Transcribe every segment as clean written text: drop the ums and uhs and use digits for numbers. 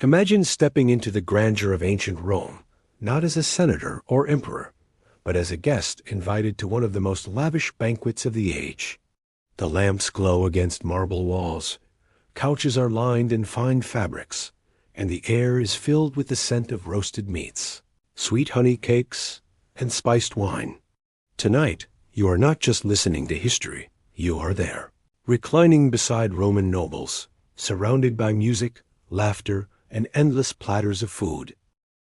Imagine stepping into the grandeur of ancient Rome, not as a senator or emperor, but as a guest invited to one of the most lavish banquets of the age. The lamps glow against marble walls, couches are lined in fine fabrics, and the air is filled with the scent of roasted meats, sweet honey cakes, and spiced wine. Tonight, you are not just listening to history, you are there, reclining beside Roman nobles, surrounded by music, laughter, and endless platters of food.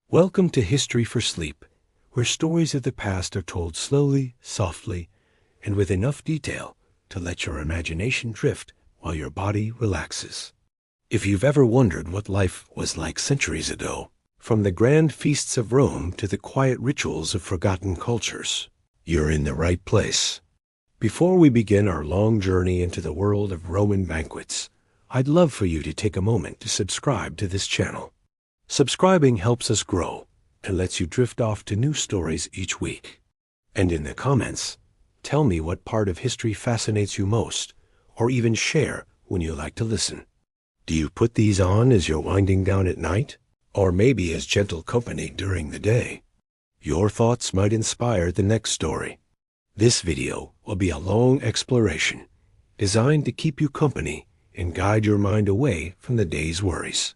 Welcome to History for Sleep, where stories of the past are told slowly, softly, and with enough detail to let your imagination drift while your body relaxes. If you've ever wondered what life was like centuries ago, from the grand feasts of Rome to the quiet rituals of forgotten cultures, you're in the right place. Before we begin our long journey into the world of Roman banquets, I'd love for you to take a moment to subscribe to this channel. Subscribing helps us grow and lets you drift off to new stories each week. And in the comments, tell me what part of history fascinates you most, or even share when you like to listen. Do you put these on as you're winding down at night, or maybe as gentle company during the day? Your thoughts might inspire the next story. This video will be a long exploration, designed to keep you company and guide your mind away from the day's worries.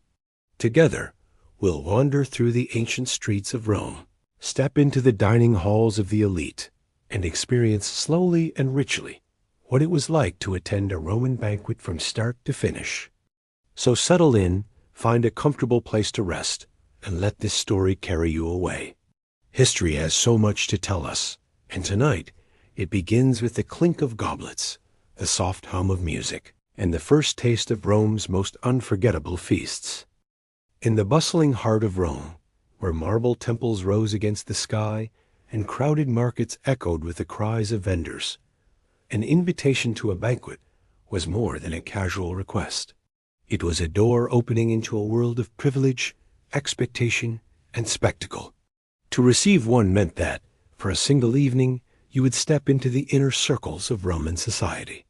Together, we'll wander through the ancient streets of Rome, step into the dining halls of the elite, and experience slowly and richly what it was like to attend a Roman banquet from start to finish. So settle in, find a comfortable place to rest, and let this story carry you away. History has so much to tell us, and tonight it begins with the clink of goblets, the soft hum of music, and the first taste of Rome's most unforgettable feasts. In the bustling heart of Rome, where marble temples rose against the sky and crowded markets echoed with the cries of vendors, an invitation to a banquet was more than a casual request. It was a door opening into a world of privilege, expectation, and spectacle. To receive one meant that, for a single evening, you would step into the inner circles of Roman society.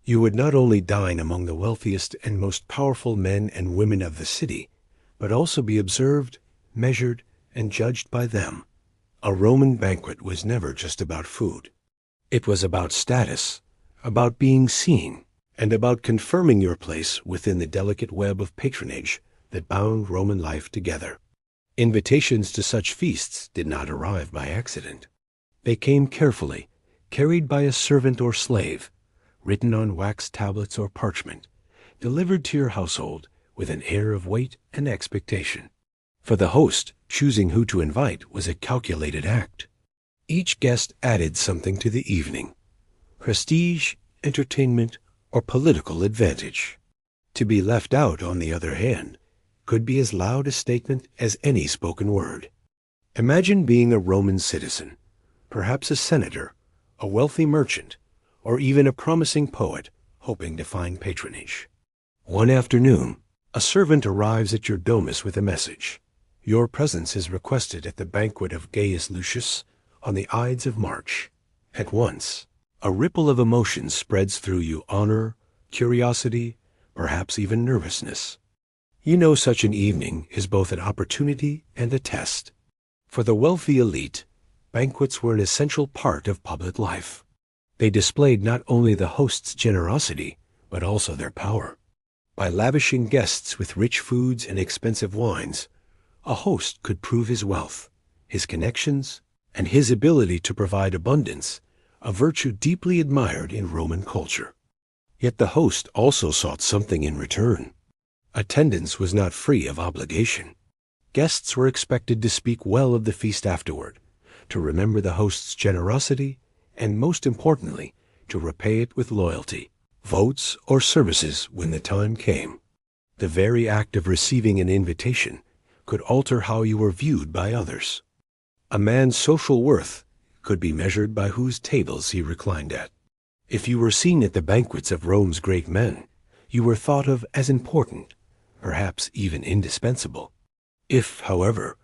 You would not only dine among the wealthiest and most powerful men and women of the city, but also be observed, measured, and judged by them. A Roman banquet was never just about food. It was about status, about being seen, and about confirming your place within the delicate web of patronage that bound Roman life together. Invitations to such feasts did not arrive by accident. They came carefully, carried by a servant or slave, written on wax tablets or parchment, delivered to your household with an air of weight and expectation. For the host, choosing who to invite was a calculated act. Each guest added something to the evening: prestige, entertainment, or political advantage. To be left out, on the other hand, could be as loud a statement as any spoken word. Imagine being a Roman citizen, perhaps a senator, a wealthy merchant, or even a promising poet hoping to find patronage. One afternoon, a servant arrives at your domus with a message. Your presence is requested at the banquet of Gaius Lucius on the Ides of March. At once, a ripple of emotion spreads through you: honor, curiosity, perhaps even nervousness. You know such an evening is both an opportunity and a test. For the wealthy elite, banquets were an essential part of public life. They displayed not only the host's generosity, but also their power. By lavishing guests with rich foods and expensive wines, a host could prove his wealth, his connections, and his ability to provide abundance, a virtue deeply admired in Roman culture. Yet the host also sought something in return. Attendance was not free of obligation. Guests were expected to speak well of the feast afterward, to remember the host's generosity, and most importantly, to repay it with loyalty, votes, or services when the time came. The very act of receiving an invitation could alter how you were viewed by others. A man's social worth could be measured by whose tables he reclined at. If you were seen at the banquets of Rome's great men, you were thought of as important, perhaps even indispensable. If, however,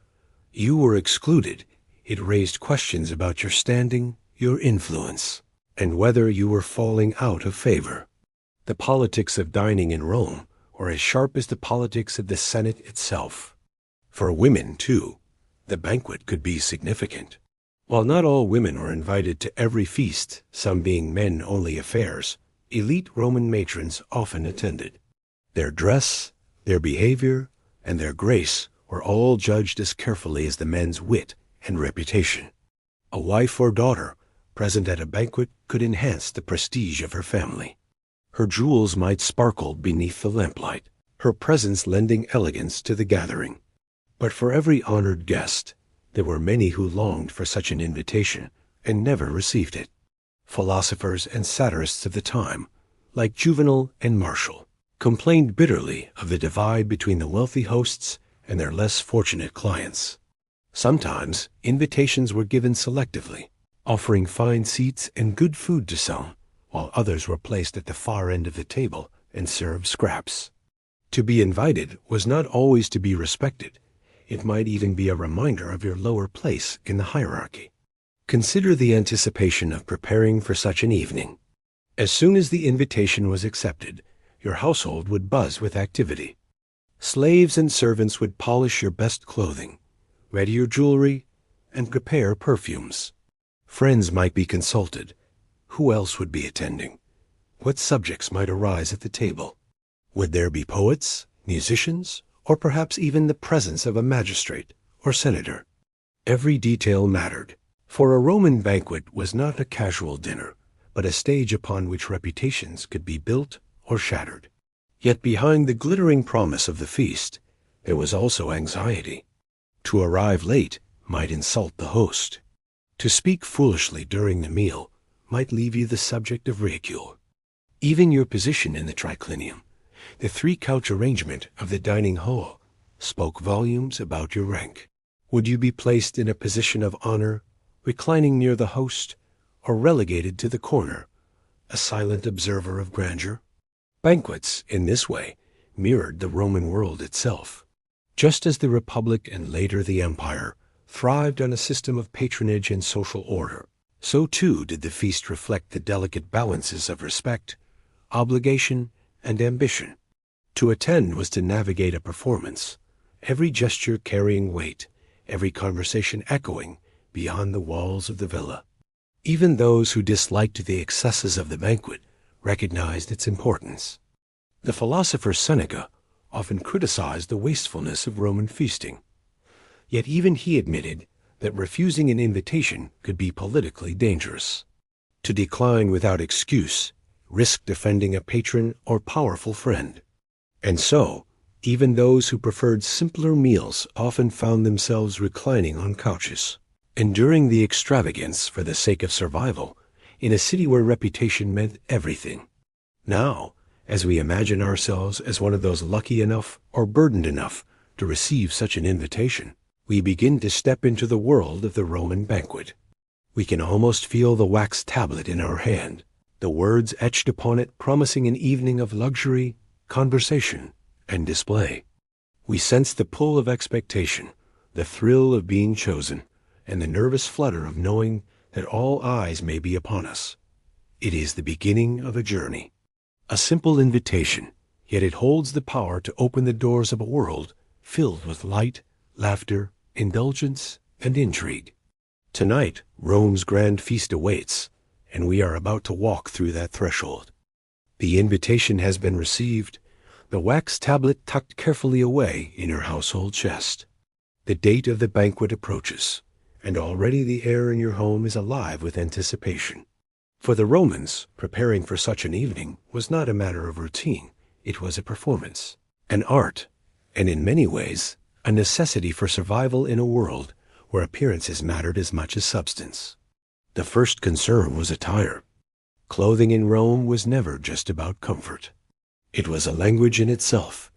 you were excluded, it raised questions about your standing, your influence, and whether you were falling out of favor. The politics of dining in Rome or as sharp as the politics of the Senate itself. For women, too, the banquet could be significant. While not all women were invited to every feast, some being men-only affairs, elite Roman matrons often attended. Their dress, their behavior, and their grace were all judged as carefully as the men's wit and reputation. A wife or daughter present at a banquet could enhance the prestige of her family. Her jewels might sparkle beneath the lamplight, her presence lending elegance to the gathering. But for every honored guest, there were many who longed for such an invitation and never received it. Philosophers and satirists of the time, like Juvenal and Martial, complained bitterly of the divide between the wealthy hosts and their less fortunate clients. Sometimes invitations were given selectively, offering fine seats and good food to some, while others were placed at the far end of the table and served scraps. To be invited was not always to be respected. It might even be a reminder of your lower place in the hierarchy. Consider the anticipation of preparing for such an evening. As soon as the invitation was accepted, your household would buzz with activity. Slaves and servants would polish your best clothing, ready your jewelry, and prepare perfumes. Friends might be consulted. Who else would be attending? What subjects might arise at the table? Would there be poets, musicians, or perhaps even the presence of a magistrate or senator? Every detail mattered, for a Roman banquet was not a casual dinner, but a stage upon which reputations could be built or shattered. Yet behind the glittering promise of the feast, there was also anxiety. To arrive late might insult the host. To speak foolishly during the meal might leave you the subject of ridicule. Even your position in the triclinium, the three-couch arrangement of the dining hall, spoke volumes about your rank. Would you be placed in a position of honor, reclining near the host, or relegated to the corner, a silent observer of grandeur? Banquets, in this way, mirrored the Roman world itself. Just as the Republic and later the Empire thrived on a system of patronage and social order, so too did the feast reflect the delicate balances of respect, obligation, and ambition. To attend was to navigate a performance, every gesture carrying weight, every conversation echoing beyond the walls of the villa. Even those who disliked the excesses of the banquet recognized its importance. The philosopher Seneca often criticized the wastefulness of Roman feasting. Yet even he admitted that refusing an invitation could be politically dangerous. To decline without excuse risked offending a patron or powerful friend. And so, even those who preferred simpler meals often found themselves reclining on couches, enduring the extravagance for the sake of survival in a city where reputation meant everything. Now, as we imagine ourselves as one of those lucky enough or burdened enough to receive such an invitation, we begin to step into the world of the Roman banquet. We can almost feel the wax tablet in our hand, the words etched upon it promising an evening of luxury, conversation, and display. We sense the pull of expectation, the thrill of being chosen, and the nervous flutter of knowing that all eyes may be upon us. It is the beginning of a journey. A simple invitation, yet it holds the power to open the doors of a world filled with light, laughter, indulgence, and intrigue. Tonight, Rome's grand feast awaits, and we are about to walk through that threshold. The invitation has been received, the wax tablet tucked carefully away in your household chest. The date of the banquet approaches, and already the air in your home is alive with anticipation. For the Romans, preparing for such an evening was not a matter of routine. It was a performance, an art, and in many ways, a necessity for survival in a world where appearances mattered as much as substance. The first concern was attire. Clothing in Rome was never just about comfort. It was a language in itself,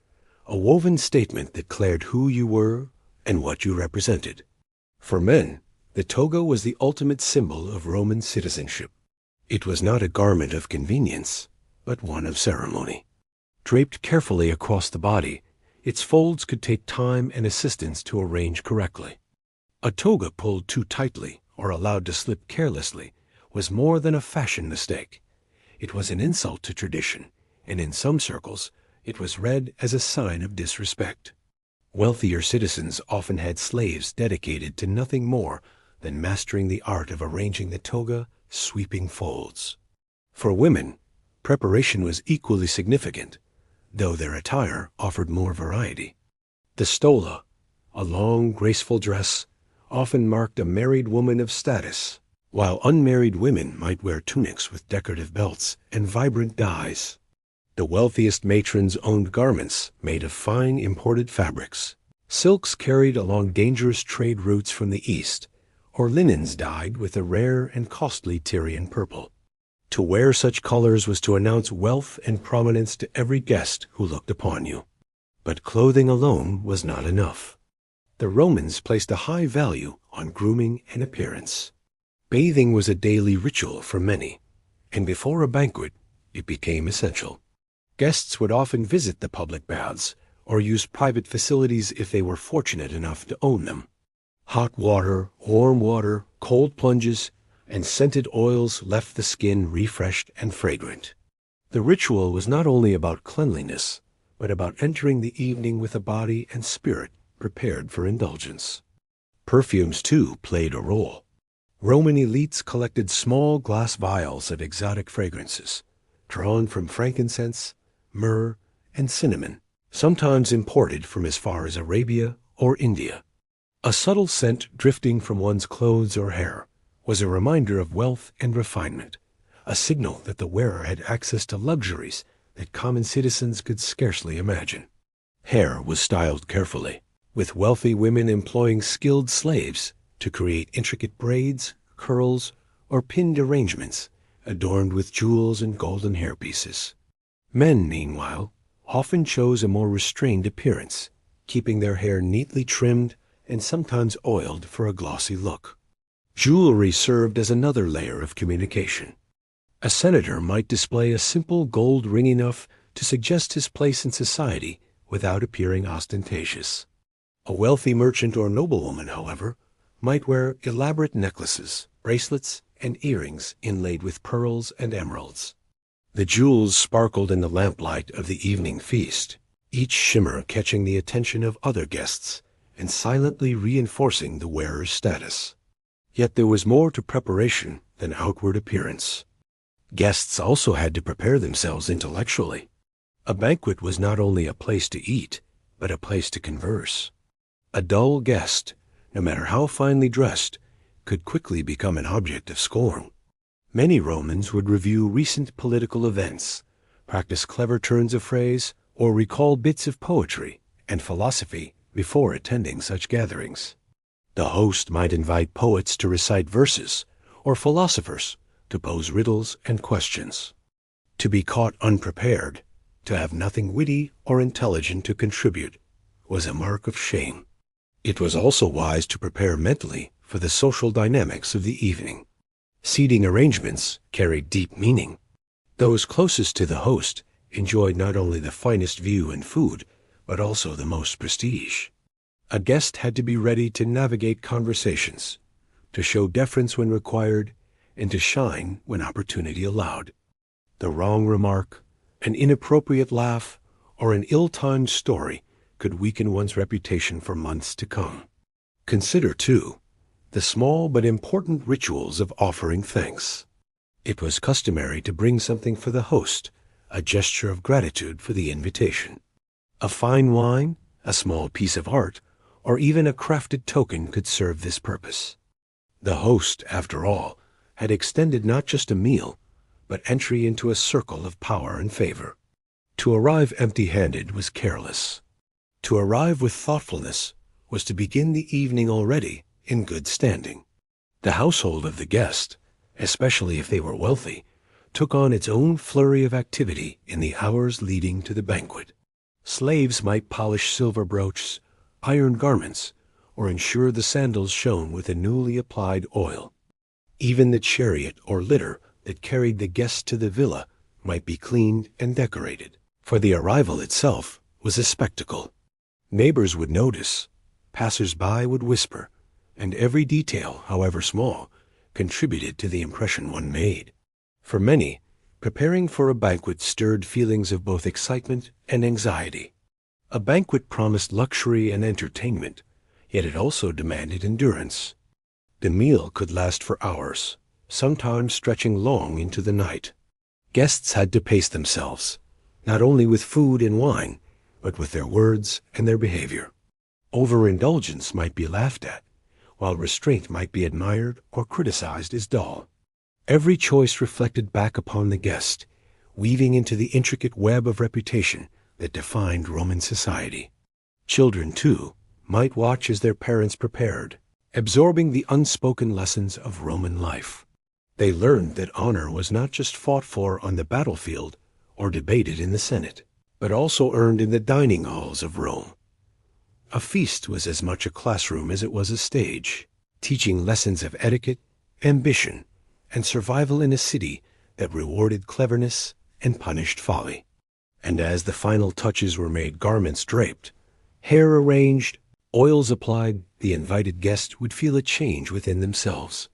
a woven statement that declared who you were and what you represented. For men, the toga was the ultimate symbol of Roman citizenship. It was not a garment of convenience, but one of ceremony. Draped carefully across the body, its folds could take time and assistance to arrange correctly. A toga pulled too tightly or allowed to slip carelessly was more than a fashion mistake. It was an insult to tradition, and in some circles, It was read as a sign of disrespect. Wealthier citizens often had slaves dedicated to nothing more than mastering the art of arranging the toga, sweeping folds. For women, preparation was equally significant, though their attire offered more variety. The stola, a long, graceful dress, often marked a married woman of status, while unmarried women might wear tunics with decorative belts and vibrant dyes. The wealthiest matrons owned garments made of fine imported fabrics, silks carried along dangerous trade routes from the east, or linens dyed with a rare and costly Tyrian purple. To wear such colors was to announce wealth and prominence to every guest who looked upon you. But clothing alone was not enough. The Romans placed a high value on grooming and appearance. Bathing was a daily ritual for many, and before a banquet, it became essential. Guests would often visit the public baths or use private facilities if they were fortunate enough to own them. Hot water, warm water, cold plunges, and scented oils left the skin refreshed and fragrant. The ritual was not only about cleanliness, but about entering the evening with a body and spirit prepared for indulgence. Perfumes, too, played a role. Roman elites collected small glass vials of exotic fragrances, drawn from frankincense, myrrh, and cinnamon, sometimes imported from as far as Arabia or India. A subtle scent drifting from one's clothes or hair was a reminder of wealth and refinement, a signal that the wearer had access to luxuries that common citizens could scarcely imagine. Hair was styled carefully, with wealthy women employing skilled slaves to create intricate braids, curls, or pinned arrangements adorned with jewels and golden hairpieces. Men, meanwhile, often chose a more restrained appearance, keeping their hair neatly trimmed and sometimes oiled for a glossy look. Jewelry served as another layer of communication. A senator might display a simple gold ring enough to suggest his place in society without appearing ostentatious. A wealthy merchant or noblewoman, however, might wear elaborate necklaces, bracelets, and earrings inlaid with pearls and emeralds. The jewels sparkled in the lamplight of the evening feast, each shimmer catching the attention of other guests and silently reinforcing the wearer's status. Yet there was more to preparation than outward appearance. Guests also had to prepare themselves intellectually. A banquet was not only a place to eat, but a place to converse. A dull guest, no matter how finely dressed, could quickly become an object of scorn. Many Romans would review recent political events, practice clever turns of phrase, or recall bits of poetry and philosophy before attending such gatherings. The host might invite poets to recite verses, or philosophers to pose riddles and questions. To be caught unprepared, to have nothing witty or intelligent to contribute, was a mark of shame. It was also wise to prepare mentally for the social dynamics of the evening. Seating arrangements carried deep meaning. Those closest to the host enjoyed not only the finest view and food, but also the most prestige. A guest had to be ready to navigate conversations, to show deference when required, and to shine when opportunity allowed. The wrong remark, an inappropriate laugh, or an ill-timed story could weaken one's reputation for months to come. Consider, too, the small but important rituals of offering thanks. It was customary to bring something for the host, a gesture of gratitude for the invitation. A fine wine, a small piece of art, or even a crafted token could serve this purpose. The host, after all, had extended not just a meal, but entry into a circle of power and favor. To arrive empty-handed was careless. To arrive with thoughtfulness was to begin the evening already in good standing. The household of the guest, especially if they were wealthy, took on its own flurry of activity in the hours leading to the banquet. Slaves might polish silver brooches, iron garments, or ensure the sandals shone with a newly applied oil. Even the chariot or litter that carried the guests to the villa might be cleaned and decorated, for the arrival itself was a spectacle. Neighbors would notice, passers-by would whisper, and every detail, however small, contributed to the impression one made. For many, Preparing for a banquet stirred feelings of both excitement and anxiety. A banquet promised luxury and entertainment, yet it also demanded endurance. The meal could last for hours, sometimes stretching long into the night. Guests had to pace themselves, not only with food and wine, but with their words and their behavior. Overindulgence might be laughed at, while restraint might be admired or criticized as dull. Every choice reflected back upon the guest, weaving into the intricate web of reputation that defined Roman society. Children, too, might watch as their parents prepared, absorbing the unspoken lessons of Roman life. They learned that honor was not just fought for on the battlefield or debated in the Senate, but also earned in the dining halls of Rome. A feast was as much a classroom as it was a stage, teaching lessons of etiquette, ambition, and survival in a city that rewarded cleverness and punished folly. And as the final touches were made, garments draped, hair arranged, oils applied, the invited guest would feel a change within themselves.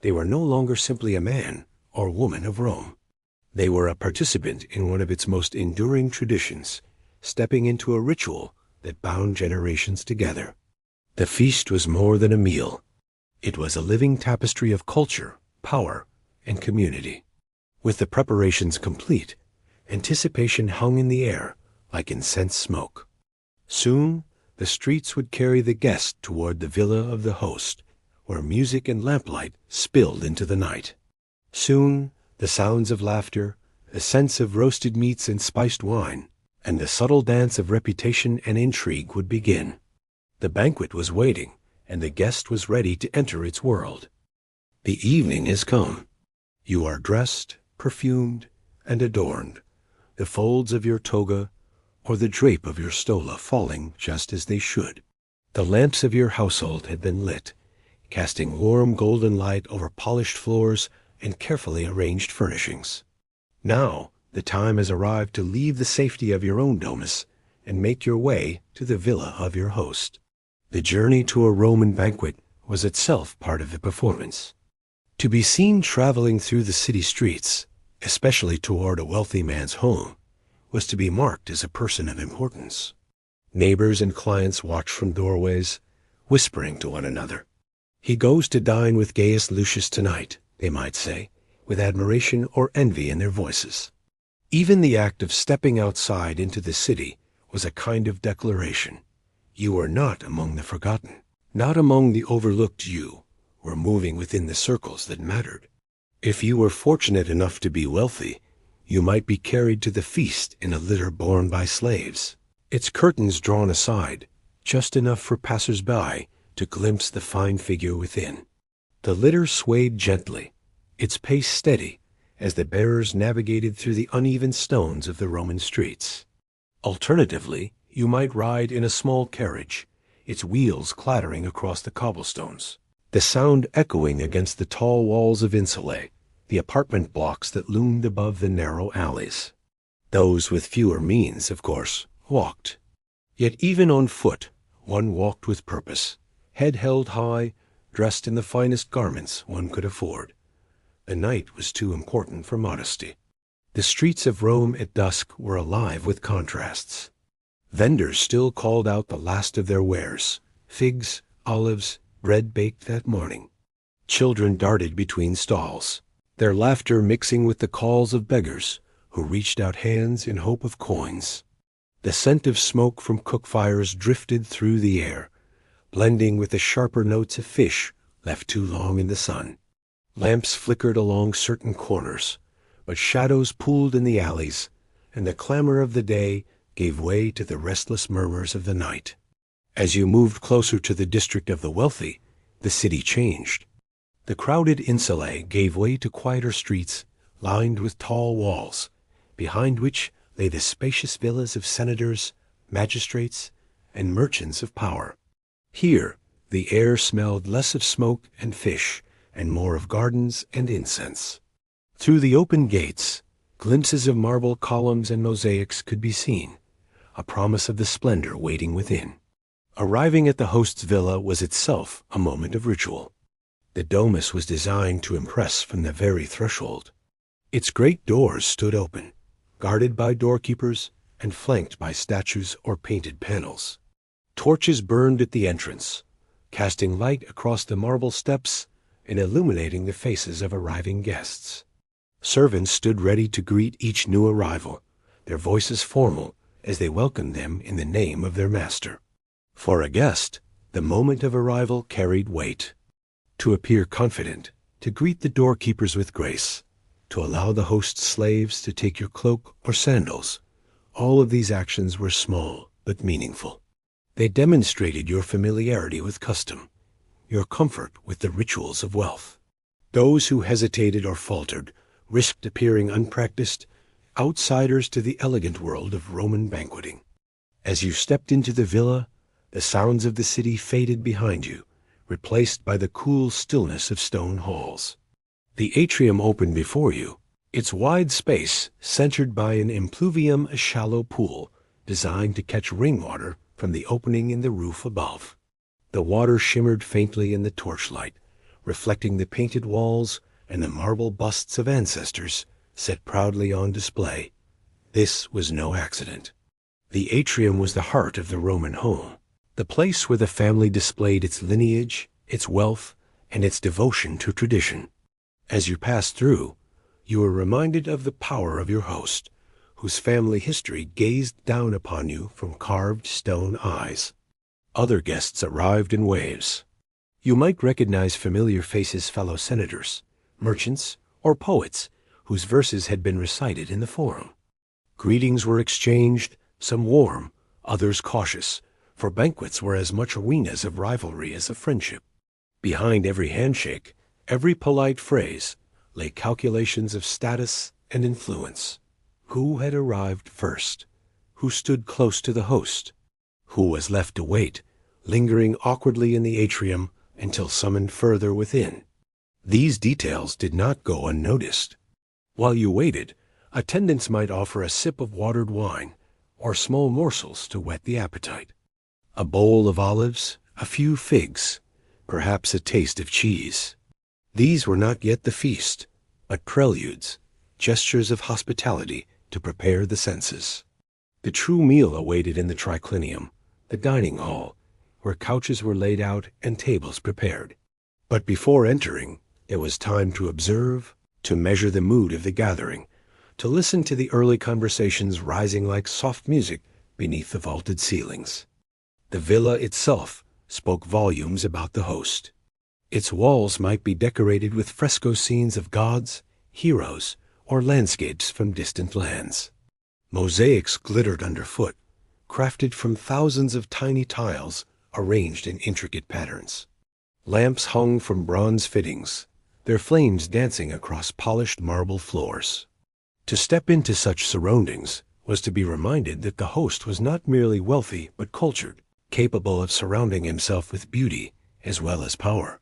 They were no longer simply a man or woman of Rome. They were a participant in one of its most enduring traditions, stepping into a ritual that bound generations together. The feast was more than a meal. It was a living tapestry of culture, power, and community. With the preparations complete, anticipation hung in the air like incense smoke. Soon, the streets would carry the guest toward the villa of the host, where music and lamplight spilled into the night. Soon, the sounds of laughter, the scents of roasted meats and spiced wine, and the subtle dance of reputation and intrigue would begin. The banquet was waiting, and the guest was ready to enter its world. The evening is come. You are dressed, perfumed, and adorned, the folds of your toga or the drape of your stola falling just as they should. The lamps of your household had been lit, casting warm golden light over polished floors and carefully arranged furnishings. Now the time has arrived to leave the safety of your own domus and make your way to the villa of your host. The journey to a Roman banquet was itself part of the performance. To be seen traveling through the city streets, especially toward a wealthy man's home, was to be marked as a person of importance. Neighbors and clients watched from doorways, whispering to one another. "He goes to dine with Gaius Lucius tonight," they might say, with admiration or envy in their voices. Even the act of stepping outside into the city was a kind of declaration. You were not among the forgotten, not among the overlooked. You were moving within the circles that mattered. If you were fortunate enough to be wealthy, you might be carried to the feast in a litter borne by slaves, its curtains drawn aside, just enough for passers-by to glimpse the fine figure within. The litter swayed gently, its pace steady, as the bearers navigated through the uneven stones of the Roman streets. Alternatively, you might ride in a small carriage, its wheels clattering across the cobblestones, the sound echoing against the tall walls of insulae, the apartment blocks that loomed above the narrow alleys. Those with fewer means, of course, walked. Yet even on foot, one walked with purpose, head held high, dressed in the finest garments one could afford. The night was too important for modesty. The streets of Rome at dusk were alive with contrasts. Vendors still called out the last of their wares, figs, olives, bread baked that morning. Children darted between stalls, their laughter mixing with the calls of beggars who reached out hands in hope of coins. The scent of smoke from cook fires drifted through the air, blending with the sharper notes of fish left too long in the sun. Lamps flickered along certain corners, but shadows pooled in the alleys, and the clamor of the day gave way to the restless murmurs of the night. As you moved closer to the district of the wealthy, the city changed. The crowded insulae gave way to quieter streets lined with tall walls, behind which lay the spacious villas of senators, magistrates, and merchants of power. Here, the air smelled less of smoke and fish, and more of gardens and incense. Through the open gates, glimpses of marble columns and mosaics could be seen, a promise of the splendor waiting within. Arriving at the host's villa was itself a moment of ritual. The domus was designed to impress from the very threshold. Its great doors stood open, guarded by doorkeepers and flanked by statues or painted panels. Torches burned at the entrance, casting light across the marble steps and illuminating the faces of arriving guests. Servants stood ready to greet each new arrival, their voices formal as they welcomed them in the name of their master. For a guest, the moment of arrival carried weight. To appear confident, to greet the doorkeepers with grace, to allow the host's slaves to take your cloak or sandals, all of these actions were small but meaningful. They demonstrated your familiarity with custom, your comfort with the rituals of wealth. Those who hesitated or faltered risked appearing unpracticed, outsiders to the elegant world of Roman banqueting. As you stepped into the villa, the sounds of the city faded behind you, replaced by the cool stillness of stone halls. The atrium opened before you, its wide space centered by an impluvium, a shallow pool designed to catch rainwater from the opening in the roof above. The water shimmered faintly in the torchlight, reflecting the painted walls and the marble busts of ancestors set proudly on display. This was no accident. The atrium was the heart of the Roman home, the place where the family displayed its lineage, its wealth, and its devotion to tradition. As you passed through, you were reminded of the power of your host, whose family history gazed down upon you from carved stone eyes. Other guests arrived in waves. You might recognize familiar faces, fellow senators, merchants, or poets whose verses had been recited in the forum. Greetings were exchanged, some warm, others cautious, for banquets were as much arenas of rivalry as of friendship. Behind every handshake, every polite phrase, lay calculations of status and influence. Who had arrived first? Who stood close to the host? Who was left to wait, lingering awkwardly in the atrium until summoned further within? These details did not go unnoticed. While you waited, attendants might offer a sip of watered wine or small morsels to whet the appetite. A bowl of olives, a few figs, perhaps a taste of cheese. These were not yet the feast, but preludes, gestures of hospitality to prepare the senses. The true meal awaited in the triclinium, the dining hall, where couches were laid out and tables prepared. But before entering, it was time to observe, to measure the mood of the gathering, to listen to the early conversations rising like soft music beneath the vaulted ceilings. The villa itself spoke volumes about the host. Its walls might be decorated with fresco scenes of gods, heroes, or landscapes from distant lands. Mosaics glittered underfoot, crafted from thousands of tiny tiles arranged in intricate patterns. Lamps hung from bronze fittings, their flames dancing across polished marble floors. To step into such surroundings was to be reminded that the host was not merely wealthy but cultured, capable of surrounding himself with beauty as well as power.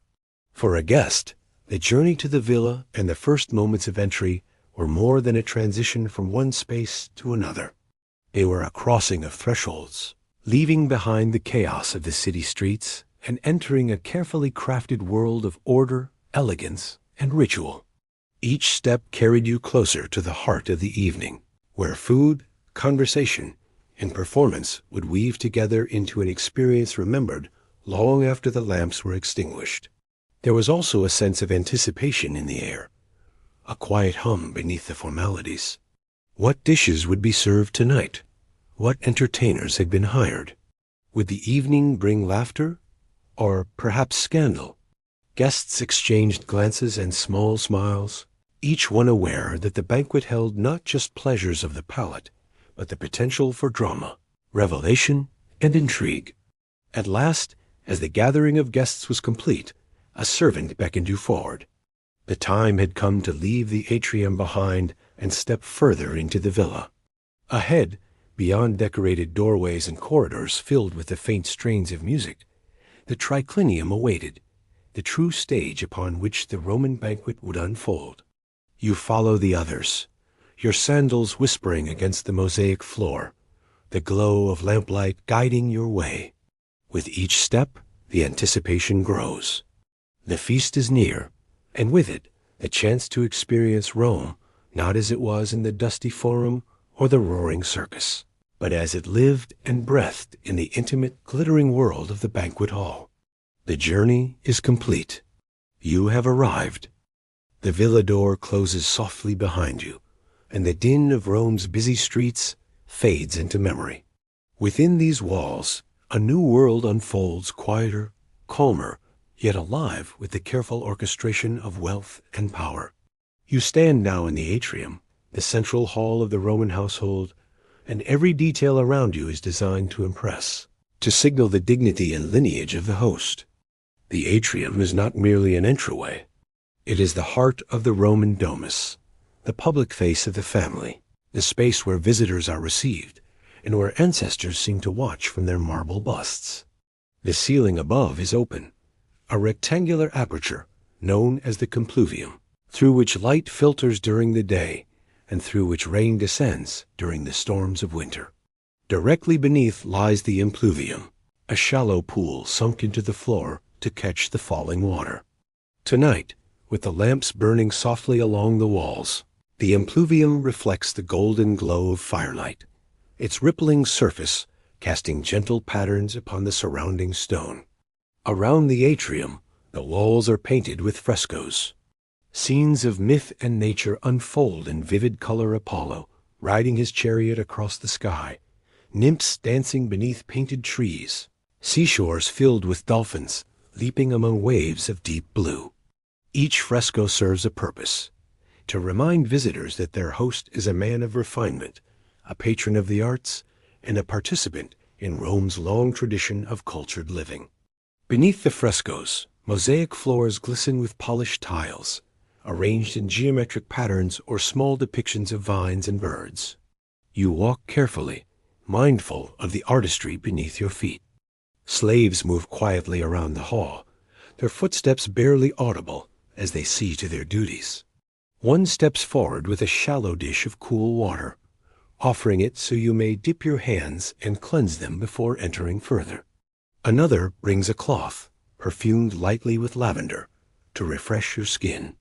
For a guest, the journey to the villa and the first moments of entry were more than a transition from one space to another. They were a crossing of thresholds, leaving behind the chaos of the city streets and entering a carefully crafted world of order, elegance, and ritual. Each step carried you closer to the heart of the evening, where food, conversation, and performance would weave together into an experience remembered long after the lamps were extinguished. There was also a sense of anticipation in the air, a quiet hum beneath the formalities. What dishes would be served tonight? What entertainers had been hired? Would the evening bring laughter, or perhaps scandal? Guests exchanged glances and small smiles, each one aware that the banquet held not just pleasures of the palate, but the potential for drama, revelation, and intrigue. At last, as the gathering of guests was complete, a servant beckoned you forward. The time had come to leave the atrium behind and step further into the villa. Ahead, beyond decorated doorways and corridors filled with the faint strains of music, the triclinium awaited, the true stage upon which the Roman banquet would unfold. You follow the others, your sandals whispering against the mosaic floor, the glow of lamplight guiding your way. With each step, the anticipation grows. The feast is near, and with it, the chance to experience Rome, not as it was in the dusty forum or the roaring circus, but as it lived and breathed in the intimate, glittering world of the banquet hall. The journey is complete. You have arrived. The villa door closes softly behind you, and the din of Rome's busy streets fades into memory. Within these walls, a new world unfolds, quieter, calmer, yet alive with the careful orchestration of wealth and power. You stand now in the atrium, the central hall of the Roman household, and every detail around you is designed to impress, to signal the dignity and lineage of the host. The atrium is not merely an entryway. It is the heart of the Roman domus, the public face of the family, the space where visitors are received, and where ancestors seem to watch from their marble busts. The ceiling above is open, a rectangular aperture known as the compluvium, through which light filters during the day and through which rain descends during the storms of winter. Directly beneath lies the impluvium, a shallow pool sunk into the floor to catch the falling water. Tonight, with the lamps burning softly along the walls, the impluvium reflects the golden glow of firelight, its rippling surface casting gentle patterns upon the surrounding stone. Around the atrium, the walls are painted with frescoes. Scenes of myth and nature unfold in vivid color: Apollo riding his chariot across the sky, nymphs dancing beneath painted trees, seashores filled with dolphins leaping among waves of deep blue. Each fresco serves a purpose: to remind visitors that their host is a man of refinement, a patron of the arts, and a participant in Rome's long tradition of cultured living. Beneath the frescoes, mosaic floors glisten with polished tiles, arranged in geometric patterns or small depictions of vines and birds. You walk carefully, mindful of the artistry beneath your feet. Slaves move quietly around the hall, their footsteps barely audible as they see to their duties. One steps forward with a shallow dish of cool water, offering it so you may dip your hands and cleanse them before entering further. Another brings a cloth, perfumed lightly with lavender, to refresh your skin.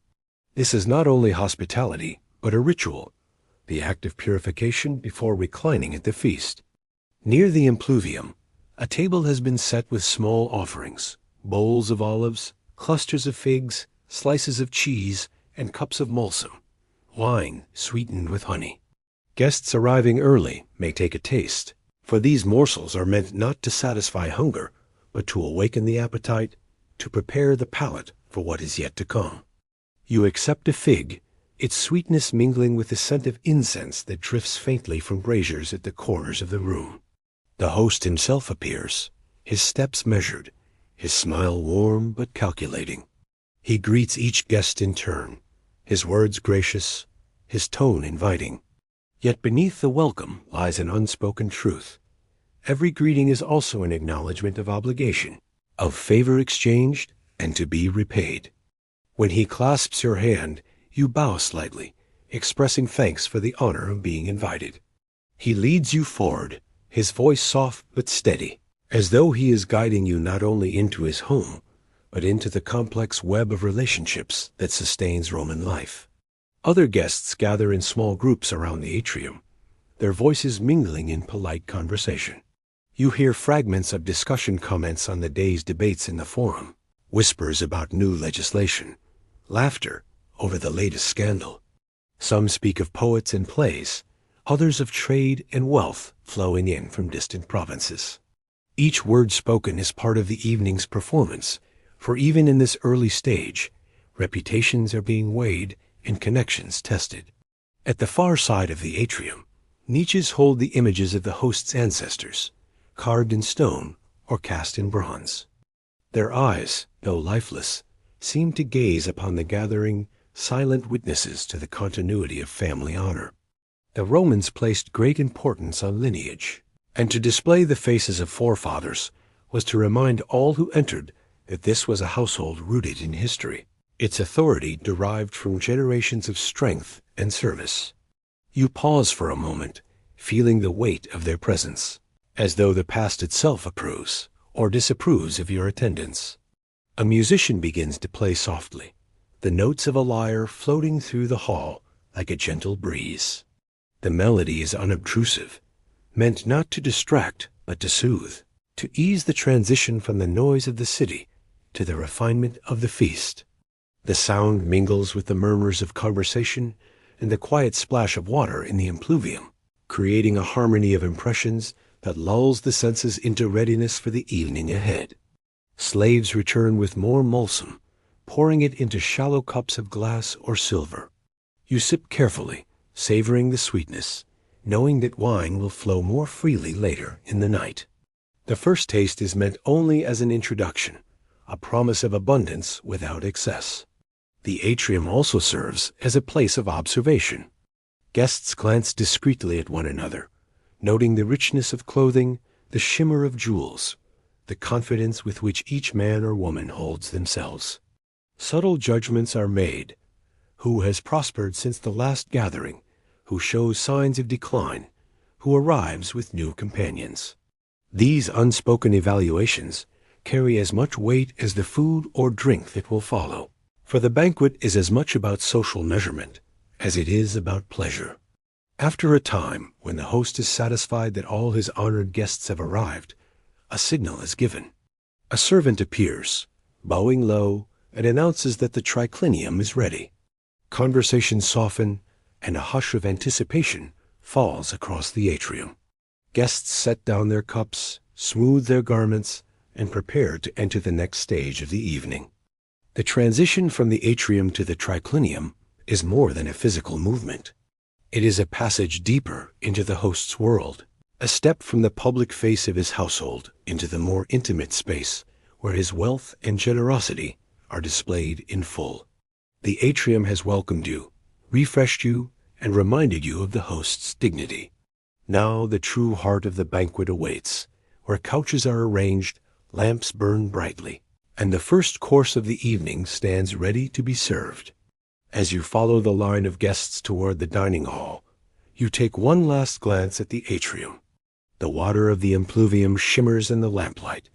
This is not only hospitality, but a ritual, the act of purification before reclining at the feast. Near the impluvium, a table has been set with small offerings: bowls of olives, clusters of figs, slices of cheese, and cups of mulsum, wine sweetened with honey. Guests arriving early may take a taste, for these morsels are meant not to satisfy hunger, but to awaken the appetite, to prepare the palate for what is yet to come. You accept a fig, its sweetness mingling with the scent of incense that drifts faintly from braziers at the corners of the room. The host himself appears, his steps measured, his smile warm but calculating. He greets each guest in turn, his words gracious, his tone inviting. Yet beneath the welcome lies an unspoken truth. Every greeting is also an acknowledgement of obligation, of favor exchanged and to be repaid. When he clasps your hand, you bow slightly, expressing thanks for the honor of being invited. He leads you forward, his voice soft but steady, as though he is guiding you not only into his home, but into the complex web of relationships that sustains Roman life. Other guests gather in small groups around the atrium, their voices mingling in polite conversation. You hear fragments of discussion comments on the day's debates in the forum, whispers about new legislation, laughter over the latest scandal. Some speak of poets and plays, others of trade and wealth flowing in from distant provinces. Each word spoken is part of the evening's performance, for even in this early stage, reputations are being weighed and connections tested. At the far side of the atrium, niches hold the images of the host's ancestors, carved in stone or cast in bronze. Their eyes, though lifeless, seem to gaze upon the gathering, silent witnesses to the continuity of family honor. The Romans placed great importance on lineage, and to display the faces of forefathers was to remind all who entered that this was a household rooted in history, its authority derived from generations of strength and service. You pause for a moment, feeling the weight of their presence, as though the past itself approves or disapproves of your attendance. A musician begins to play softly, the notes of a lyre floating through the hall like a gentle breeze. The melody is unobtrusive, meant not to distract but to soothe, to ease the transition from the noise of the city to the refinement of the feast. The sound mingles with the murmurs of conversation and the quiet splash of water in the impluvium, creating a harmony of impressions that lulls the senses into readiness for the evening ahead. Slaves return with more mulsum, pouring it into shallow cups of glass or silver. You sip carefully, savoring the sweetness, knowing that wine will flow more freely later in the night. The first taste is meant only as an introduction, a promise of abundance without excess. The atrium also serves as a place of observation. Guests glance discreetly at one another, noting the richness of clothing, the shimmer of jewels, the confidence with which each man or woman holds themselves. Subtle judgments are made. Who has prospered since the last gathering? Who shows signs of decline? Who arrives with new companions? These unspoken evaluations carry as much weight as the food or drink that will follow. For the banquet is as much about social measurement as it is about pleasure. After a time, when the host is satisfied that all his honored guests have arrived, a signal is given. A servant appears, bowing low, and announces that the triclinium is ready. Conversations soften, and a hush of anticipation falls across the atrium. Guests set down their cups, smooth their garments, and prepare to enter the next stage of the evening. The transition from the atrium to the triclinium is more than a physical movement. It is a passage deeper into the host's world, a step from the public face of his household into the more intimate space where his wealth and generosity are displayed in full. The atrium has welcomed you, refreshed you, and reminded you of the host's dignity. Now the true heart of the banquet awaits, where couches are arranged, lamps burn brightly, and the first course of the evening stands ready to be served. As you follow the line of guests toward the dining hall, you take one last glance at the atrium. The water of the impluvium shimmers in the lamplight.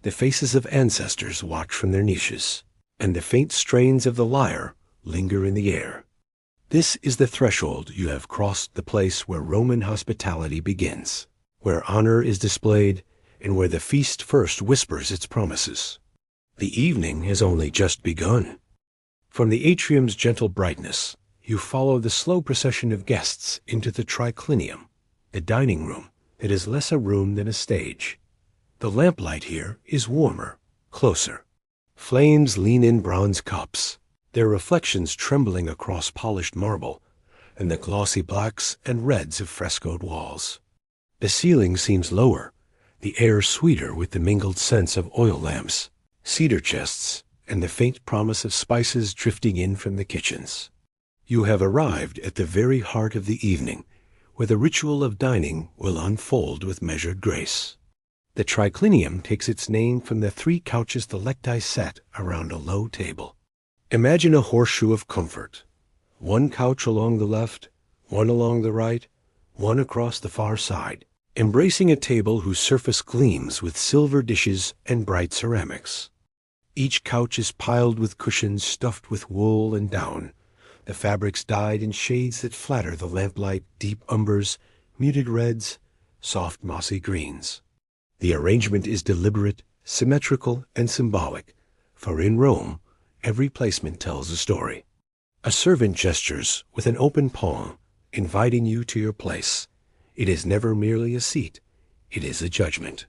The faces of ancestors watch from their niches, and the faint strains of the lyre linger in the air. This is the threshold. You have crossed the place where Roman hospitality begins, where honor is displayed, and where the feast first whispers its promises. The evening has only just begun. From the atrium's gentle brightness, you follow the slow procession of guests into the triclinium, the dining room that is less a room than a stage. The lamplight here is warmer, closer. Flames lean in bronze cups, their reflections trembling across polished marble and the glossy blacks and reds of frescoed walls. The ceiling seems lower, the air sweeter with the mingled scents of oil lamps, cedar chests, and the faint promise of spices drifting in from the kitchens. You have arrived at the very heart of the evening, where the ritual of dining will unfold with measured grace. The triclinium takes its name from the 3 couches the lecti sat around a low table. Imagine a horseshoe of comfort. One couch along the left, one along the right, one across the far side, embracing a table whose surface gleams with silver dishes and bright ceramics. Each couch is piled with cushions stuffed with wool and down, the fabrics dyed in shades that flatter the lamplight, deep umbers, muted reds, soft mossy greens. The arrangement is deliberate, symmetrical, and symbolic, for in Rome, every placement tells a story. A servant gestures with an open palm, inviting you to your place. It is never merely a seat, it is a judgment.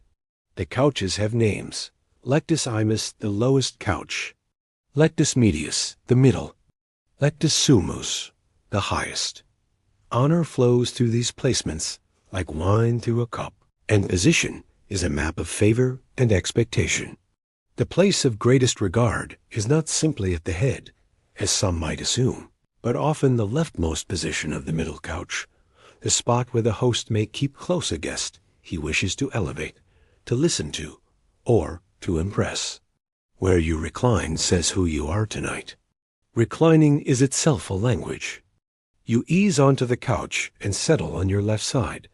The couches have names. Lectus imus, the lowest couch. Lectus medius, the middle. Lectus summus, the highest. Honor flows through these placements like wine through a cup, and position is a map of favor and expectation. The place of greatest regard is not simply at the head, as some might assume, but often the leftmost position of the middle couch, the spot where the host may keep close a guest he wishes to elevate, to listen to, or to impress. Where you recline says who you are tonight. Reclining is itself a language. You ease onto the couch and settle on your left side,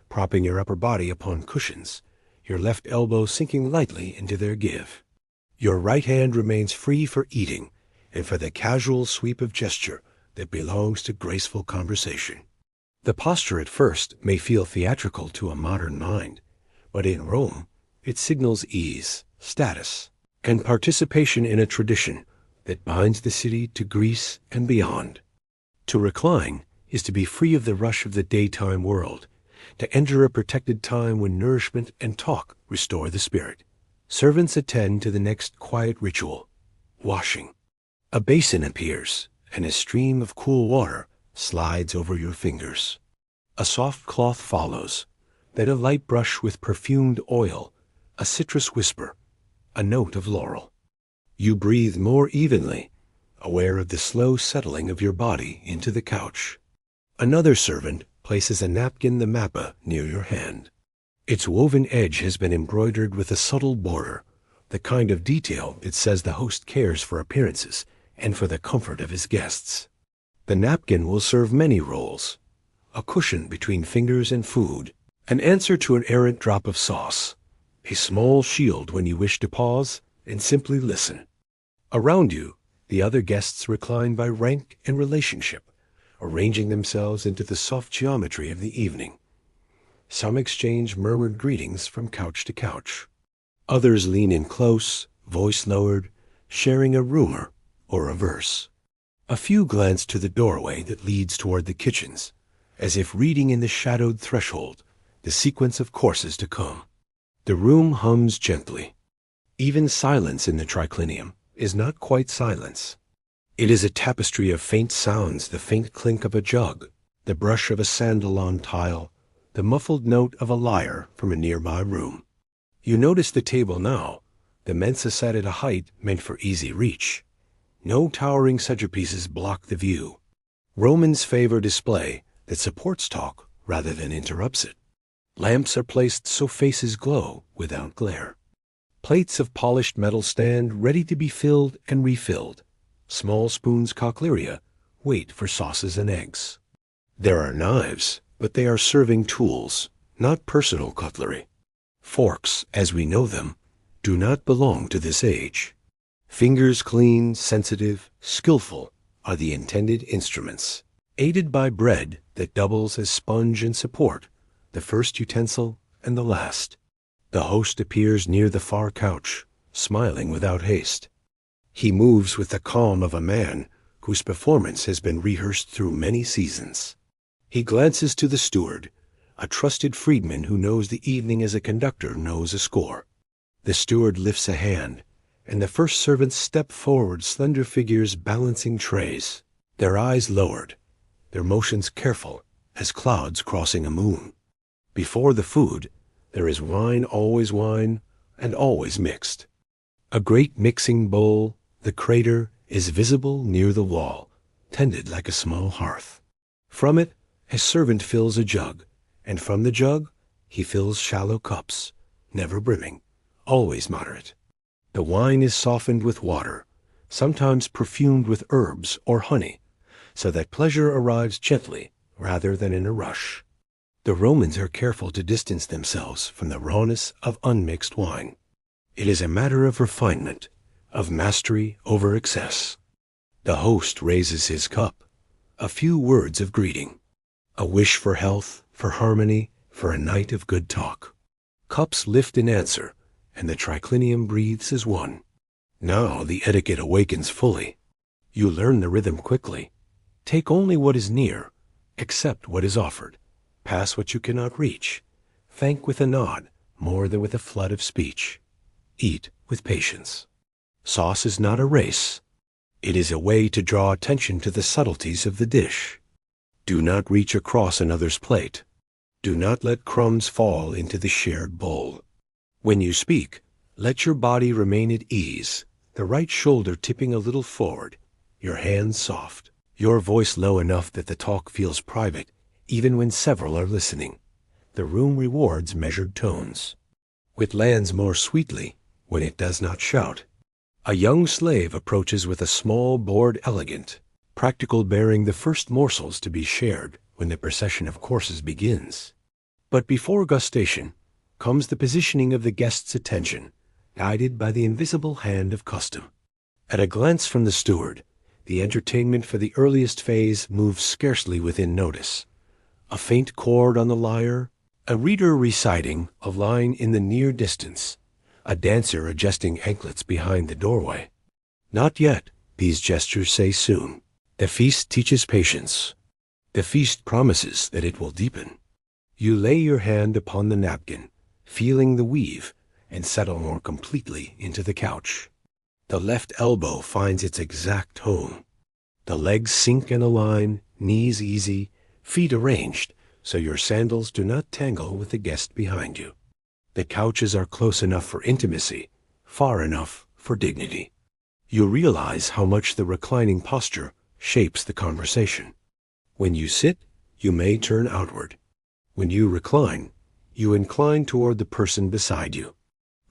propping your upper body upon cushions, your left elbow sinking lightly into their give. Your right hand remains free for eating and for the casual sweep of gesture that belongs to graceful conversation. The posture at first may feel theatrical to a modern mind, but in Rome it signals ease, status, and participation in a tradition that binds the city to Greece and beyond. To recline is to be free of the rush of the daytime world, to enter a protected time when nourishment and talk restore the spirit. Servants attend to the next quiet ritual, washing. A basin appears, and a stream of cool water slides over your fingers. A soft cloth follows, then a light brush with perfumed oil, a citrus whisper, a note of laurel. You breathe more evenly, aware of the slow settling of your body into the couch. Another servant places a napkin the mappa near your hand. Its woven edge has been embroidered with a subtle border, the kind of detail that says the host cares for appearances and for the comfort of his guests. The napkin will serve many roles: a cushion between fingers and food, an answer to an errant drop of sauce, a small shield when you wish to pause and simply listen. Around you, the other guests recline by rank and relationship, arranging themselves into the soft geometry of the evening. Some exchange murmured greetings from couch to couch. Others lean in close, voice lowered, sharing a rumor or a verse. A few glance to the doorway that leads toward the kitchens, as if reading in the shadowed threshold the sequence of courses to come. The room hums gently. Even silence in the triclinium is not quite silence. It is a tapestry of faint sounds, the faint clink of a jug, the brush of a sandal on tile, the muffled note of a lyre from a nearby room. You notice the table now, the mensa set at a height meant for easy reach. No towering centerpieces block the view. Romans favor display that supports talk rather than interrupts it. Lamps are placed so faces glow without glare. Plates of polished metal stand ready to be filled and refilled. Small spoons cochlearia wait for sauces and eggs. There are knives, but they are serving tools, not personal cutlery. Forks, as we know them, do not belong to this age. Fingers clean, sensitive, skillful are the intended instruments. Aided by bread that doubles as sponge and support, the first utensil and the last. The host appears near the far couch, smiling without haste. He moves with the calm of a man whose performance has been rehearsed through many seasons. He glances to the steward, a trusted freedman who knows the evening as a conductor knows a score. The steward lifts a hand, and the first servants step forward, slender figures balancing trays, their eyes lowered, their motions careful as clouds crossing a moon. Before the food, there is wine and always mixed. A great mixing bowl, the crater, is visible near the wall, tended like a small hearth. From it, a servant fills a jug, and from the jug he fills shallow cups, never brimming, always moderate. The wine is softened with water, sometimes perfumed with herbs or honey, so that pleasure arrives gently rather than in a rush. The Romans are careful to distance themselves from the rawness of unmixed wine. It is a matter of refinement, of mastery over excess. The host raises his cup, a few words of greeting, a wish for health, for harmony, for a night of good talk. Cups lift in answer, and the triclinium breathes as one. Now the etiquette awakens fully. You learn the rhythm quickly. Take only what is near, accept what is offered, pass what you cannot reach, thank with a nod more than with a flood of speech. Eat with patience. Sauce is not a race. It is a way to draw attention to the subtleties of the dish. Do not reach across another's plate. Do not let crumbs fall into the shared bowl. When you speak, let your body remain at ease, the right shoulder tipping a little forward, your hands soft, your voice low enough that the talk feels private, even when several are listening. The room rewards measured tones. It lands more sweetly when it does not shout. A young slave approaches with a small board elegant, practical, bearing the first morsels to be shared when the procession of courses begins. But before gustation comes the positioning of the guest's attention, guided by the invisible hand of custom. At a glance from the steward, The entertainment for the earliest phase moves scarcely within notice. A faint chord on the lyre, a reader reciting a line in the near distance, a dancer adjusting anklets behind the doorway. Not yet, these gestures say soon. The feast teaches patience. The feast promises that it will deepen. You lay your hand upon the napkin, feeling the weave, and settle more completely into the couch. The left elbow finds its exact home. The legs sink and align, knees easy, feet arranged, so your sandals do not tangle with the guest behind you. The couches are close enough for intimacy, far enough for dignity. You realize how much the reclining posture shapes the conversation. When you sit, you may turn outward. When you recline, you incline toward the person beside you.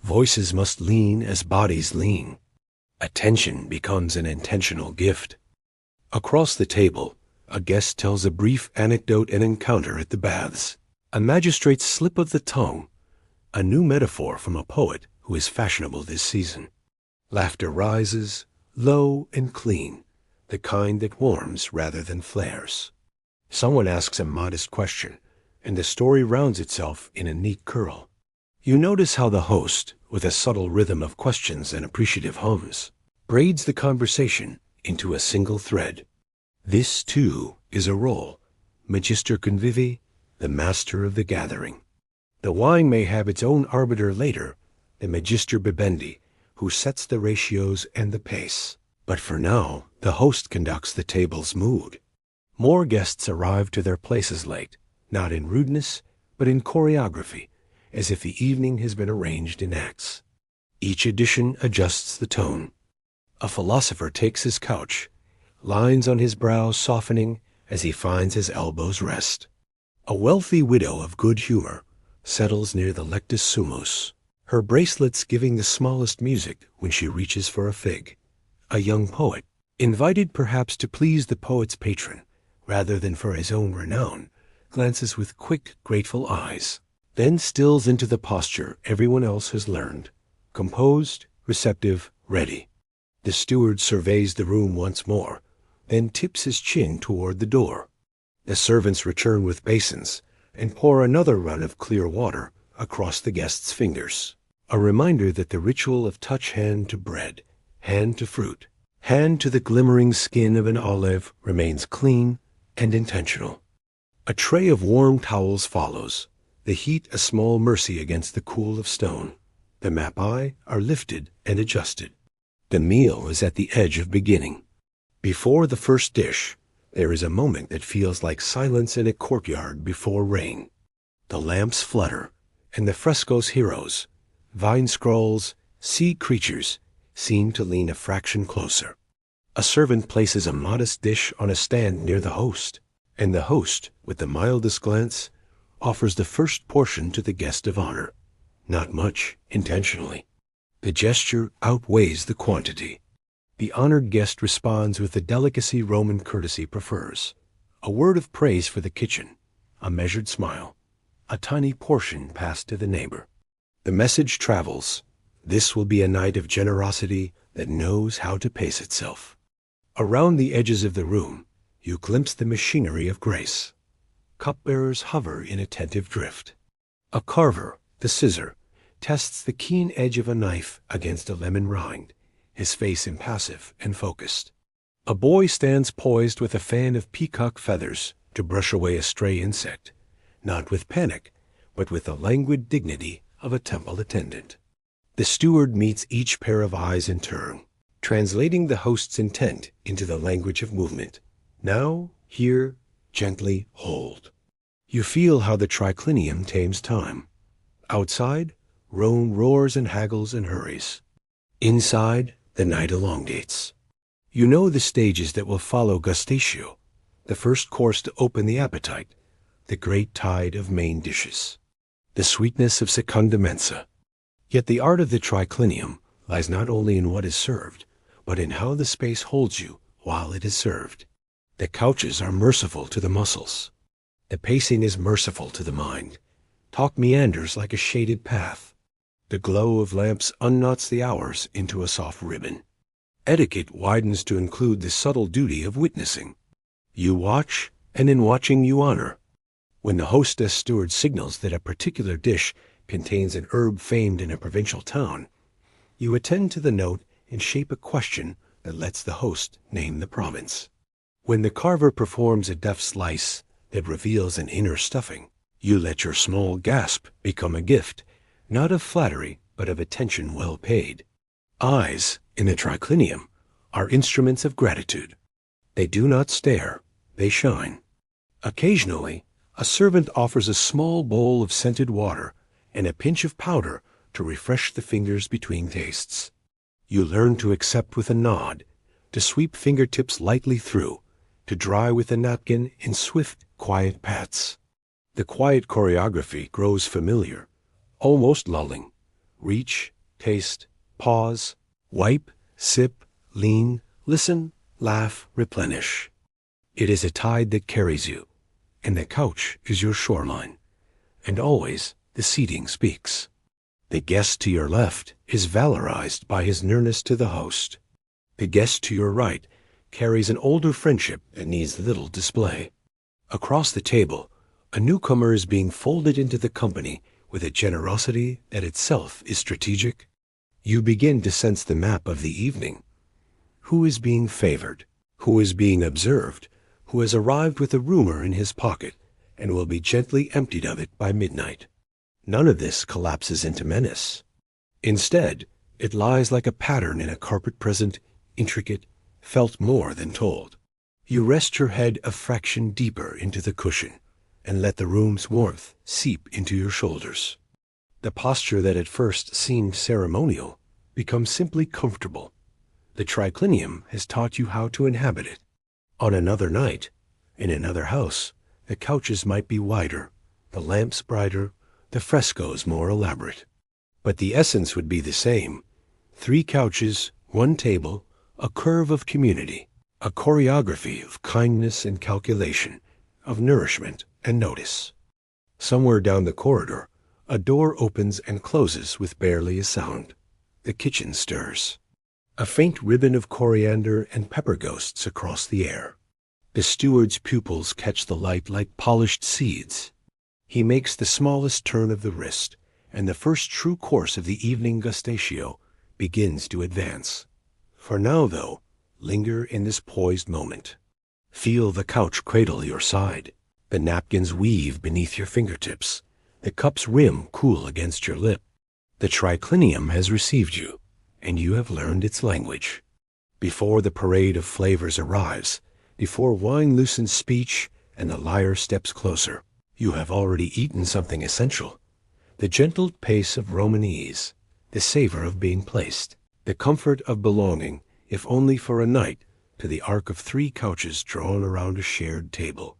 Voices must lean as bodies lean. Attention becomes an intentional gift. Across the table, a guest tells a brief anecdote and encounter at the baths. A magistrate's slip of the tongue, a new metaphor from a poet who is fashionable this season. Laughter rises, low and clean, the kind that warms rather than flares. Someone asks a modest question, and the story rounds itself in a neat curl. You notice how the host, with a subtle rhythm of questions and appreciative hums, braids the conversation into a single thread. This, too, is a role, Magister Convivi, the master of the gathering. The wine may have its own arbiter later, the Magister Bibendi, who sets the ratios and the pace. But for now, the host conducts the table's mood. More guests arrive to their places late, not in rudeness, but in choreography, as if the evening has been arranged in acts. Each addition adjusts the tone. A philosopher takes his couch, lines on his brow softening as he finds his elbows rest. A wealthy widow of good humor settles near the lectus summus, her bracelets giving the smallest music when she reaches for a fig. A young poet, invited perhaps to please the poet's patron, rather than for his own renown, glances with quick, grateful eyes, then stills into the posture everyone else has learned, composed, receptive, ready. The steward surveys the room once more, then tips his chin toward the door. The servants return with basins and pour another run of clear water across the guest's fingers, a reminder that the ritual of touch hand to bread, hand to fruit, hand to the glimmering skin of an olive remains clean and intentional. A tray of warm towels follows, the heat a small mercy against the cool of stone. The mappai are lifted and adjusted. The meal is at the edge of beginning. Before the first dish, there is a moment that feels like silence in a courtyard before rain. The lamps flutter, and the fresco's heroes, vine scrolls, sea creatures, seem to lean a fraction closer. A servant places a modest dish on a stand near the host, and the host, with the mildest glance, offers the first portion to the guest of honor. Not much, intentionally. The gesture outweighs the quantity. The honored guest responds with the delicacy Roman courtesy prefers. A word of praise for the kitchen, a measured smile, a tiny portion passed to the neighbor. The message travels. This will be a night of generosity that knows how to pace itself. Around the edges of the room, you glimpse the machinery of grace. Cupbearers hover in attentive drift. A carver, the scissor, tests the keen edge of a knife against a lemon rind, his face impassive and focused. A boy stands poised with a fan of peacock feathers to brush away a stray insect, not with panic, but with the languid dignity of a temple attendant. The steward meets each pair of eyes in turn, translating the host's intent into the language of movement. Now, here, gently hold. You feel how the triclinium tames time. Outside, Rome roars and haggles and hurries. Inside, the night elongates. You know the stages that will follow gustatio, the first course to open the appetite, the great tide of main dishes, the sweetness of secunda mensa. Yet the art of the triclinium lies not only in what is served, but in how the space holds you while it is served. The couches are merciful to the muscles. The pacing is merciful to the mind. Talk meanders like a shaded path. The glow of lamps unknots the hours into a soft ribbon. Etiquette widens to include the subtle duty of witnessing. You watch, and in watching you honor. When the hostess steward signals that a particular dish contains an herb famed in a provincial town, you attend to the note and shape a question that lets the host name the province. When the carver performs a deft slice that reveals an inner stuffing, you let your small gasp become a gift, not of flattery, but of attention well paid. Eyes, in a triclinium, are instruments of gratitude. They do not stare, they shine. Occasionally, a servant offers a small bowl of scented water and a pinch of powder to refresh the fingers between tastes. You learn to accept with a nod, to sweep fingertips lightly through, to dry with a napkin in swift, quiet pats. The quiet choreography grows familiar, almost lulling. Reach, taste, pause, wipe, sip, lean, listen, laugh, replenish. It is a tide that carries you, and the couch is your shoreline. And always the seating speaks. The guest to your left is valorized by his nearness to the host. The guest to your right carries an older friendship that needs little display. Across the table, a newcomer is being folded into the company with a generosity that itself is strategic. You begin to sense the map of the evening. Who is being favored? Who is being observed? Who has arrived with a rumor in his pocket and will be gently emptied of it by midnight? None of this collapses into menace. Instead, it lies like a pattern in a carpet present, intricate, felt more than told. You rest your head a fraction deeper into the cushion and let the room's warmth seep into your shoulders. The posture that at first seemed ceremonial becomes simply comfortable. The triclinium has taught you how to inhabit it. On another night, in another house, the couches might be wider, the lamps brighter, the frescoes more elaborate. But the essence would be the same. 3 couches, 1 table, a curve of community, a choreography of kindness and calculation, of nourishment and notice. Somewhere down the corridor, a door opens and closes with barely a sound. The kitchen stirs. A faint ribbon of coriander and pepper ghosts across the air. The steward's pupils catch the light like polished seeds. He makes the smallest turn of the wrist, and the first true course of the evening gustatio begins to advance. For now, though, linger in this poised moment. Feel the couch cradle your side, the napkins weave beneath your fingertips, the cup's rim cool against your lip. The triclinium has received you, and you have learned its language. Before the parade of flavors arrives, before wine loosens speech and the lyre steps closer, you have already eaten something essential. The gentle pace of Roman ease, the savor of being placed, the comfort of belonging, if only for a night, to the arc of 3 couches drawn around a shared table.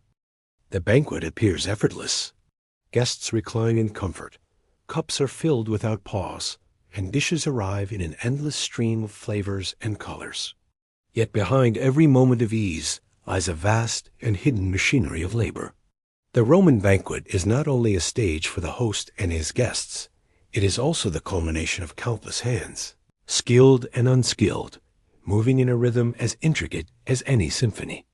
The banquet appears effortless. Guests recline in comfort. Cups are filled without pause, and dishes arrive in an endless stream of flavors and colors. Yet behind every moment of ease lies a vast and hidden machinery of labor. The Roman banquet is not only a stage for the host and his guests, it is also the culmination of countless hands, skilled and unskilled, moving in a rhythm as intricate as any symphony.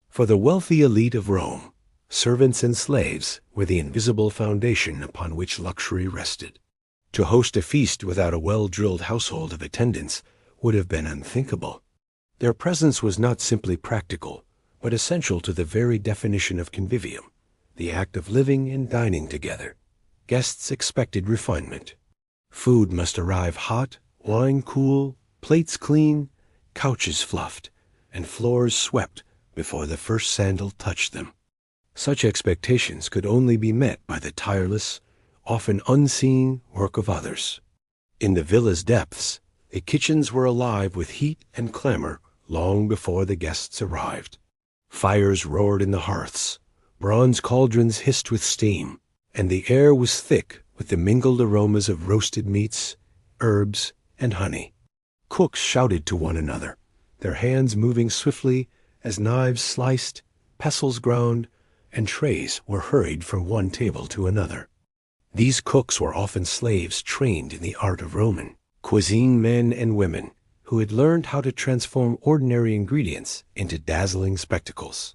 For the wealthy elite of Rome, servants and slaves were the invisible foundation upon which luxury rested. To host a feast without a well-drilled household of attendants would have been unthinkable. Their presence was not simply practical, but essential to the very definition of convivium, the act of living and dining together. Guests expected refinement. Food must arrive hot, wine cool, plates clean, couches fluffed, and floors swept before the first sandal touched them. Such expectations could only be met by the tireless, often unseen work of others. In the villa's depths, the kitchens were alive with heat and clamor long before the guests arrived. Fires roared in the hearths, bronze cauldrons hissed with steam, and the air was thick with the mingled aromas of roasted meats, herbs, and honey. Cooks shouted to one another, their hands moving swiftly as knives sliced, pestles ground, and trays were hurried from one table to another. These cooks were often slaves trained in the art of Roman, cuisine men and women, who had learned how to transform ordinary ingredients into dazzling spectacles.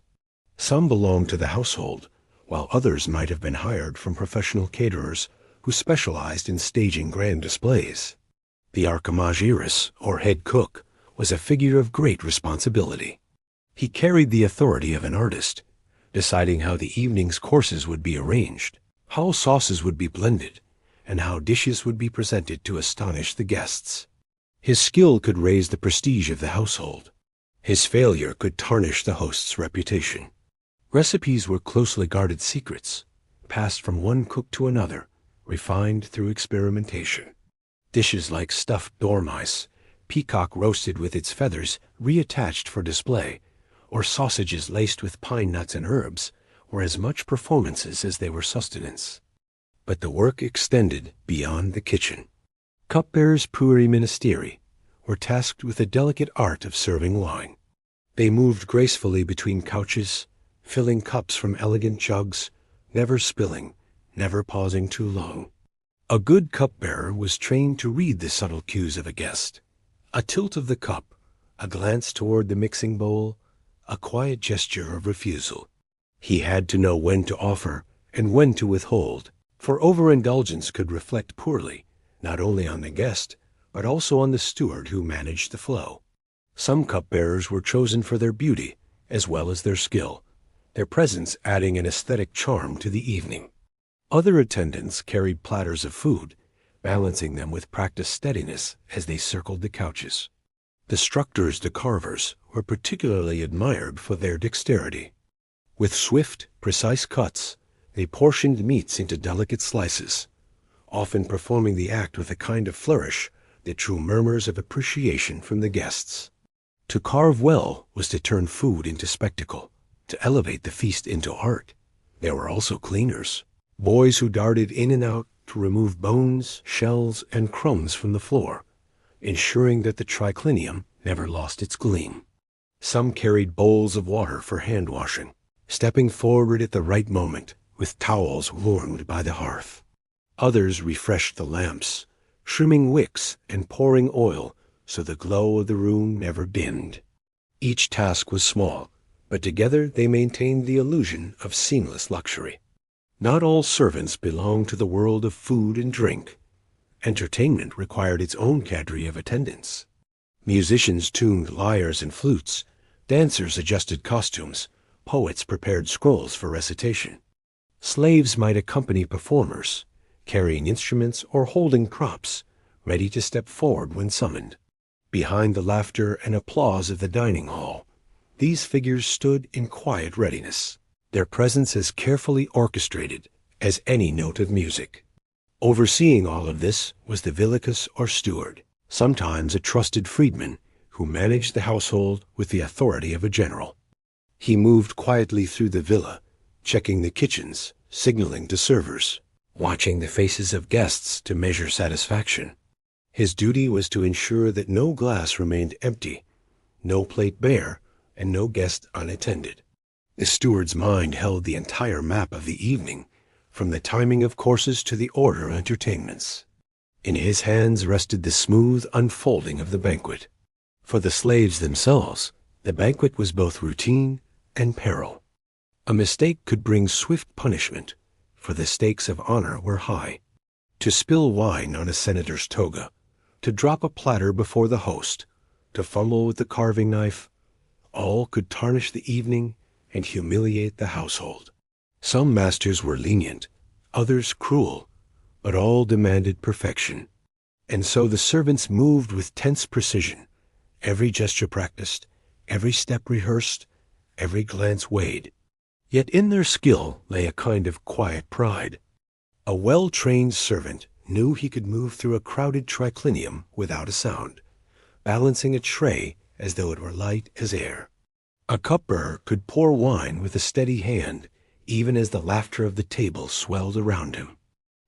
Some belonged to the household, while others might have been hired from professional caterers who specialized in staging grand displays. The archimagiris, or head cook, was a figure of great responsibility. He carried the authority of an artist, deciding how the evening's courses would be arranged, how sauces would be blended, and how dishes would be presented to astonish the guests. His skill could raise the prestige of the household. His failure could tarnish the host's reputation. Recipes were closely guarded secrets, passed from one cook to another, refined through experimentation. Dishes like stuffed dormice, peacock roasted with its feathers reattached for display, or sausages laced with pine nuts and herbs, were as much performances as they were sustenance. But the work extended beyond the kitchen. Cupbearers puri ministeri were tasked with the delicate art of serving wine. They moved gracefully between couches, filling cups from elegant jugs, never spilling, never pausing too long. A good cupbearer was trained to read the subtle cues of a guest. A tilt of the cup, a glance toward the mixing bowl, a quiet gesture of refusal. He had to know when to offer and when to withhold, for overindulgence could reflect poorly, not only on the guest, but also on the steward who managed the flow. Some cupbearers were chosen for their beauty as well as their skill, their presence adding an aesthetic charm to the evening. Other attendants carried platters of food, balancing them with practiced steadiness as they circled the couches. The structors de carvers were particularly admired for their dexterity. With swift, precise cuts, they portioned meats into delicate slices, often performing the act with a kind of flourish that drew murmurs of appreciation from the guests. To carve well was to turn food into spectacle, to elevate the feast into art. There were also cleaners, boys who darted in and out to remove bones, shells, and crumbs from the floor, ensuring that the triclinium never lost its gleam. Some carried bowls of water for hand washing, stepping forward at the right moment with towels warmed by the hearth. Others refreshed the lamps, trimming wicks and pouring oil so the glow of the room never dimmed. Each task was small, but together they maintained the illusion of seamless luxury. Not all servants belonged to the world of food and drink. Entertainment required its own cadre of attendants. Musicians tuned lyres and flutes, dancers adjusted costumes, poets prepared scrolls for recitation. Slaves might accompany performers, carrying instruments or holding props, ready to step forward when summoned. Behind the laughter and applause of the dining hall, these figures stood in quiet readiness, their presence as carefully orchestrated as any note of music. Overseeing all of this was the villicus or steward, sometimes a trusted freedman who managed the household with the authority of a general. He moved quietly through the villa, checking the kitchens, signaling to servers, watching the faces of guests to measure satisfaction. His duty was to ensure that no glass remained empty, no plate bare, and no guest unattended. The steward's mind held the entire map of the evening, from the timing of courses to the order of entertainments. In his hands rested the smooth unfolding of the banquet. For the slaves themselves, the banquet was both routine and peril. A mistake could bring swift punishment, for the stakes of honor were high. To spill wine on a senator's toga, to drop a platter before the host, to fumble with the carving knife, all could tarnish the evening and humiliate the household. Some masters were lenient, others cruel, but all demanded perfection. And so the servants moved with tense precision, every gesture practiced, every step rehearsed, every glance weighed. Yet in their skill lay a kind of quiet pride. A well-trained servant knew he could move through a crowded triclinium without a sound, balancing a tray as though it were light as air. A cupbearer could pour wine with a steady hand, even as the laughter of the table swelled around him.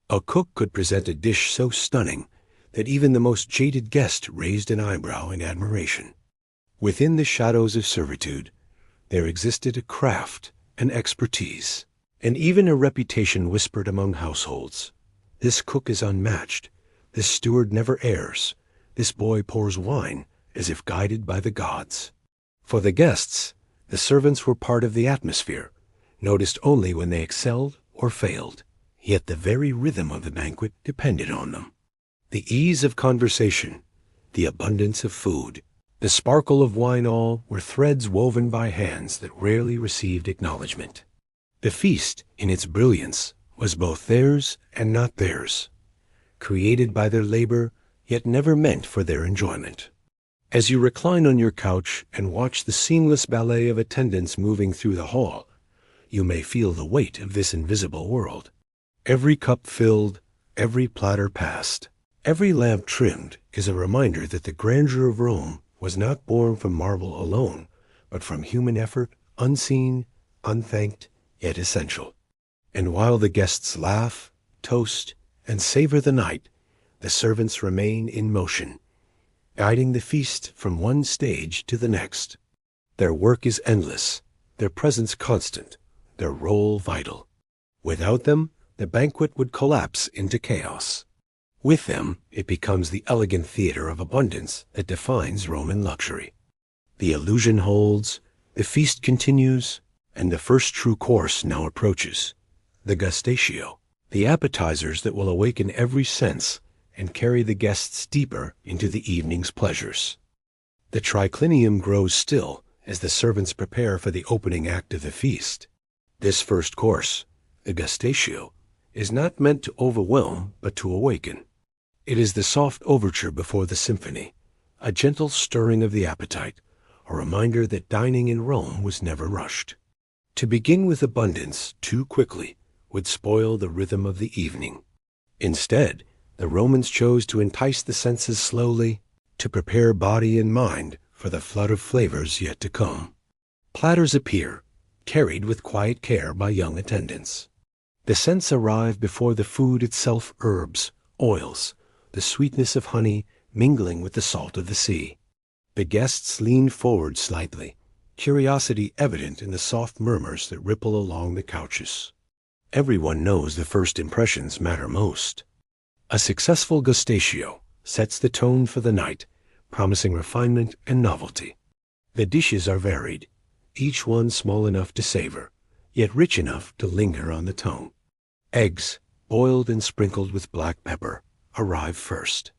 A cook could present a dish so stunning that even the most jaded guest raised an eyebrow in admiration. Within the shadows of servitude, there existed a craft, an expertise, and even a reputation whispered among households. This cook is unmatched. This steward never errs. This boy pours wine as if guided by the gods. For the guests, the servants were part of the atmosphere, noticed only when they excelled or failed. Yet the very rhythm of the banquet depended on them. The ease of conversation, the abundance of food, the sparkle of wine, all were threads woven by hands that rarely received acknowledgment. The feast, in its brilliance, was both theirs and not theirs, created by their labor, yet never meant for their enjoyment. As you recline on your couch and watch the seamless ballet of attendants moving through the hall, you may feel the weight of this invisible world. Every cup filled, every platter passed, every lamp trimmed is a reminder that the grandeur of Rome was not born from marble alone, but from human effort, unseen, unthanked, yet essential. And while the guests laugh, toast, and savor the night, the servants remain in motion, guiding the feast from one stage to the next. Their work is endless, their presence constant, their role vital. Without them, the banquet would collapse into chaos. With them, it becomes the elegant theater of abundance that defines Roman luxury. The illusion holds, the feast continues, and the first true course now approaches, the gustatio, the appetizers that will awaken every sense and carry the guests deeper into the evening's pleasures. The triclinium grows still as the servants prepare for the opening act of the feast. This first course, the gustatio, is not meant to overwhelm but to awaken. It is the soft overture before the symphony, a gentle stirring of the appetite, a reminder that dining in Rome was never rushed. To begin with abundance too quickly would spoil the rhythm of the evening. Instead, the Romans chose to entice the senses slowly, to prepare body and mind for the flood of flavors yet to come. Platters appear, carried with quiet care by young attendants. The scents arrive before the food itself, herbs, oils, the sweetness of honey mingling with the salt of the sea. The guests lean forward slightly, curiosity evident in the soft murmurs that ripple along the couches. Everyone knows the first impressions matter most. A successful gustatio sets the tone for the night, promising refinement and novelty. The dishes are varied, each one small enough to savor, yet rich enough to linger on the tongue. Eggs, boiled and sprinkled with black pepper, arrive first.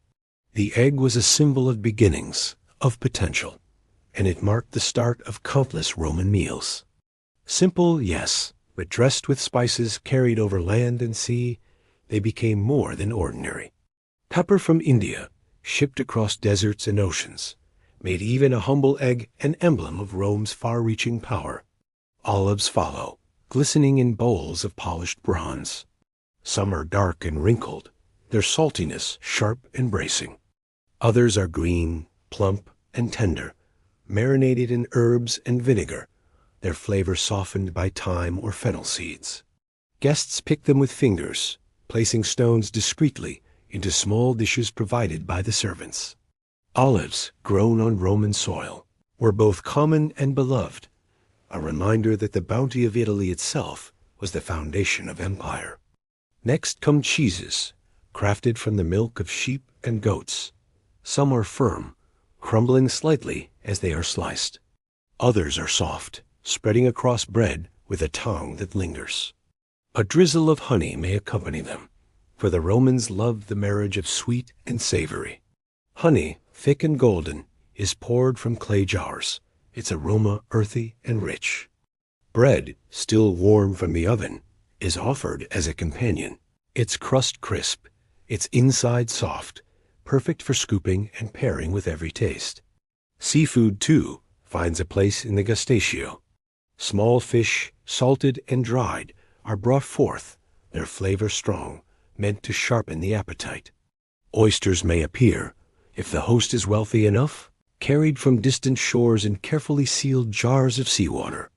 The egg was a symbol of beginnings, of potential, and it marked the start of countless Roman meals. Simple, yes, but dressed with spices carried over land and sea, they became more than ordinary. Pepper from India, shipped across deserts and oceans, made even a humble egg an emblem of Rome's far-reaching power. Olives follow, glistening in bowls of polished bronze. Some are dark and wrinkled, their saltiness sharp and bracing. Others are green, plump, and tender, marinated in herbs and vinegar, their flavor softened by thyme or fennel seeds. Guests pick them with fingers, placing stones discreetly into small dishes provided by the servants. Olives, grown on Roman soil, were both common and beloved, a reminder that the bounty of Italy itself was the foundation of empire. Next come cheeses, crafted from the milk of sheep and goats. Some are firm, crumbling slightly as they are sliced. Others are soft, spreading across bread with a tongue that lingers. A drizzle of honey may accompany them, for the Romans loved the marriage of sweet and savory. Honey, thick and golden, is poured from clay jars, its aroma earthy and rich. Bread, still warm from the oven, is offered as a companion, its crust crisp, its inside soft, perfect for scooping and pairing with every taste. Seafood, too, finds a place in the gustatio. Small fish, salted and dried, are brought forth, their flavor strong, meant to sharpen the appetite. Oysters may appear, if the host is wealthy enough, carried from distant shores in carefully sealed jars of seawater.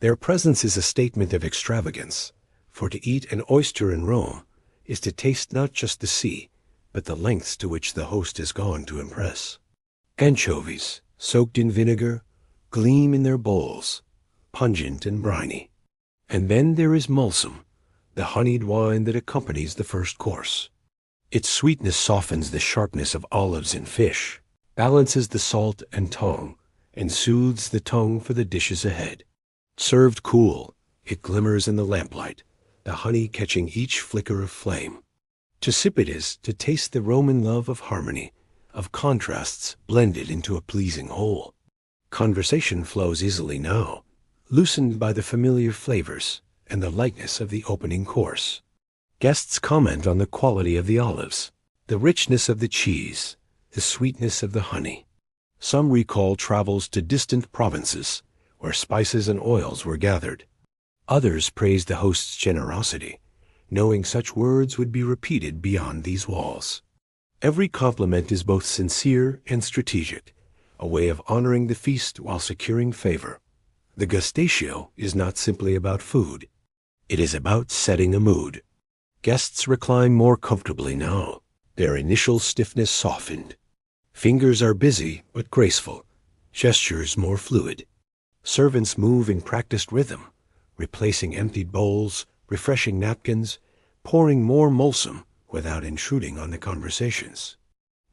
Their presence is a statement of extravagance, for to eat an oyster in Rome is to taste not just the sea, but the lengths to which the host has gone to impress. Anchovies, soaked in vinegar, gleam in their bowls, pungent and briny. And then there is mulsum, the honeyed wine that accompanies the first course. Its sweetness softens the sharpness of olives and fish, balances the salt and tongue, and soothes the tongue for the dishes ahead. Served cool, it glimmers in the lamplight, the honey catching each flicker of flame. To sip it is to taste the Roman love of harmony, of contrasts blended into a pleasing whole. Conversation flows easily now, loosened by the familiar flavors and the lightness of the opening course. Guests comment on the quality of the olives, the richness of the cheese, the sweetness of the honey. Some recall travels to distant provinces, where spices and oils were gathered. Others praise the host's generosity, knowing such words would be repeated beyond these walls. Every compliment is both sincere and strategic, a way of honoring the feast while securing favor. The gustatio is not simply about food. It is about setting a mood. Guests recline more comfortably now, their initial stiffness softened. Fingers are busy but graceful, gestures more fluid. Servants move in practiced rhythm, replacing emptied bowls, refreshing napkins, pouring more mulsum without intruding on the conversations.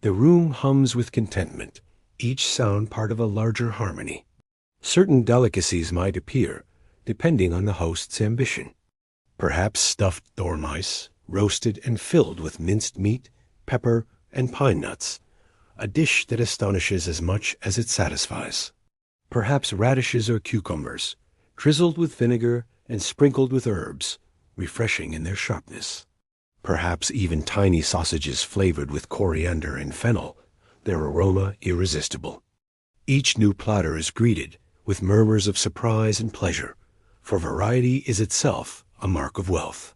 The room hums with contentment, each sound part of a larger harmony. Certain delicacies might appear, depending on the host's ambition. Perhaps stuffed dormice, roasted and filled with minced meat, pepper, and pine nuts, a dish that astonishes as much as it satisfies. Perhaps radishes or cucumbers, drizzled with vinegar and sprinkled with herbs, refreshing in their sharpness. Perhaps even tiny sausages flavored with coriander and fennel, their aroma irresistible. Each new platter is greeted with murmurs of surprise and pleasure, for variety is itself a mark of wealth.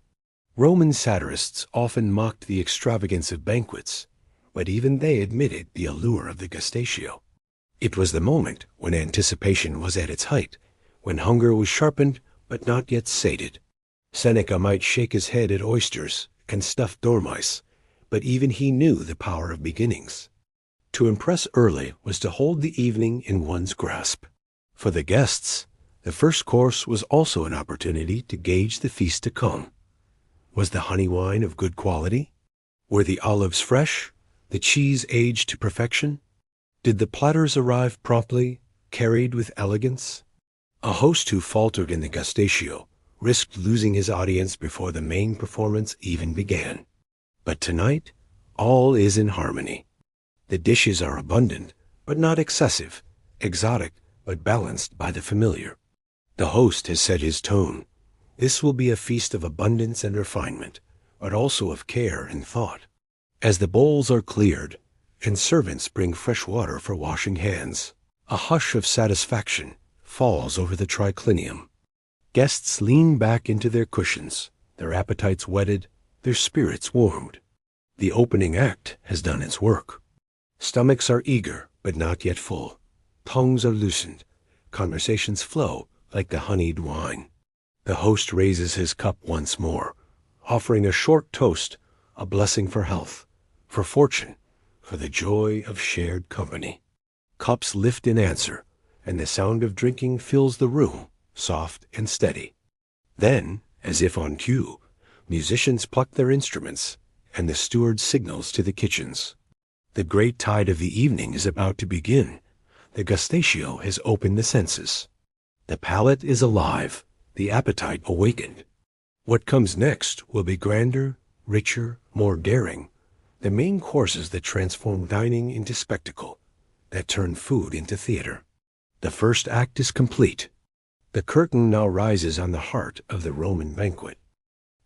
Roman satirists often mocked the extravagance of banquets, but even they admitted the allure of the gustatio. It was the moment when anticipation was at its height, when hunger was sharpened but not yet sated. Seneca might shake his head at oysters and stuffed dormice, but even he knew the power of beginnings. To impress early was to hold the evening in one's grasp. For the guests, the first course was also an opportunity to gauge the feast to come. Was the honey wine of good quality? Were the olives fresh, the cheese aged to perfection? Did the platters arrive promptly, carried with elegance? A host who faltered in the gustatio risked losing his audience before the main performance even began. But tonight, all is in harmony. The dishes are abundant, but not excessive, exotic, but balanced by the familiar. The host has set his tone. This will be a feast of abundance and refinement, but also of care and thought. As the bowls are cleared, and servants bring fresh water for washing hands, a hush of satisfaction falls over the triclinium. Guests lean back into their cushions, their appetites whetted, their spirits warmed. The opening act has done its work. Stomachs are eager, but not yet full. Tongues are loosened. Conversations flow like the honeyed wine. The host raises his cup once more, offering a short toast, a blessing for health, for fortune, for the joy of shared company. Cups lift in answer, and the sound of drinking fills the room, soft and steady. Then, as if on cue, musicians pluck their instruments, and the steward signals to the kitchens. The great tide of the evening is about to begin. The gustatio has opened the senses. The palate is alive, the appetite awakened. What comes next will be grander, richer, more daring. The main courses that transform dining into spectacle, that turn food into theater. The first act is complete. The curtain now rises on the heart of the Roman banquet.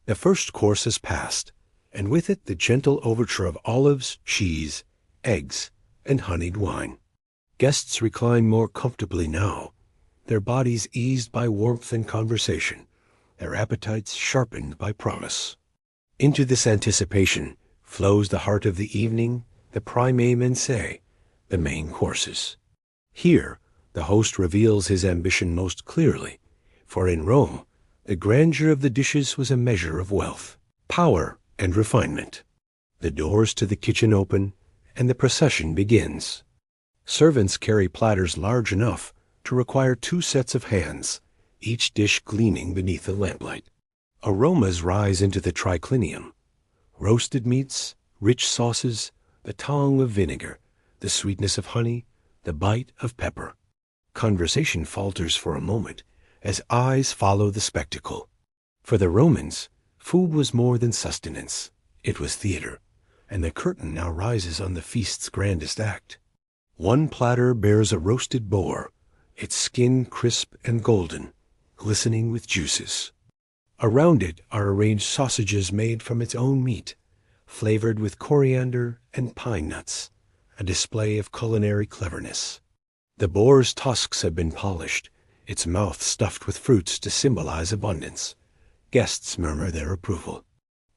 The first course has passed, and with it the gentle overture of olives, cheese, eggs, and honeyed wine. Guests recline more comfortably now, their bodies eased by warmth and conversation, their appetites sharpened by promise. Into this anticipation flows the heart of the evening, the prime mensae, the main courses. Here, the host reveals his ambition most clearly, for in Rome, the grandeur of the dishes was a measure of wealth, power, and refinement. The doors to the kitchen open, and the procession begins. Servants carry platters large enough to require 2 sets of hands, each dish gleaming beneath the lamplight. Aromas rise into the triclinium. Roasted meats, rich sauces, the tongue of vinegar, the sweetness of honey, the bite of pepper. Conversation falters for a moment as eyes follow the spectacle. For the Romans, food was more than sustenance. It was theater, and the curtain now rises on the feast's grandest act. One platter bears a roasted boar, its skin crisp and golden, glistening with juices. Around it are arranged sausages made from its own meat, flavored with coriander and pine nuts, a display of culinary cleverness. The boar's tusks have been polished, its mouth stuffed with fruits to symbolize abundance. Guests murmur their approval.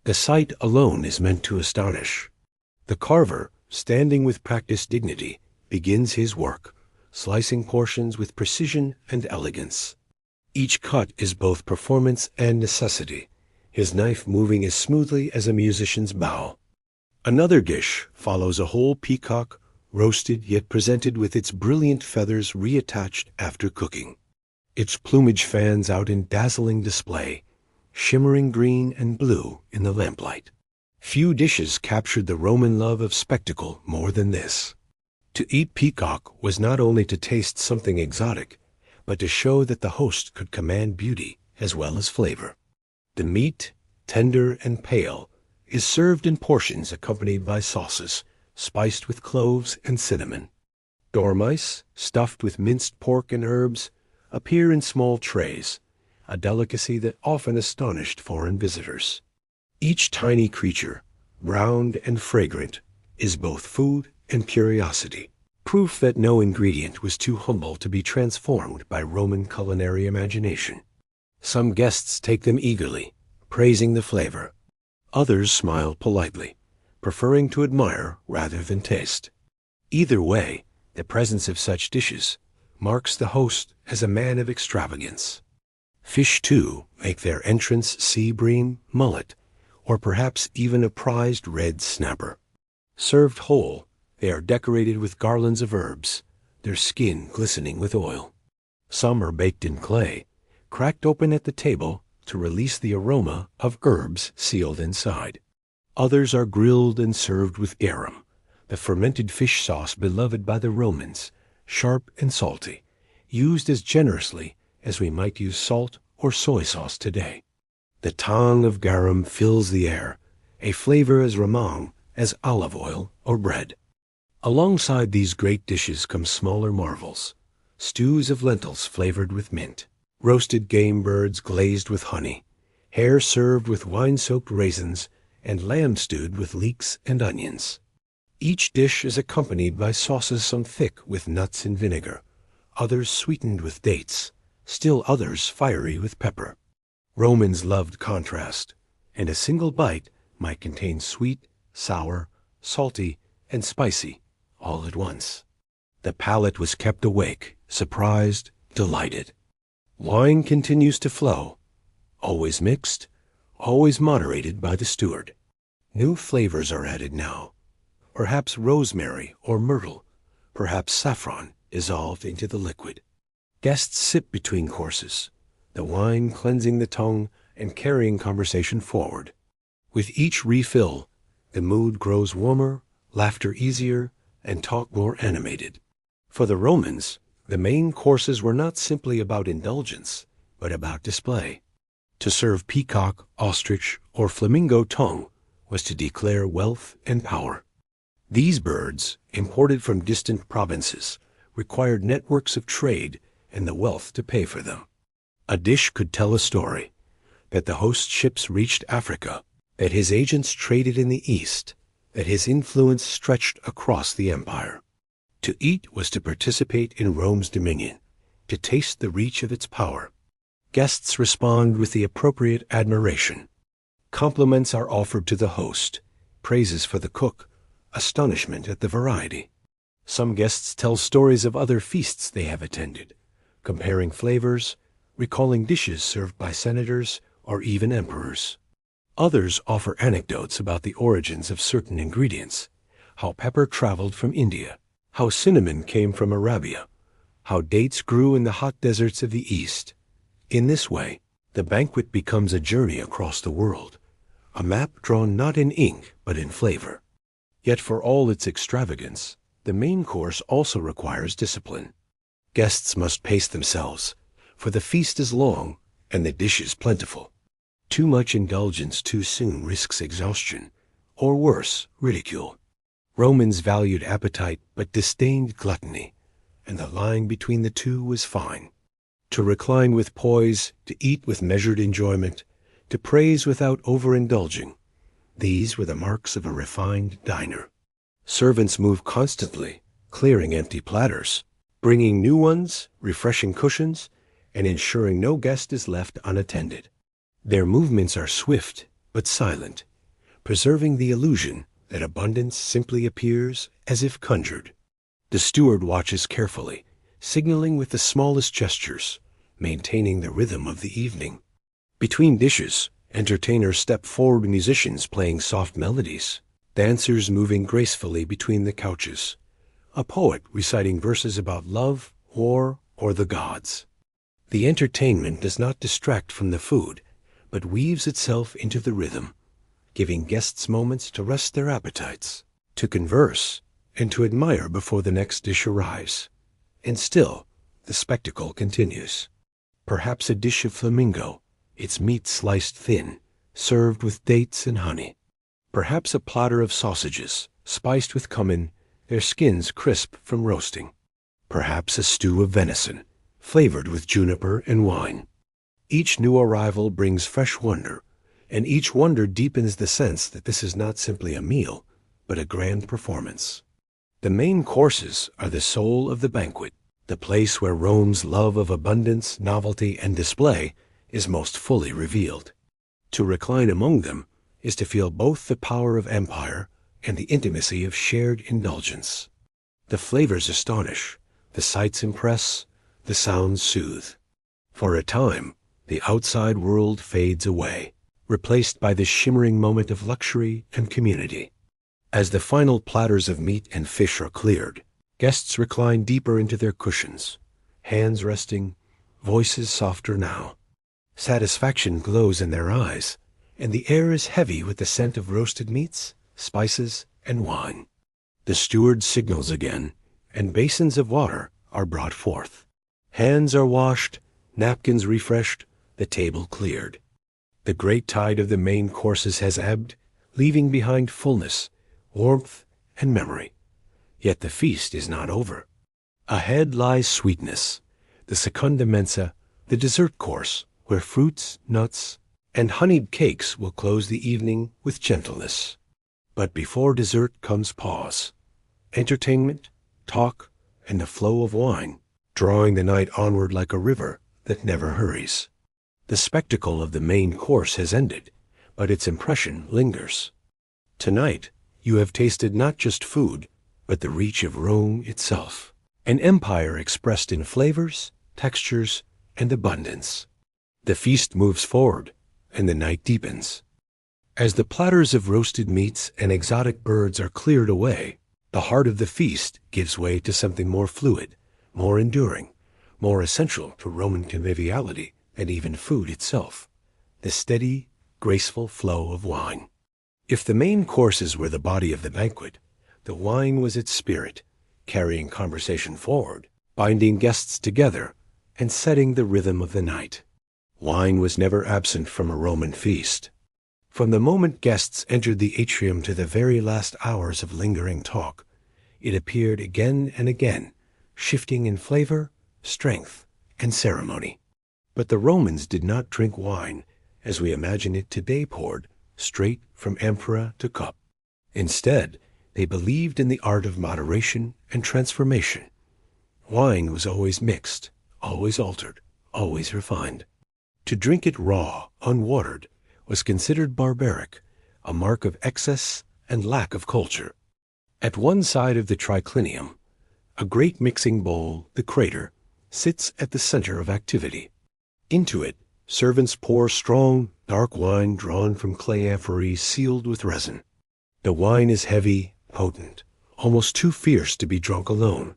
The sight alone is meant to astonish. The carver, standing with practiced dignity, begins his work, slicing portions with precision and elegance. Each cut is both performance and necessity, his knife moving as smoothly as a musician's bow. Another dish follows a whole peacock, roasted yet presented with its brilliant feathers reattached after cooking. Its plumage fans out in dazzling display, shimmering green and blue in the lamplight. Few dishes captured the Roman love of spectacle more than this. To eat peacock was not only to taste something exotic, but to show that the host could command beauty as well as flavor. The meat, tender and pale, is served in portions accompanied by sauces, spiced with cloves and cinnamon. Dormice, stuffed with minced pork and herbs, appear in small trays, a delicacy that often astonished foreign visitors. Each tiny creature, round and fragrant, is both food and curiosity, proof that no ingredient was too humble to be transformed by Roman culinary imagination. Some guests take them eagerly, praising the flavor. Others smile politely, preferring to admire rather than taste. Either way, the presence of such dishes marks the host as a man of extravagance. Fish, too, make their entrance: sea bream, mullet, or perhaps even a prized red snapper. Served whole, they are decorated with garlands of herbs, their skin glistening with oil. Some are baked in clay, cracked open at the table to release the aroma of herbs sealed inside. Others are grilled and served with garum, the fermented fish sauce beloved by the Romans, sharp and salty, used as generously as we might use salt or soy sauce today. The tang of garum fills the air, a flavor as remarkable as olive oil or bread. Alongside these great dishes come smaller marvels: stews of lentils flavored with mint, roasted game birds glazed with honey, hare served with wine-soaked raisins, and lamb stewed with leeks and onions. Each dish is accompanied by sauces, some thick with nuts and vinegar, others sweetened with dates, still others fiery with pepper. Romans loved contrast, and a single bite might contain sweet, sour, salty, and spicy all at once. The palate was kept awake, surprised, delighted. Wine continues to flow, always mixed, always moderated by the steward. New flavors are added now, perhaps rosemary or myrtle, perhaps saffron dissolved into the liquid. Guests sip between courses, the wine cleansing the tongue and carrying conversation forward. With each refill, the mood grows warmer, laughter easier, and talk more animated. For the Romans, the main courses were not simply about indulgence, but about display. To serve peacock, ostrich, or flamingo tongue was to declare wealth and power. These birds, imported from distant provinces, required networks of trade and the wealth to pay for them. A dish could tell a story: that the host's ships reached Africa, that his agents traded in the East, that his influence stretched across the empire. To eat was to participate in Rome's dominion, to taste the reach of its power. Guests respond with the appropriate admiration. Compliments are offered to the host, praises for the cook, astonishment at the variety. Some guests tell stories of other feasts they have attended, comparing flavors, recalling dishes served by senators or even emperors. Others offer anecdotes about the origins of certain ingredients, how pepper traveled from India, how cinnamon came from Arabia, how dates grew in the hot deserts of the East. In this way, the banquet becomes a journey across the world, a map drawn not in ink but in flavor. Yet for all its extravagance, The main course also requires discipline. Guests must pace themselves, for the feast is long and the dishes plentiful. Too much indulgence too soon risks exhaustion, or worse, ridicule. Romans valued appetite but disdained gluttony, and the line between the two was fine. To recline with poise, to eat with measured enjoyment, to praise without overindulging, these were the marks of a refined diner. Servants moved constantly, clearing empty platters, bringing new ones, refreshing cushions, and ensuring no guest is left unattended. Their movements are swift but silent, preserving the illusion that abundance simply appears as if conjured. The steward watches carefully, signaling with the smallest gestures, maintaining the rhythm of the evening. Between dishes, entertainers step forward, musicians playing soft melodies, dancers moving gracefully between the couches, a poet reciting verses about love, war, or the gods. The entertainment does not distract from the food, but weaves itself into the rhythm, giving guests moments to rest their appetites, to converse, and to admire before the next dish arrives. And still, the spectacle continues. Perhaps a dish of flamingo, its meat sliced thin, served with dates and honey. Perhaps a platter of sausages, spiced with cumin, their skins crisp from roasting. Perhaps a stew of venison, flavored with juniper and wine. Each new arrival brings fresh wonder, and each wonder deepens the sense that this is not simply a meal, but a grand performance. The main courses are the soul of the banquet, the place where Rome's love of abundance, novelty, and display is most fully revealed. To recline among them is to feel both the power of empire and the intimacy of shared indulgence. The flavors astonish, the sights impress, the sounds soothe. For a time, the outside world fades away, replaced by this shimmering moment of luxury and community. As the final platters of meat and fish are cleared, guests recline deeper into their cushions, hands resting, voices softer now. Satisfaction glows in their eyes, and the air is heavy with the scent of roasted meats, spices, and wine. The steward signals again, and basins of water are brought forth. Hands are washed, napkins refreshed, the table cleared. The great tide of the main courses has ebbed, leaving behind fullness, warmth, and memory. Yet the feast is not over. Ahead lies sweetness, the secunda mensa, the dessert course, where fruits, nuts, and honeyed cakes will close the evening with gentleness. But before dessert comes pause, entertainment, talk, and the flow of wine, drawing the night onward like a river that never hurries. The spectacle of the main course has ended, but its impression lingers. Tonight, you have tasted not just food, but the reach of Rome itself, an empire expressed in flavors, textures, and abundance. The feast moves forward, and the night deepens. As the platters of roasted meats and exotic birds are cleared away, the heart of the feast gives way to something more fluid, more enduring, more essential to Roman conviviality and even food itself, the steady, graceful flow of wine. If the main courses were the body of the banquet, the wine was its spirit, carrying conversation forward, binding guests together, and setting the rhythm of the night. Wine was never absent from a Roman feast. From the moment guests entered the atrium to the very last hours of lingering talk, it appeared again and again, shifting in flavor, strength, and ceremony. But the Romans did not drink wine, as we imagine it today poured, straight from amphora to cup. Instead, they believed in the art of moderation and transformation. Wine was always mixed, always altered, always refined. To drink it raw, unwatered, was considered barbaric, a mark of excess and lack of culture. At one side of the triclinium, a great mixing bowl, the crater, sits at the center of activity. Into it, servants pour strong, dark wine drawn from clay amphorae sealed with resin. The wine is heavy, potent, almost too fierce to be drunk alone.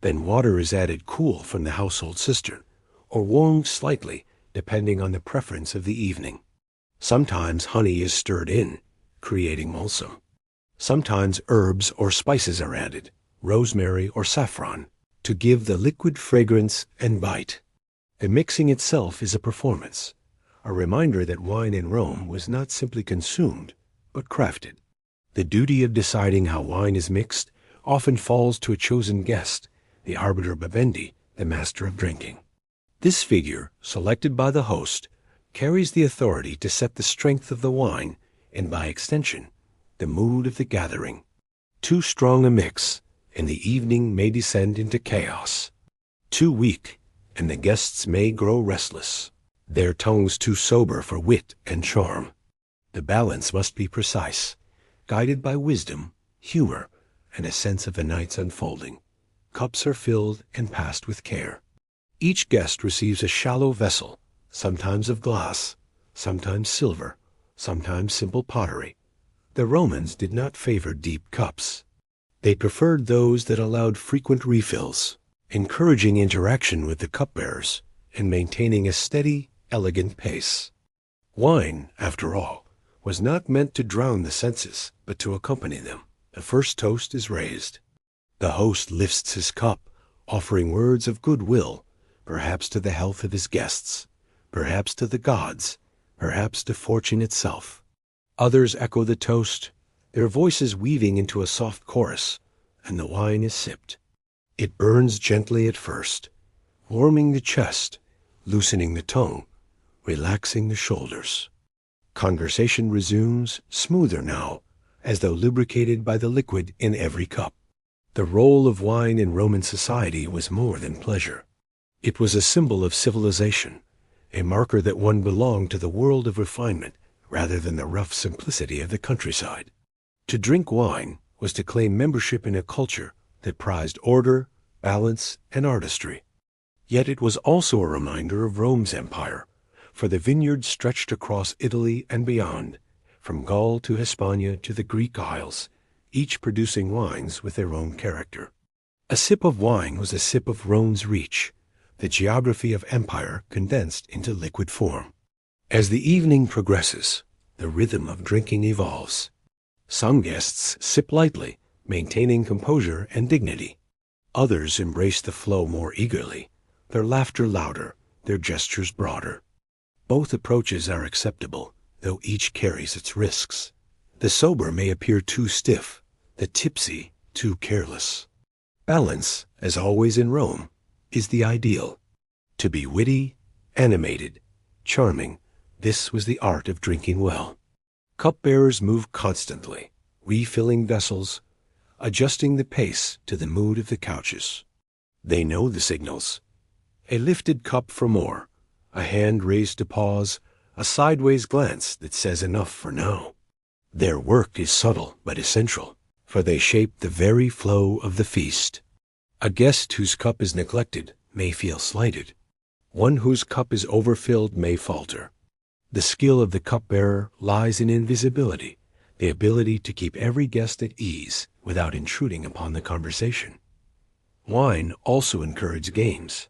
Then water is added cool from the household cistern, or warmed slightly, depending on the preference of the evening. Sometimes honey is stirred in, creating mulsum. Sometimes herbs or spices are added, rosemary, or saffron, to give the liquid fragrance and bite. The mixing itself is a performance, a reminder that wine in Rome was not simply consumed, but crafted. The duty of deciding how wine is mixed often falls to a chosen guest, the arbiter Babendi, the master of drinking. This figure, selected by the host, carries the authority to set the strength of the wine and, by extension, the mood of the gathering. Too strong a mix, and the evening may descend into chaos. Too weak, and the guests may grow restless, their tongues too sober for wit and charm. The balance must be precise, guided by wisdom, humor, and a sense of the night's unfolding. Cups are filled and passed with care. Each guest receives a shallow vessel, sometimes of glass, sometimes silver, sometimes simple pottery. The Romans did not favor deep cups. They preferred those that allowed frequent refills, encouraging interaction with the cupbearers and maintaining a steady, elegant pace. Wine, after all, was not meant to drown the senses, but to accompany them. The first toast is raised. The host lifts his cup, offering words of goodwill, perhaps to the health of his guests, perhaps to the gods, perhaps to fortune itself. Others echo the toast, their voices weaving into a soft chorus, and the wine is sipped. It burns gently at first, warming the chest, loosening the tongue, relaxing the shoulders. Conversation resumes, smoother now, as though lubricated by the liquid in every cup. The role of wine in Roman society was more than pleasure. It was a symbol of civilization, a marker that one belonged to the world of refinement rather than the rough simplicity of the countryside. To drink wine was to claim membership in a culture that prized order, balance, and artistry. Yet it was also a reminder of Rome's empire, for the vineyards stretched across Italy and beyond, from Gaul to Hispania to the Greek Isles, each producing wines with their own character. A sip of wine was a sip of Rome's reach, the geography of empire condensed into liquid form. As the evening progresses, the rhythm of drinking evolves. Some guests sip lightly, maintaining composure and dignity. Others embrace the flow more eagerly, their laughter louder, their gestures broader. Both approaches are acceptable, though each carries its risks. The sober may appear too stiff, the tipsy too careless. Balance, as always in Rome, is the ideal. To be witty, animated, charming, this was the art of drinking well. Cupbearers move constantly, refilling vessels, adjusting the pace to the mood of the couches. They know the signals. A lifted cup for more, a hand raised to pause, a sideways glance that says enough for now. Their work is subtle but essential, for they shape the very flow of the feast. A guest whose cup is neglected may feel slighted. One whose cup is overfilled may falter. The skill of the cupbearer lies in invisibility, the ability to keep every guest at ease without intruding upon the conversation. Wine also encourages games.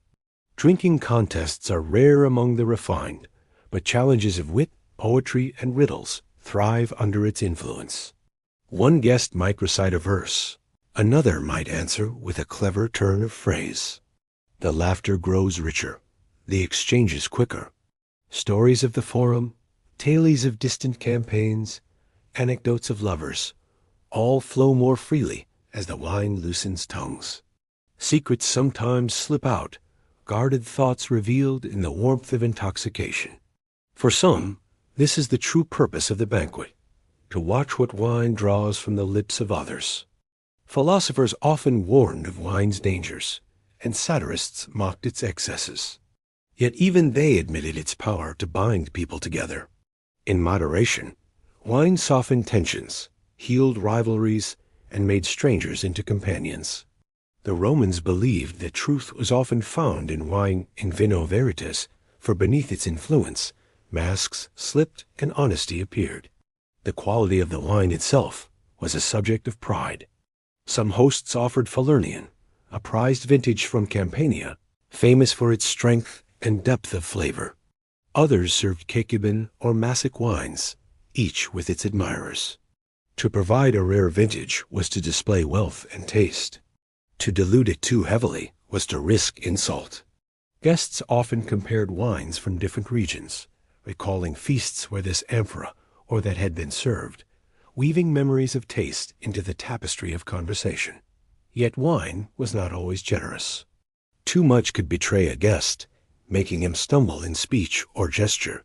Drinking contests are rare among the refined, but challenges of wit, poetry, and riddles thrive under its influence. One guest might recite a verse, another might answer with a clever turn of phrase. The laughter grows richer, the exchanges quicker. Stories of the forum, tales of distant campaigns, anecdotes of lovers, all flow more freely as the wine loosens tongues. Secrets sometimes slip out, guarded thoughts revealed in the warmth of intoxication. For some, this is the true purpose of the banquet, to watch what wine draws from the lips of others. Philosophers often warned of wine's dangers, and satirists mocked its excesses. Yet even they admitted its power to bind people together. In moderation, wine softened tensions, healed rivalries, and made strangers into companions. The Romans believed that truth was often found in wine in vino veritas, for beneath its influence, masks slipped and honesty appeared. The quality of the wine itself was a subject of pride. Some hosts offered Falernian, a prized vintage from Campania, famous for its strength and depth of flavor. Others served Cacuban or Massic wines, each with its admirers. To provide a rare vintage was to display wealth and taste. To dilute it too heavily was to risk insult. Guests often compared wines from different regions, recalling feasts where this amphora or that had been served, weaving memories of taste into the tapestry of conversation. Yet wine was not always generous. Too much could betray a guest, making him stumble in speech or gesture.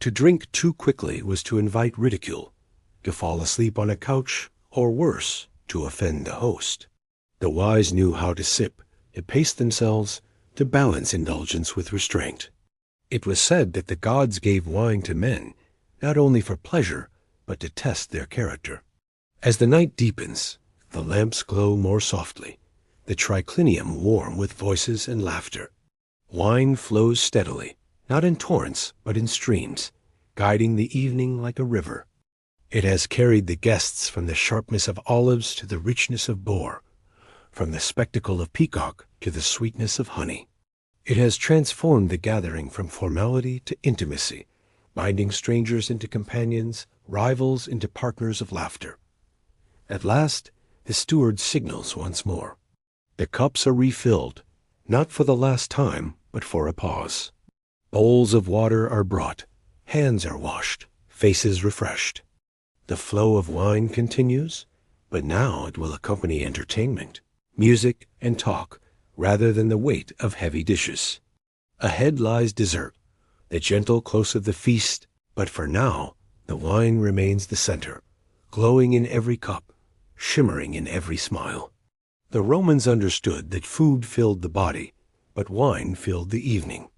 To drink too quickly was to invite ridicule, to fall asleep on a couch, or worse, to offend the host. The wise knew how to sip, to pace themselves, to balance indulgence with restraint. It was said that the gods gave wine to men, not only for pleasure, but to test their character. As the night deepens, the lamps glow more softly, the triclinium warm with voices and laughter. Wine flows steadily, not in torrents, but in streams, guiding the evening like a river. It has carried the guests from the sharpness of olives to the richness of boar, from the spectacle of peacock to the sweetness of honey. It has transformed the gathering from formality to intimacy, binding strangers into companions, rivals into partners of laughter. At last, the steward signals once more. The cups are refilled, not for the last time, but for a pause. Bowls of water are brought, hands are washed, faces refreshed. The flow of wine continues, but now it will accompany entertainment, music, and talk, rather than the weight of heavy dishes. Ahead lies dessert, the gentle close of the feast, but for now, the wine remains the center, glowing in every cup, shimmering in every smile. The Romans understood that food filled the body, but wine filled the evening.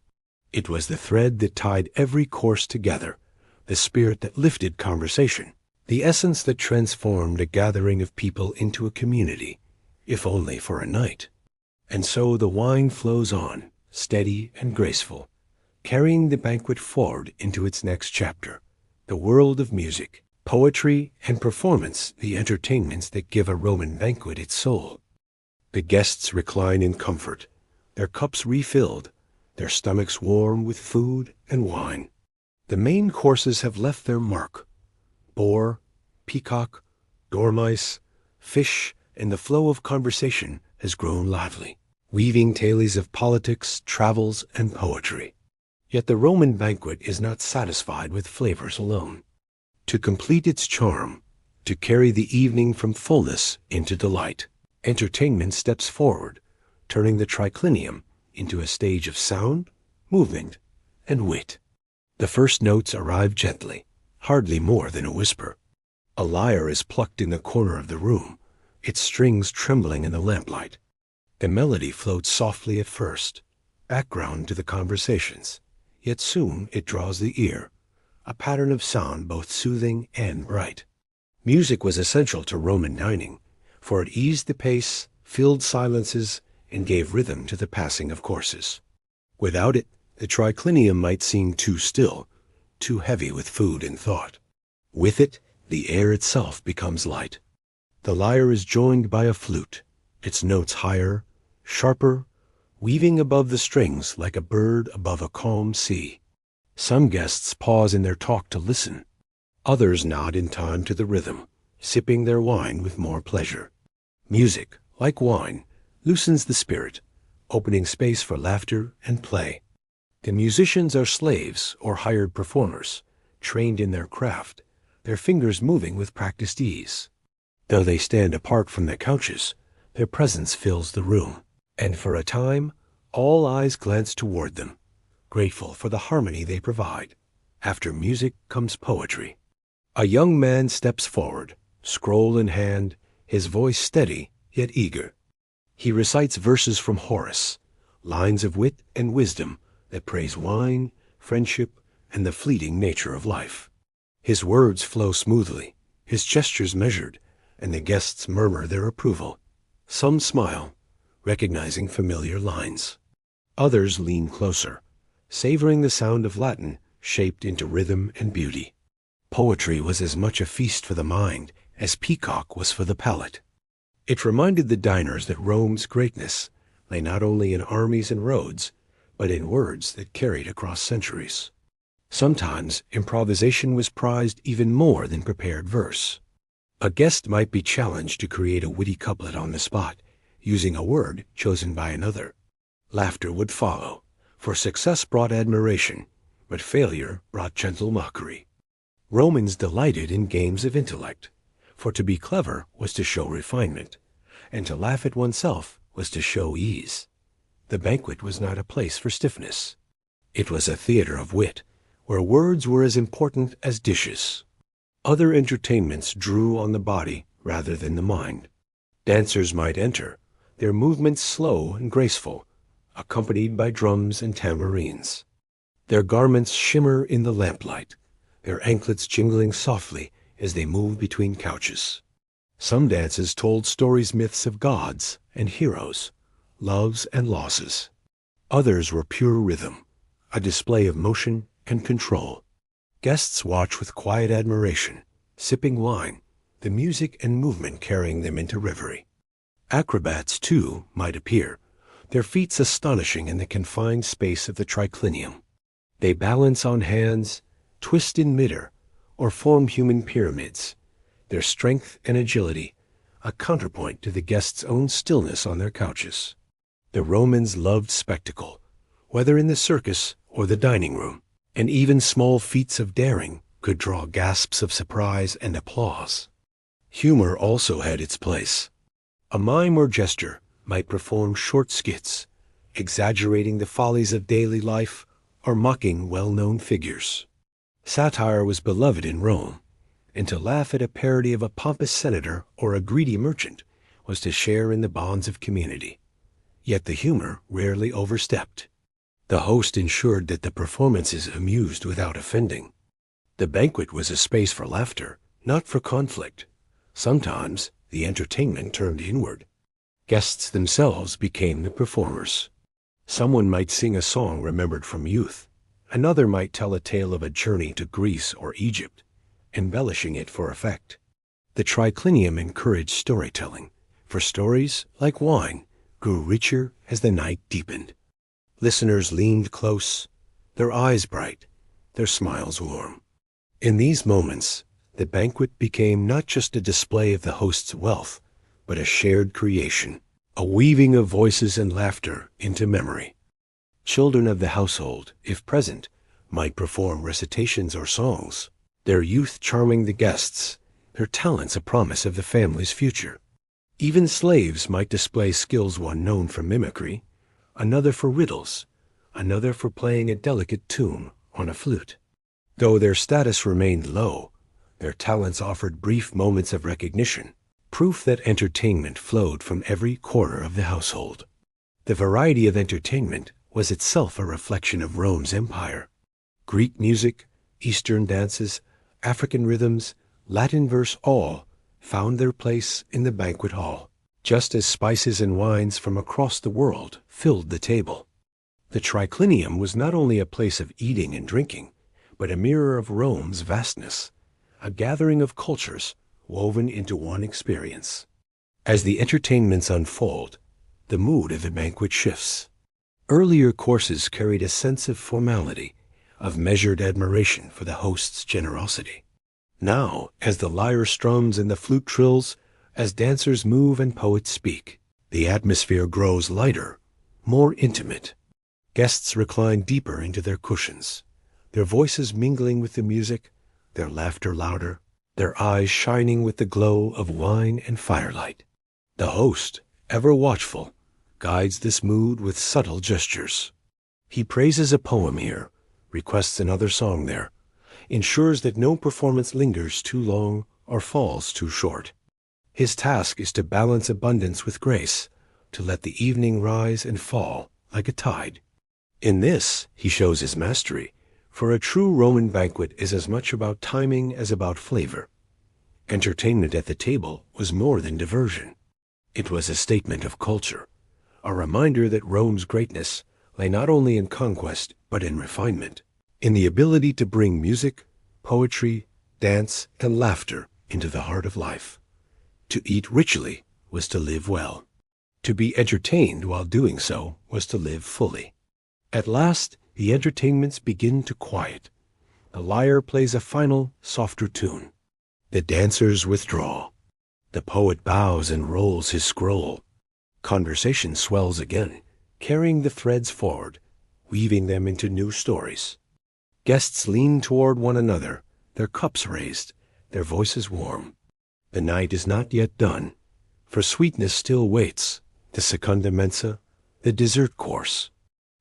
It was the thread that tied every course together, the spirit that lifted conversation, the essence that transformed a gathering of people into a community, if only for a night. And so the wine flows on, steady and graceful, carrying the banquet forward into its next chapter, the world of music, poetry, and performance, the entertainments that give a Roman banquet its soul. The guests recline in comfort, their cups refilled, their stomachs warm with food and wine. The main courses have left their mark. Boar, peacock, dormice, fish, and the flow of conversation has grown lively, weaving tales of politics, travels, and poetry. Yet the Roman banquet is not satisfied with flavors alone. To complete its charm, to carry the evening from fullness into delight, entertainment steps forward, turning the triclinium into a stage of sound, movement, and wit. The first notes arrive gently, hardly more than a whisper. A lyre is plucked in the corner of the room, its strings trembling in the lamplight. The melody floats softly at first, background to the conversations, yet soon it draws the ear, a pattern of sound both soothing and bright. Music was essential to Roman dining, for it eased the pace, filled silences, and gave rhythm to the passing of courses. Without it, the triclinium might seem too still, too heavy with food and thought. With it, the air itself becomes light. The lyre is joined by a flute, its notes higher, sharper, weaving above the strings like a bird above a calm sea. Some guests pause in their talk to listen. Others nod in time to the rhythm, sipping their wine with more pleasure. Music, like wine, loosens the spirit, opening space for laughter and play. The musicians are slaves or hired performers, trained in their craft, their fingers moving with practiced ease. Though they stand apart from the couches, their presence fills the room, and for a time, all eyes glance toward them, grateful for the harmony they provide. After music comes poetry. A young man steps forward, scroll in hand, his voice steady yet eager. He recites verses from Horace, lines of wit and wisdom that praise wine, friendship, and the fleeting nature of life. His words flow smoothly, his gestures measured, and the guests murmur their approval. Some smile, recognizing familiar lines. Others lean closer, savoring the sound of Latin shaped into rhythm and beauty. Poetry was as much a feast for the mind as peacock was for the palate. It reminded the diners that Rome's greatness lay not only in armies and roads, but in words that carried across centuries. Sometimes improvisation was prized even more than prepared verse. A guest might be challenged to create a witty couplet on the spot, using a word chosen by another. Laughter would follow, for success brought admiration, but failure brought gentle mockery. Romans delighted in games of intellect, for to be clever was to show refinement, and to laugh at oneself was to show ease. The banquet was not a place for stiffness. It was a theater of wit, where words were as important as dishes. Other entertainments drew on the body rather than the mind. Dancers might enter, their movements slow and graceful, accompanied by drums and tambourines. Their garments shimmer in the lamplight, their anklets jingling softly as they moved between couches. Some dances told stories, myths of gods and heroes, loves and losses. Others were pure rhythm, a display of motion and control. Guests watched with quiet admiration, sipping wine, the music and movement carrying them into reverie. Acrobats, too, might appear, their feats astonishing in the confined space of the triclinium. They balance on hands, twist in midair, or form human pyramids, their strength and agility a counterpoint to the guests' own stillness on their couches. The Romans loved spectacle, whether in the circus or the dining room, and even small feats of daring could draw gasps of surprise and applause. Humor also had its place. A mime or jester might perform short skits, exaggerating the follies of daily life or mocking well-known figures. Satire was beloved in Rome, and to laugh at a parody of a pompous senator or a greedy merchant was to share in the bonds of community. Yet the humor rarely overstepped. The host ensured that the performances amused without offending. The banquet was a space for laughter, not for conflict. Sometimes the entertainment turned inward. Guests themselves became the performers. Someone might sing a song remembered from youth. Another might tell a tale of a journey to Greece or Egypt, embellishing it for effect. The triclinium encouraged storytelling, for stories, like wine, grew richer as the night deepened. Listeners leaned close, their eyes bright, their smiles warm. In these moments, the banquet became not just a display of the host's wealth, but a shared creation, a weaving of voices and laughter into memory. Children of the household, if present, might perform recitations or songs, their youth charming the guests, their talents a promise of the family's future. Even slaves might display skills, one known for mimicry, another for riddles, another for playing a delicate tune on a flute. Though their status remained low, their talents offered brief moments of recognition, proof that entertainment flowed from every corner of the household. The variety of entertainment was itself a reflection of Rome's empire. Greek music, Eastern dances, African rhythms, Latin verse, all found their place in the banquet hall, just as spices and wines from across the world filled the table. The triclinium was not only a place of eating and drinking, but a mirror of Rome's vastness, a gathering of cultures woven into one experience. As the entertainments unfold, the mood of the banquet shifts. Earlier courses carried a sense of formality, of measured admiration for the host's generosity. Now, as the lyre strums and the flute trills, as dancers move and poets speak, the atmosphere grows lighter, more intimate. Guests recline deeper into their cushions, their voices mingling with the music, their laughter louder, their eyes shining with the glow of wine and firelight. The host, ever watchful, guides this mood with subtle gestures. He praises a poem here, requests another song there, ensures that no performance lingers too long or falls too short. His task is to balance abundance with grace, to let the evening rise and fall like a tide. In this, he shows his mastery, for a true Roman banquet is as much about timing as about flavor. Entertainment at the table was more than diversion. It was a statement of culture, a reminder that Rome's greatness lay not only in conquest, but in refinement, in the ability to bring music, poetry, dance, and laughter into the heart of life. To eat richly was to live well. To be entertained while doing so was to live fully. At last, the entertainments begin to quiet. The lyre plays a final, softer tune. The dancers withdraw. The poet bows and rolls his scroll. Conversation swells again, carrying the threads forward, weaving them into new stories. Guests lean toward one another, their cups raised, their voices warm. The night is not yet done, for sweetness still waits, the secunda mensa, the dessert course.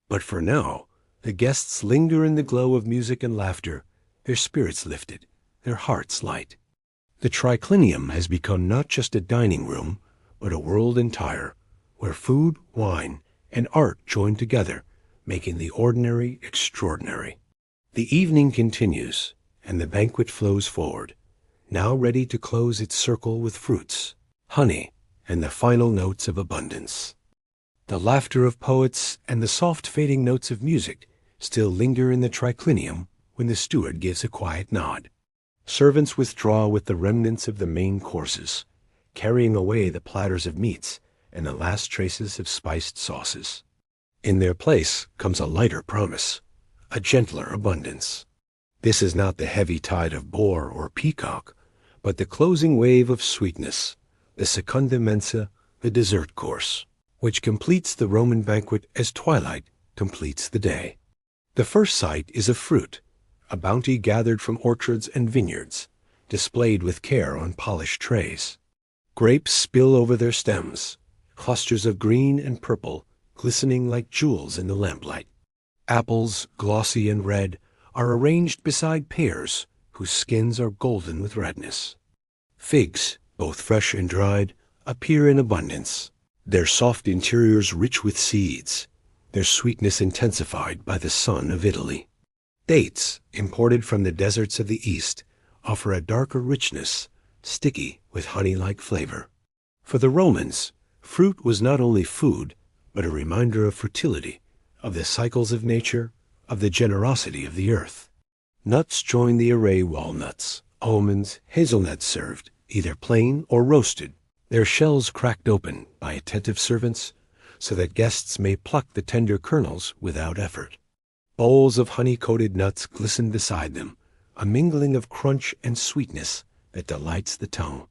But for now, the guests linger in the glow of music and laughter, their spirits lifted, their hearts light. The triclinium has become not just a dining room, but a world entire, where food, wine, and art join together, making the ordinary extraordinary. The evening continues, and the banquet flows forward, now ready to close its circle with fruits, honey, and the final notes of abundance. The laughter of poets and the soft fading notes of music still linger in the triclinium when the steward gives a quiet nod. Servants withdraw with the remnants of the main courses, carrying away the platters of meats and the last traces of spiced sauces. In their place comes a lighter promise, a gentler abundance. This is not the heavy tide of boar or peacock, but the closing wave of sweetness, the secunda mensa, the dessert course, which completes the Roman banquet as twilight completes the day. The first sight is of fruit, a bounty gathered from orchards and vineyards, displayed with care on polished trays. Grapes spill over their stems, clusters of green and purple glistening like jewels in the lamplight. Apples, glossy and red, are arranged beside pears, whose skins are golden with redness. Figs, both fresh and dried, appear in abundance, their soft interiors rich with seeds, their sweetness intensified by the sun of Italy. Dates, imported from the deserts of the East, offer a darker richness, sticky with honey-like flavor. For the Romans, fruit was not only food, but a reminder of fertility, of the cycles of nature, of the generosity of the earth. Nuts join the array: walnuts, almonds, hazelnuts served, either plain or roasted, their shells cracked open by attentive servants so that guests may pluck the tender kernels without effort. Bowls of honey-coated nuts glisten beside them, a mingling of crunch and sweetness that delights the tongue.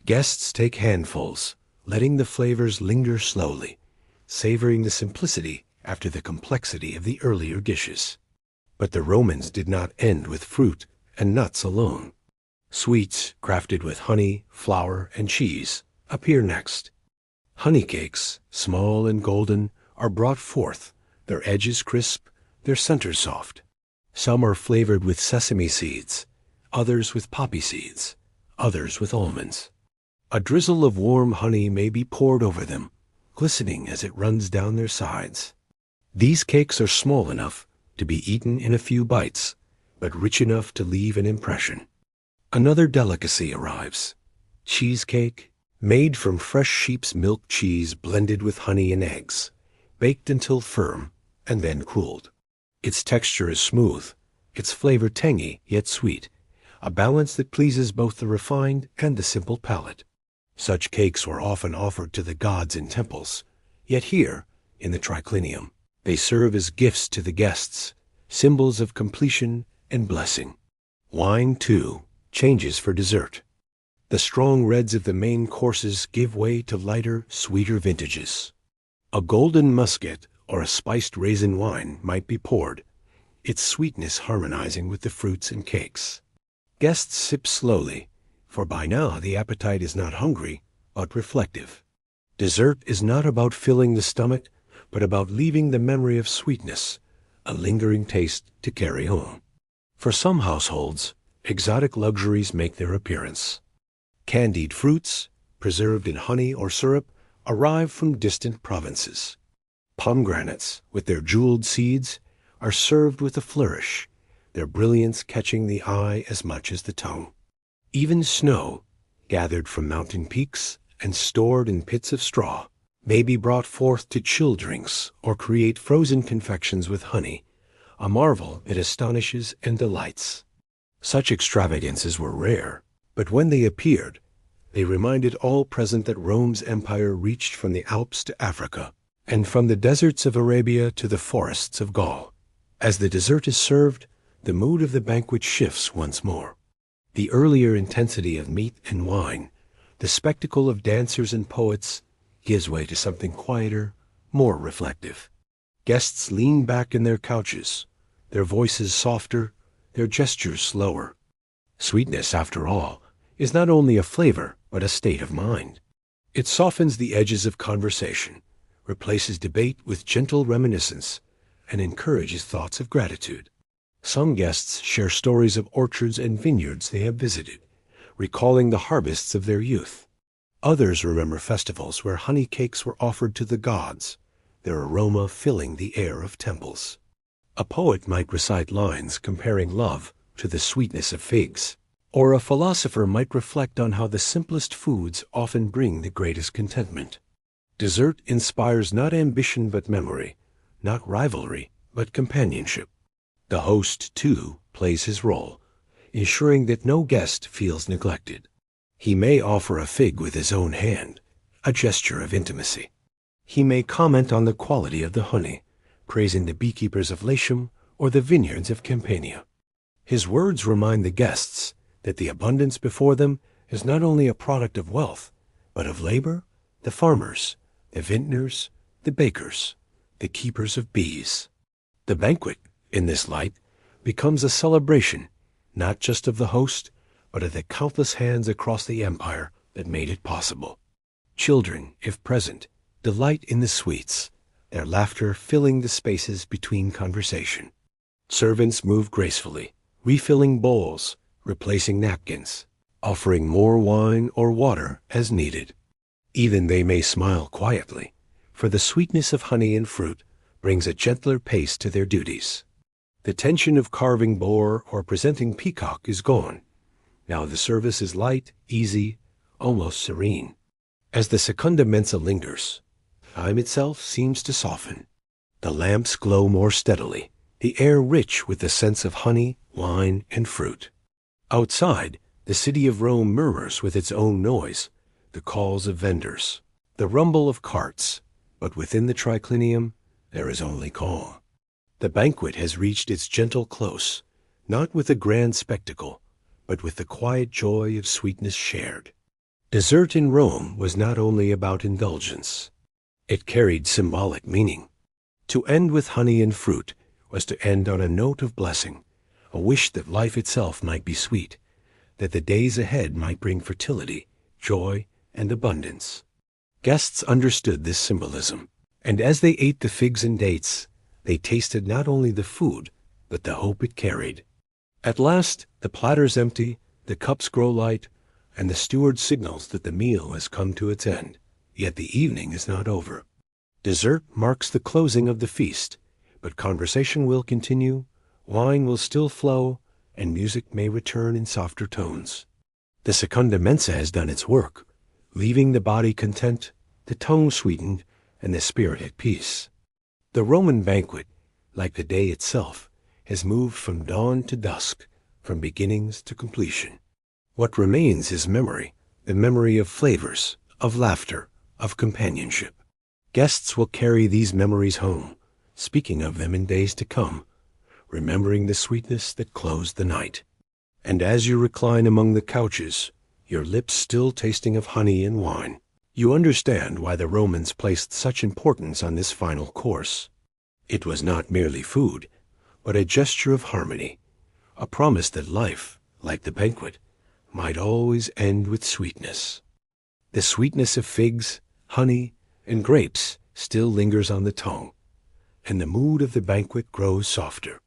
Guests take handfuls, letting the flavors linger slowly, savoring the simplicity after the complexity of the earlier dishes. But the Romans did not end with fruit and nuts alone. Sweets, crafted with honey, flour, and cheese, appear next. Honey cakes, small and golden, are brought forth, their edges crisp, their centers soft. Some are flavored with sesame seeds, others with poppy seeds, others with almonds. A drizzle of warm honey may be poured over them, glistening as it runs down their sides. These cakes are small enough to be eaten in a few bites, but rich enough to leave an impression. Another delicacy arrives: cheesecake, made from fresh sheep's milk cheese blended with honey and eggs, baked until firm, and then cooled. Its texture is smooth, its flavor tangy yet sweet, a balance that pleases both the refined and the simple palate. Such cakes were often offered to the gods in temples, yet here, in the triclinium, they serve as gifts to the guests, symbols of completion and blessing. Wine, too, changes for dessert. The strong reds of the main courses give way to lighter, sweeter vintages. A golden muscat or a spiced raisin wine might be poured, its sweetness harmonizing with the fruits and cakes. Guests sip slowly, for by now the appetite is not hungry, but reflective. Dessert is not about filling the stomach, but about leaving the memory of sweetness, a lingering taste to carry home. For some households, exotic luxuries make their appearance. Candied fruits, preserved in honey or syrup, arrive from distant provinces. Pomegranates, with their jeweled seeds, are served with a flourish, their brilliance catching the eye as much as the tongue. Even snow, gathered from mountain peaks and stored in pits of straw, may be brought forth to chill drinks or create frozen confections with honey, a marvel that astonishes and delights. Such extravagances were rare, but when they appeared, they reminded all present that Rome's empire reached from the Alps to Africa, and from the deserts of Arabia to the forests of Gaul. As the dessert is served, the mood of the banquet shifts once more. The earlier intensity of meat and wine, the spectacle of dancers and poets, gives way to something quieter, more reflective. Guests lean back in their couches, their voices softer, their gestures slower. Sweetness, after all, is not only a flavor, but a state of mind. It softens the edges of conversation, replaces debate with gentle reminiscence, and encourages thoughts of gratitude. Some guests share stories of orchards and vineyards they have visited, recalling the harvests of their youth. Others remember festivals where honey cakes were offered to the gods, their aroma filling the air of temples. A poet might recite lines comparing love to the sweetness of figs, or a philosopher might reflect on how the simplest foods often bring the greatest contentment. Dessert inspires not ambition but memory, not rivalry but companionship. The host, too, plays his role, ensuring that no guest feels neglected. He may offer a fig with his own hand, a gesture of intimacy. He may comment on the quality of the honey, praising the beekeepers of Latium or the vineyards of Campania. His words remind the guests that the abundance before them is not only a product of wealth, but of labor, the farmers, the vintners, the bakers, the keepers of bees. The banquet, in this light, becomes a celebration, not just of the host, but of the countless hands across the empire that made it possible. Children, if present, delight in the sweets, their laughter filling the spaces between conversation. Servants move gracefully, refilling bowls, replacing napkins, offering more wine or water as needed. Even they may smile quietly, for the sweetness of honey and fruit brings a gentler pace to their duties. The tension of carving boar or presenting peacock is gone. Now the service is light, easy, almost serene. As the secunda mensa lingers, time itself seems to soften. The lamps glow more steadily, the air rich with the scents of honey, wine, and fruit. Outside, the city of Rome murmurs with its own noise, the calls of vendors, the rumble of carts, but within the triclinium there is only calm. The banquet has reached its gentle close, not with a grand spectacle, but with the quiet joy of sweetness shared. Dessert in Rome was not only about indulgence. It carried symbolic meaning. To end with honey and fruit was to end on a note of blessing, a wish that life itself might be sweet, that the days ahead might bring fertility, joy, and abundance. Guests understood this symbolism, and as they ate the figs and dates, they tasted not only the food, but the hope it carried. At last, the platters empty, the cups grow light, and the steward signals that the meal has come to its end. Yet the evening is not over. Dessert marks the closing of the feast, but conversation will continue, wine will still flow, and music may return in softer tones. The secunda mensa has done its work, leaving the body content, the tongue sweetened, and the spirit at peace. The Roman banquet, like the day itself, has moved from dawn to dusk, from beginnings to completion. What remains is memory, the memory of flavors, of laughter, of companionship. Guests will carry these memories home, speaking of them in days to come, remembering the sweetness that closed the night. And as you recline among the couches, your lips still tasting of honey and wine, you understand why the Romans placed such importance on this final course. It was not merely food, but a gesture of harmony, a promise that life, like the banquet, might always end with sweetness. The sweetness of figs, honey, and grapes still lingers on the tongue, and the mood of the banquet grows softer.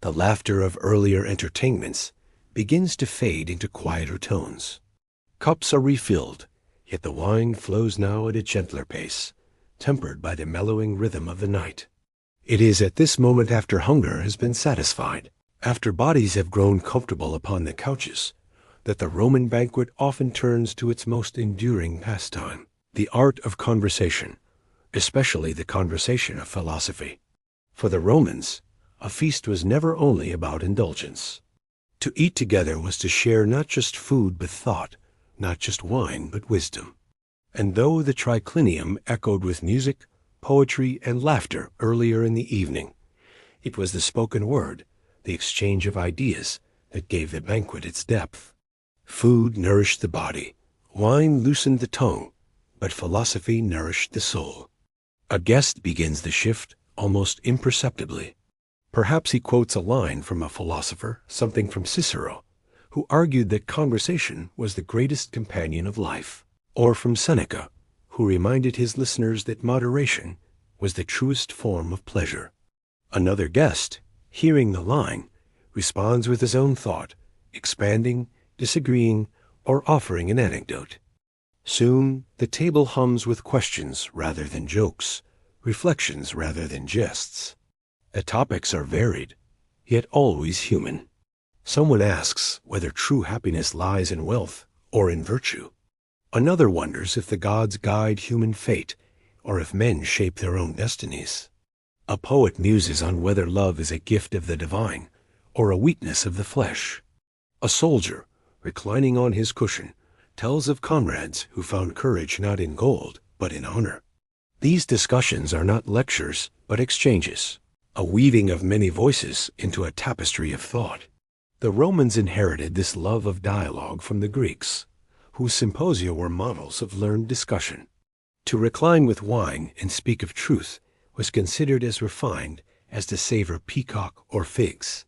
The laughter of earlier entertainments begins to fade into quieter tones. Cups are refilled, yet the wine flows now at a gentler pace, tempered by the mellowing rhythm of the night. It is at this moment, after hunger has been satisfied, after bodies have grown comfortable upon the couches, that the Roman banquet often turns to its most enduring pastime, the art of conversation, especially the conversation of philosophy. For the Romans, a feast was never only about indulgence. To eat together was to share not just food but thought, not just wine but wisdom. And though the triclinium echoed with music, poetry, and laughter earlier in the evening, it was the spoken word, the exchange of ideas, that gave the banquet its depth. Food nourished the body, wine loosened the tongue, but philosophy nourished the soul. A guest begins the shift almost imperceptibly. Perhaps he quotes a line from a philosopher, something from Cicero, who argued that conversation was the greatest companion of life, or from Seneca, who reminded his listeners that moderation was the truest form of pleasure. Another guest, hearing the line, responds with his own thought, expanding, disagreeing, or offering an anecdote. Soon the table hums with questions rather than jokes, reflections rather than jests. The topics are varied, yet always human. Someone asks whether true happiness lies in wealth or in virtue. Another wonders if the gods guide human fate, or if men shape their own destinies. A poet muses on whether love is a gift of the divine, or a weakness of the flesh. A soldier, reclining on his cushion, tells of comrades who found courage not in gold, but in honor. These discussions are not lectures, but exchanges, a weaving of many voices into a tapestry of thought. The Romans inherited this love of dialogue from the Greeks, whose symposia were models of learned discussion. To recline with wine and speak of truth was considered as refined as to savor peacock or figs.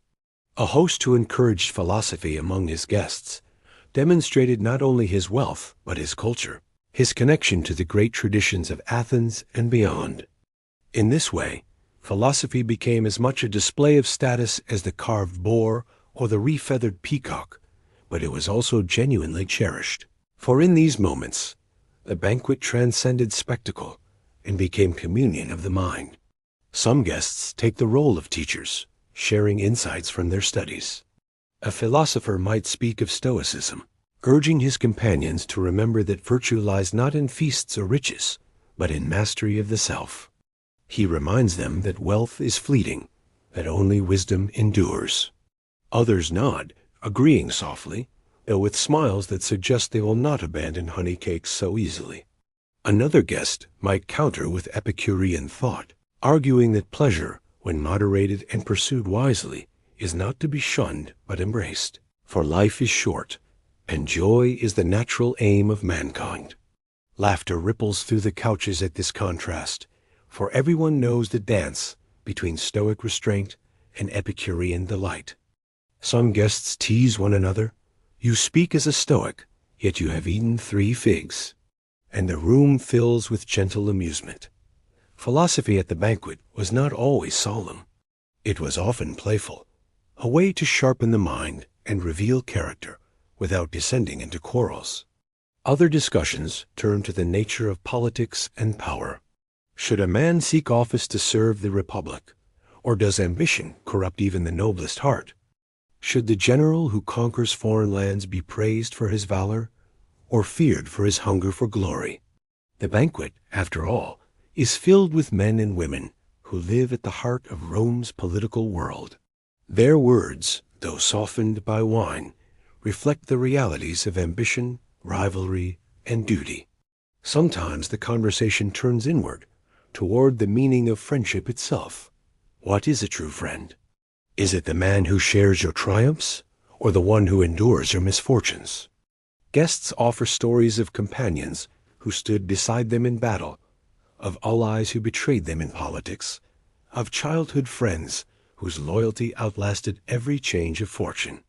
A host who encouraged philosophy among his guests demonstrated not only his wealth, but his culture, his connection to the great traditions of Athens and beyond. In this way, philosophy became as much a display of status as the carved boar or the re-feathered peacock, but it was also genuinely cherished. For in these moments, the banquet transcended spectacle and became communion of the mind. Some guests take the role of teachers, sharing insights from their studies. A philosopher might speak of stoicism, urging his companions to remember that virtue lies not in feasts or riches, but in mastery of the self. He reminds them that wealth is fleeting, that only wisdom endures. Others nod, agreeing softly, though with smiles that suggest they will not abandon honey cakes so easily. Another guest might counter with Epicurean thought, arguing that pleasure, when moderated and pursued wisely, is not to be shunned but embraced. For life is short, and joy is the natural aim of mankind. Laughter ripples through the couches at this contrast, for everyone knows the dance between Stoic restraint and Epicurean delight. Some guests tease one another. You speak as a Stoic, yet you have eaten 3 figs. And the room fills with gentle amusement. Philosophy at the banquet was not always solemn. It was often playful, a way to sharpen the mind and reveal character without descending into quarrels. Other discussions turned to the nature of politics and power. Should a man seek office to serve the republic, or does ambition corrupt even the noblest heart? Should the general who conquers foreign lands be praised for his valor, or feared for his hunger for glory? The banquet, after all, is filled with men and women who live at the heart of Rome's political world. Their words, though softened by wine, reflect the realities of ambition, rivalry, and duty. Sometimes the conversation turns inward, toward the meaning of friendship itself. What is a true friend? Is it the man who shares your triumphs, or the one who endures your misfortunes? Guests offer stories of companions who stood beside them in battle, of allies who betrayed them in politics, of childhood friends whose loyalty outlasted every change of fortune.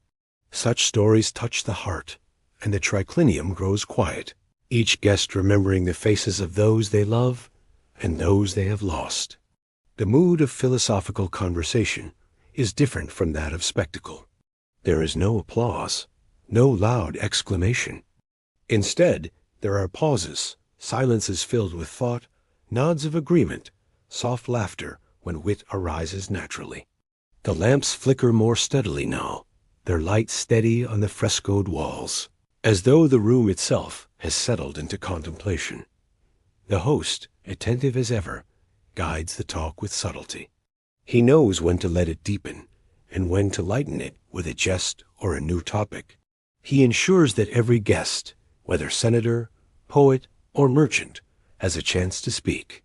Such stories touch the heart, and the triclinium grows quiet, each guest remembering the faces of those they love and those they have lost. The mood of philosophical conversation is different from that of spectacle. There is no applause, no loud exclamation. Instead, there are pauses, silences filled with thought, nods of agreement, soft laughter when wit arises naturally. The lamps flicker more steadily now, their light steady on the frescoed walls, as though the room itself has settled into contemplation. The host, attentive as ever, guides the talk with subtlety. He knows when to let it deepen, and when to lighten it with a jest or a new topic. He ensures that every guest, whether senator, poet, or merchant, has a chance to speak.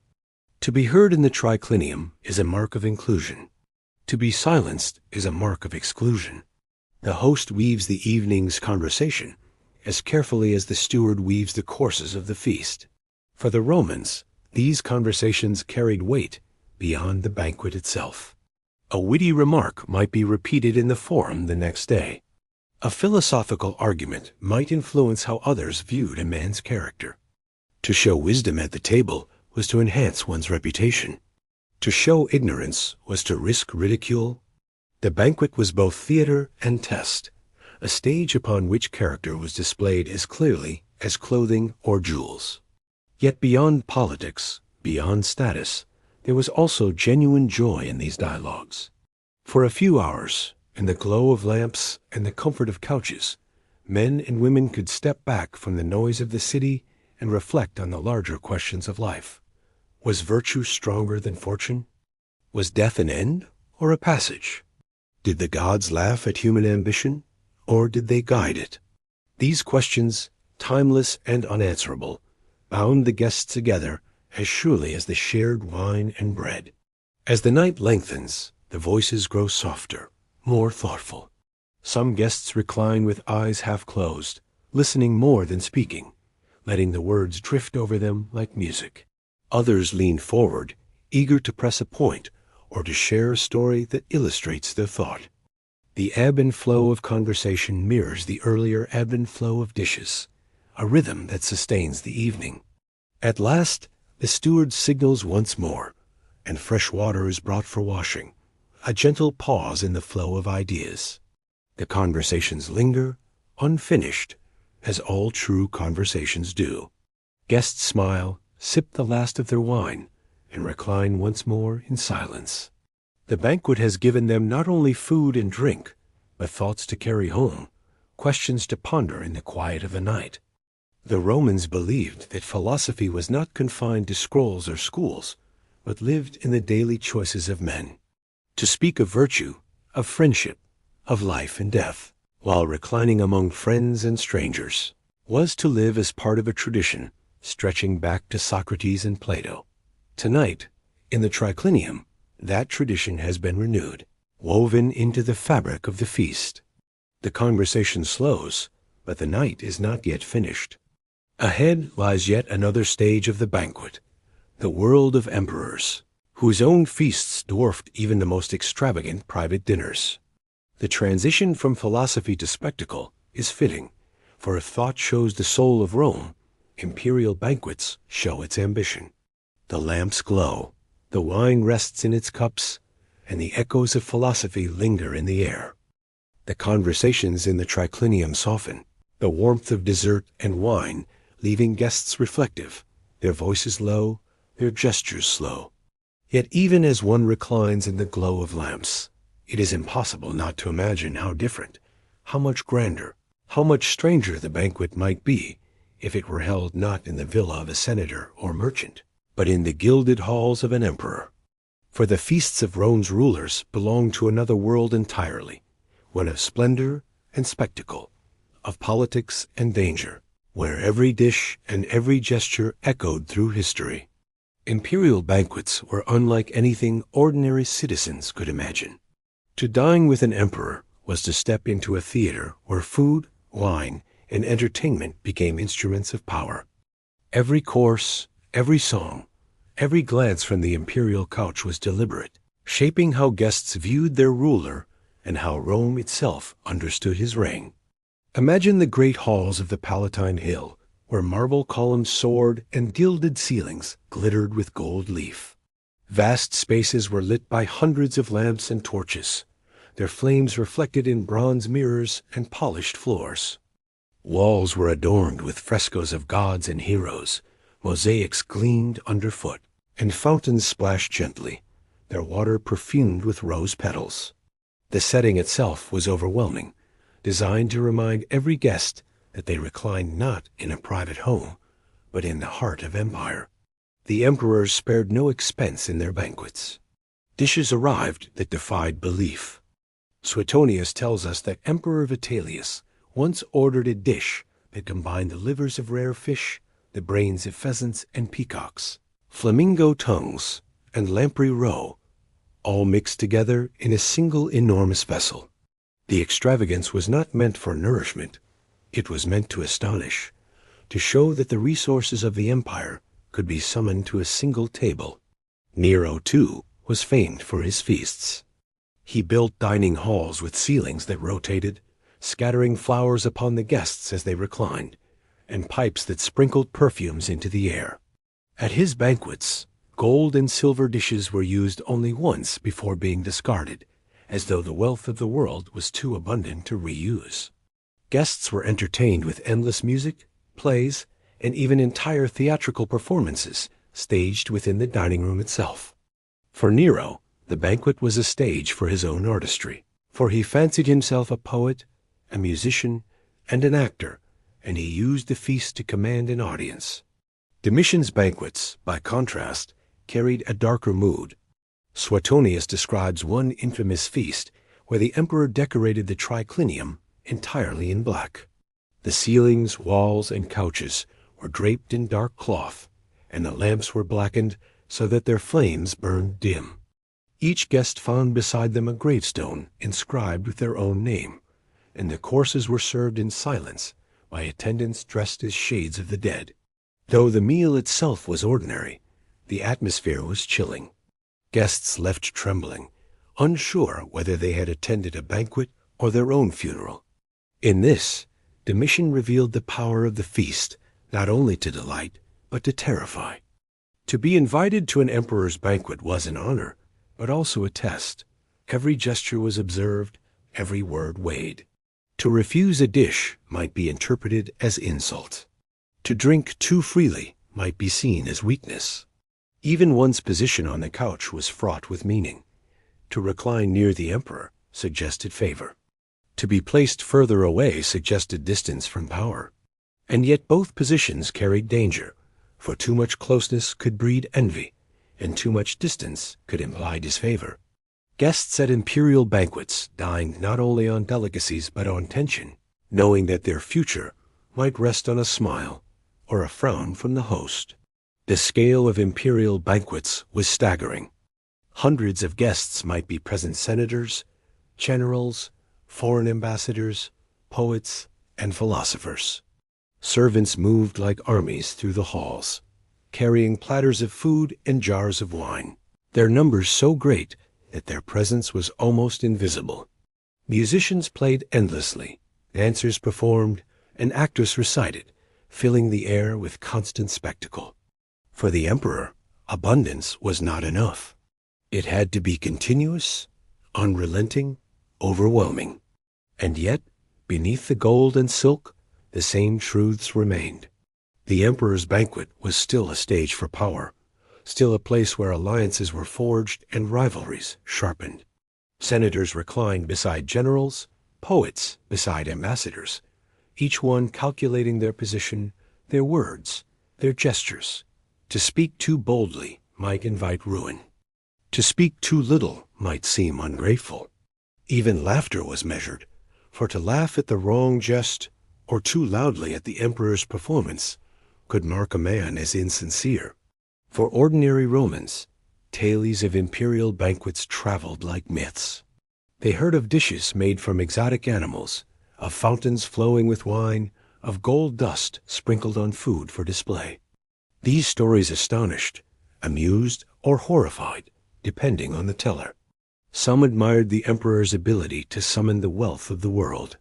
To be heard in the triclinium is a mark of inclusion. To be silenced is a mark of exclusion. The host weaves the evening's conversation as carefully as the steward weaves the courses of the feast. For the Romans, these conversations carried weight beyond the banquet itself. A witty remark might be repeated in the forum the next day. A philosophical argument might influence how others viewed a man's character. To show wisdom at the table was to enhance one's reputation. To show ignorance was to risk ridicule. The banquet was both theater and test, a stage upon which character was displayed as clearly as clothing or jewels. Yet beyond politics, beyond status, there was also genuine joy in these dialogues. For a few hours, in the glow of lamps and the comfort of couches, men and women could step back from the noise of the city and reflect on the larger questions of life. Was virtue stronger than fortune? Was death an end or a passage? Did the gods laugh at human ambition, or did they guide it? These questions, timeless and unanswerable, bound the guests together as surely as the shared wine and bread. As the night lengthens, the voices grow softer, more thoughtful. Some guests recline with eyes half closed, listening more than speaking, letting the words drift over them like music. Others lean forward, eager to press a point or to share a story that illustrates their thought. The ebb and flow of conversation mirrors the earlier ebb and flow of dishes, a rhythm that sustains the evening. At last, the steward signals once more, and fresh water is brought for washing, a gentle pause in the flow of ideas. The conversations linger, unfinished, as all true conversations do. Guests smile, sip the last of their wine, and recline once more in silence. The banquet has given them not only food and drink, but thoughts to carry home, questions to ponder in the quiet of the night. The Romans believed that philosophy was not confined to scrolls or schools, but lived in the daily choices of men. To speak of virtue, of friendship, of life and death, while reclining among friends and strangers, was to live as part of a tradition stretching back to Socrates and Plato. Tonight, in the triclinium, that tradition has been renewed, woven into the fabric of the feast. The conversation slows, but the night is not yet finished. Ahead lies yet another stage of the banquet, the world of emperors, whose own feasts dwarfed even the most extravagant private dinners. The transition from philosophy to spectacle is fitting, for if thought shows the soul of Rome, imperial banquets show its ambition. The lamps glow, the wine rests in its cups, and the echoes of philosophy linger in the air. The conversations in the triclinium soften, the warmth of dessert and wine leaving guests reflective, their voices low, their gestures slow. Yet even as one reclines in the glow of lamps, it is impossible not to imagine how different, how much grander, how much stranger the banquet might be if it were held not in the villa of a senator or merchant, but in the gilded halls of an emperor. For the feasts of Rome's rulers belonged to another world entirely, one of splendor and spectacle, of politics and danger, where every dish and every gesture echoed through history. Imperial banquets were unlike anything ordinary citizens could imagine. To dine with an emperor was to step into a theater where food, wine, and entertainment became instruments of power. Every course, every song, every glance from the imperial couch was deliberate, shaping how guests viewed their ruler and how Rome itself understood his reign. Imagine the great halls of the Palatine Hill, where marble columns soared and gilded ceilings glittered with gold leaf. Vast spaces were lit by hundreds of lamps and torches, their flames reflected in bronze mirrors and polished floors. Walls were adorned with frescoes of gods and heroes, mosaics gleamed underfoot, and fountains splashed gently, their water perfumed with rose petals. The setting itself was overwhelming, designed to remind every guest that they reclined not in a private home, but in the heart of empire. The emperors spared no expense in their banquets. Dishes arrived that defied belief. Suetonius tells us that Emperor Vitellius once ordered a dish that combined the livers of rare fish, the brains of pheasants and peacocks, flamingo tongues, and lamprey roe, all mixed together in a single enormous vessel. The extravagance was not meant for nourishment. It was meant to astonish, to show that the resources of the empire could be summoned to a single table. Nero, too, was famed for his feasts. He built dining halls with ceilings that rotated, scattering flowers upon the guests as they reclined, and pipes that sprinkled perfumes into the air. At his banquets, gold and silver dishes were used only once before being discarded, as though the wealth of the world was too abundant to reuse. Guests were entertained with endless music, plays, and even entire theatrical performances staged within the dining room itself. For Nero, the banquet was a stage for his own artistry, for he fancied himself a poet, a musician, and an actor, and he used the feast to command an audience. Domitian's banquets, by contrast, carried a darker mood. Suetonius describes one infamous feast where the emperor decorated the triclinium entirely in black. The ceilings, walls, and couches were draped in dark cloth, and the lamps were blackened so that their flames burned dim. Each guest found beside them a gravestone inscribed with their own name, and the courses were served in silence by attendants dressed as shades of the dead. Though the meal itself was ordinary, the atmosphere was chilling. Guests left trembling, unsure whether they had attended a banquet or their own funeral. In this, Domitian revealed the power of the feast, not only to delight, but to terrify. To be invited to an emperor's banquet was an honor, but also a test. Every gesture was observed, every word weighed. To refuse a dish might be interpreted as insult. To drink too freely might be seen as weakness. Even one's position on the couch was fraught with meaning. To recline near the emperor suggested favor. To be placed further away suggested distance from power. And yet both positions carried danger, for too much closeness could breed envy, and too much distance could imply disfavor. Guests at imperial banquets dined not only on delicacies but on tension, knowing that their future might rest on a smile or a frown from the host. The scale of imperial banquets was staggering. Hundreds of guests might be present: senators, generals, foreign ambassadors, poets, and philosophers. Servants moved like armies through the halls, carrying platters of food and jars of wine, their numbers so great that their presence was almost invisible. Musicians played endlessly, dancers performed, and actors recited, filling the air with constant spectacle. For the emperor, abundance was not enough. It had to be continuous, unrelenting, overwhelming. And yet, beneath the gold and silk, the same truths remained. The emperor's banquet was still a stage for power, still a place where alliances were forged and rivalries sharpened. Senators reclined beside generals, poets beside ambassadors, each one calculating their position, their words, their gestures. To speak too boldly might invite ruin. To speak too little might seem ungrateful. Even laughter was measured, for to laugh at the wrong jest or too loudly at the emperor's performance could mark a man as insincere. For ordinary Romans, tales of imperial banquets traveled like myths. They heard of dishes made from exotic animals, of fountains flowing with wine, of gold dust sprinkled on food for display. These stories astonished, amused, or horrified, depending on the teller. Some admired the emperor's ability to summon the wealth of the world.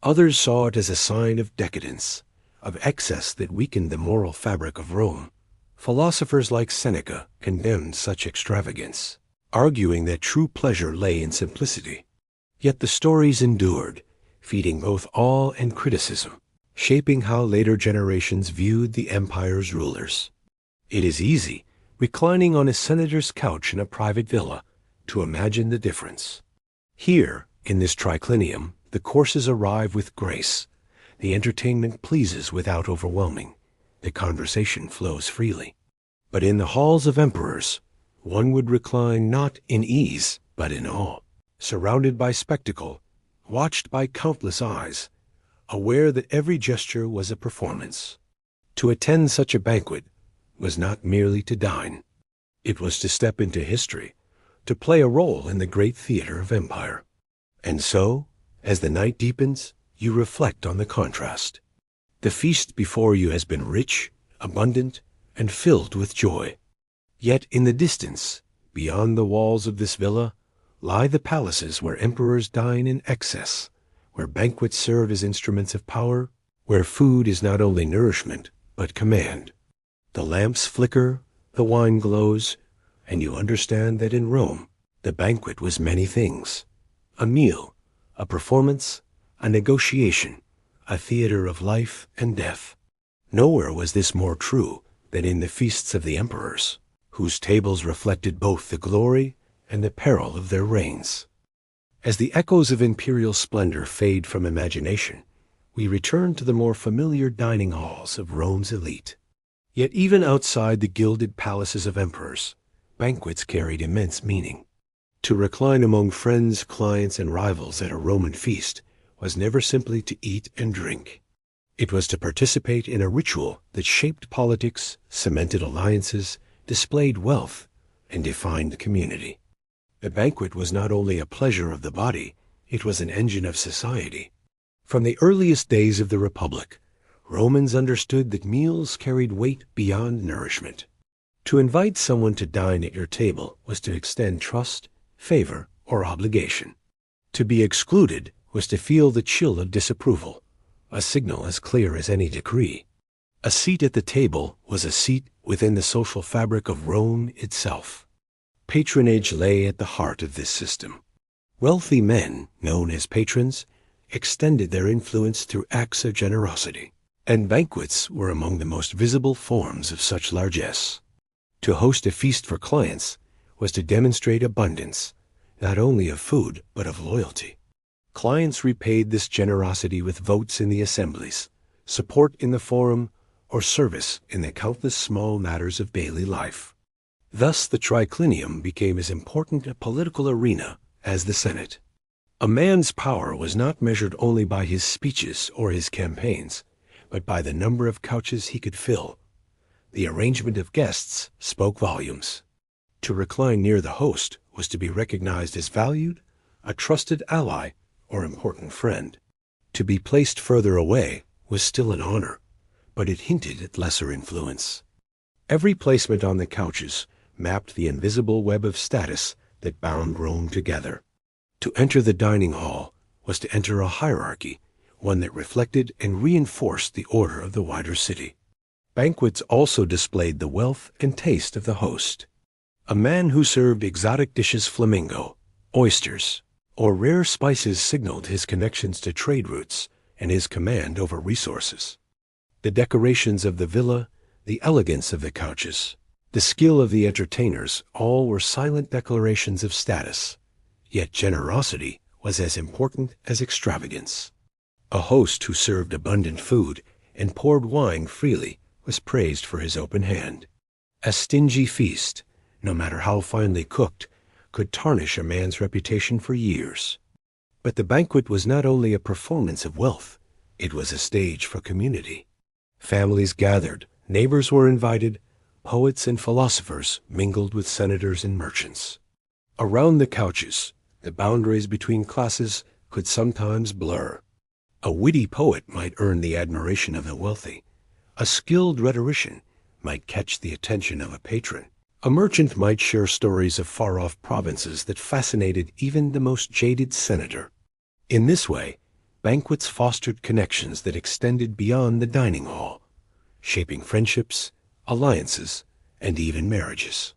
Others saw it as a sign of decadence, of excess that weakened the moral fabric of Rome. Philosophers like Seneca condemned such extravagance, arguing that true pleasure lay in simplicity. Yet the stories endured, feeding both awe and criticism, shaping how later generations viewed the empire's rulers. It is easy, reclining on a senator's couch in a private villa, to imagine the difference. Here, in this triclinium, the courses arrive with grace. The entertainment pleases without overwhelming. The conversation flows freely. But in the halls of emperors, one would recline not in ease, but in awe, surrounded by spectacle, watched by countless eyes, aware that every gesture was a performance. To attend such a banquet was not merely to dine. It was to step into history, to play a role in the great theater of empire. And so, as the night deepens, you reflect on the contrast. The feast before you has been rich, abundant, and filled with joy. Yet in the distance, beyond the walls of this villa, lie the palaces where emperors dine in excess, where banquets serve as instruments of power, where food is not only nourishment, but command. The lamps flicker, the wine glows, and you understand that in Rome, the banquet was many things: a meal, a performance, a negotiation, a theater of life and death. Nowhere was this more true than in the feasts of the emperors, whose tables reflected both the glory and the peril of their reigns. As the echoes of imperial splendor fade from imagination, we return to the more familiar dining halls of Rome's elite. Yet even outside the gilded palaces of emperors, banquets carried immense meaning. To recline among friends, clients, and rivals at a Roman feast was never simply to eat and drink. It was to participate in a ritual that shaped politics, cemented alliances, displayed wealth, and defined community. The banquet was not only a pleasure of the body, it was an engine of society. From the earliest days of the Republic, Romans understood that meals carried weight beyond nourishment. To invite someone to dine at your table was to extend trust, favor, or obligation. To be excluded was to feel the chill of disapproval, a signal as clear as any decree. A seat at the table was a seat within the social fabric of Rome itself. Patronage lay at the heart of this system. Wealthy men, known as patrons, extended their influence through acts of generosity, and banquets were among the most visible forms of such largesse. To host a feast for clients was to demonstrate abundance, not only of food, but of loyalty. Clients repaid this generosity with votes in the assemblies, support in the forum, or service in the countless small matters of daily life. Thus the triclinium became as important a political arena as the Senate. A man's power was not measured only by his speeches or his campaigns, but by the number of couches he could fill. The arrangement of guests spoke volumes. To recline near the host was to be recognized as valued, a trusted ally, or important friend. To be placed further away was still an honor, but it hinted at lesser influence. Every placement on the couches mapped the invisible web of status that bound Rome together. To enter the dining hall was to enter a hierarchy, one that reflected and reinforced the order of the wider city. Banquets also displayed the wealth and taste of the host. A man who served exotic dishes, flamingo, oysters, or rare spices signaled his connections to trade routes and his command over resources. The decorations of the villa, the elegance of the couches, the skill of the entertainers, all were silent declarations of status. Yet generosity was as important as extravagance. A host who served abundant food and poured wine freely was praised for his open hand. A stingy feast, no matter how finely cooked, could tarnish a man's reputation for years. But the banquet was not only a performance of wealth, it was a stage for community. Families gathered, neighbors were invited, poets and philosophers mingled with senators and merchants. Around the couches, the boundaries between classes could sometimes blur. A witty poet might earn the admiration of the wealthy. A skilled rhetorician might catch the attention of a patron. A merchant might share stories of far-off provinces that fascinated even the most jaded senator. In this way, banquets fostered connections that extended beyond the dining hall, shaping friendships, alliances, and even marriages.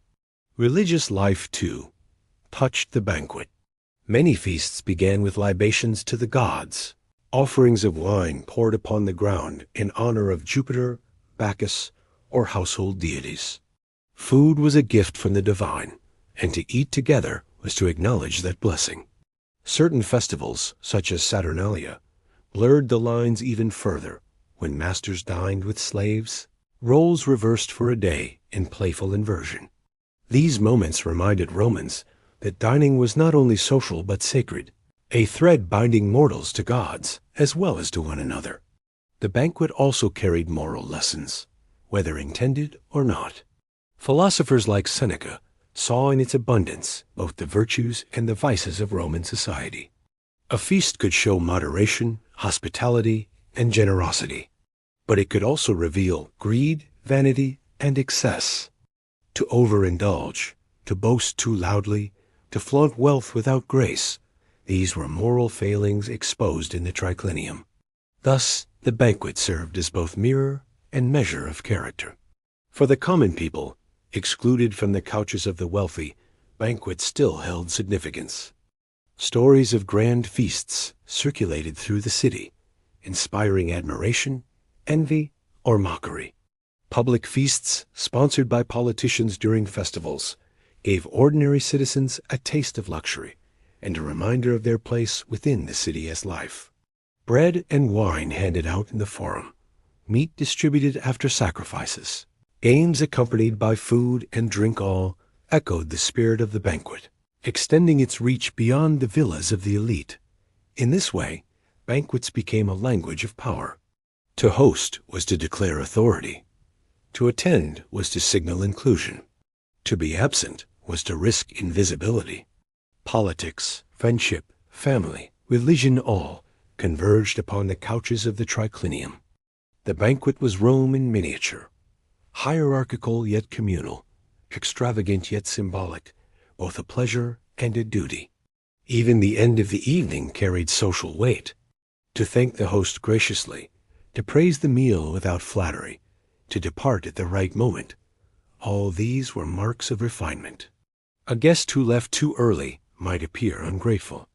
Religious life, too, touched the banquet. Many feasts began with libations to the gods, offerings of wine poured upon the ground in honor of Jupiter, Bacchus, or household deities. Food was a gift from the divine, and to eat together was to acknowledge that blessing. Certain festivals, such as Saturnalia, blurred the lines even further when masters dined with slaves, roles reversed for a day in playful inversion. These moments reminded Romans that dining was not only social but sacred, a thread binding mortals to gods as well as to one another. The banquet also carried moral lessons, whether intended or not. Philosophers like Seneca saw in its abundance both the virtues and the vices of Roman society. A feast could show moderation, hospitality, and generosity, but it could also reveal greed, vanity, and excess. To overindulge, to boast too loudly, to flaunt wealth without grace, these were moral failings exposed in the triclinium. Thus, the banquet served as both mirror and measure of character. For the common people, excluded from the couches of the wealthy, banquets still held significance. Stories of grand feasts circulated through the city, inspiring admiration, envy, or mockery. Public feasts, sponsored by politicians during festivals, gave ordinary citizens a taste of luxury and a reminder of their place within the city as life. Bread and wine handed out in the forum, meat distributed after sacrifices, games accompanied by food and drink all echoed the spirit of the banquet, extending its reach beyond the villas of the elite. In this way, banquets became a language of power. To host was to declare authority. To attend was to signal inclusion. To be absent was to risk invisibility. Politics, friendship, family, religion all converged upon the couches of the triclinium. The banquet was Rome in miniature, hierarchical yet communal, extravagant yet symbolic, both a pleasure and a duty. Even the end of the evening carried social weight. To thank the host graciously, to praise the meal without flattery, to depart at the right moment, all these were marks of refinement. A guest who left too early might appear ungrateful.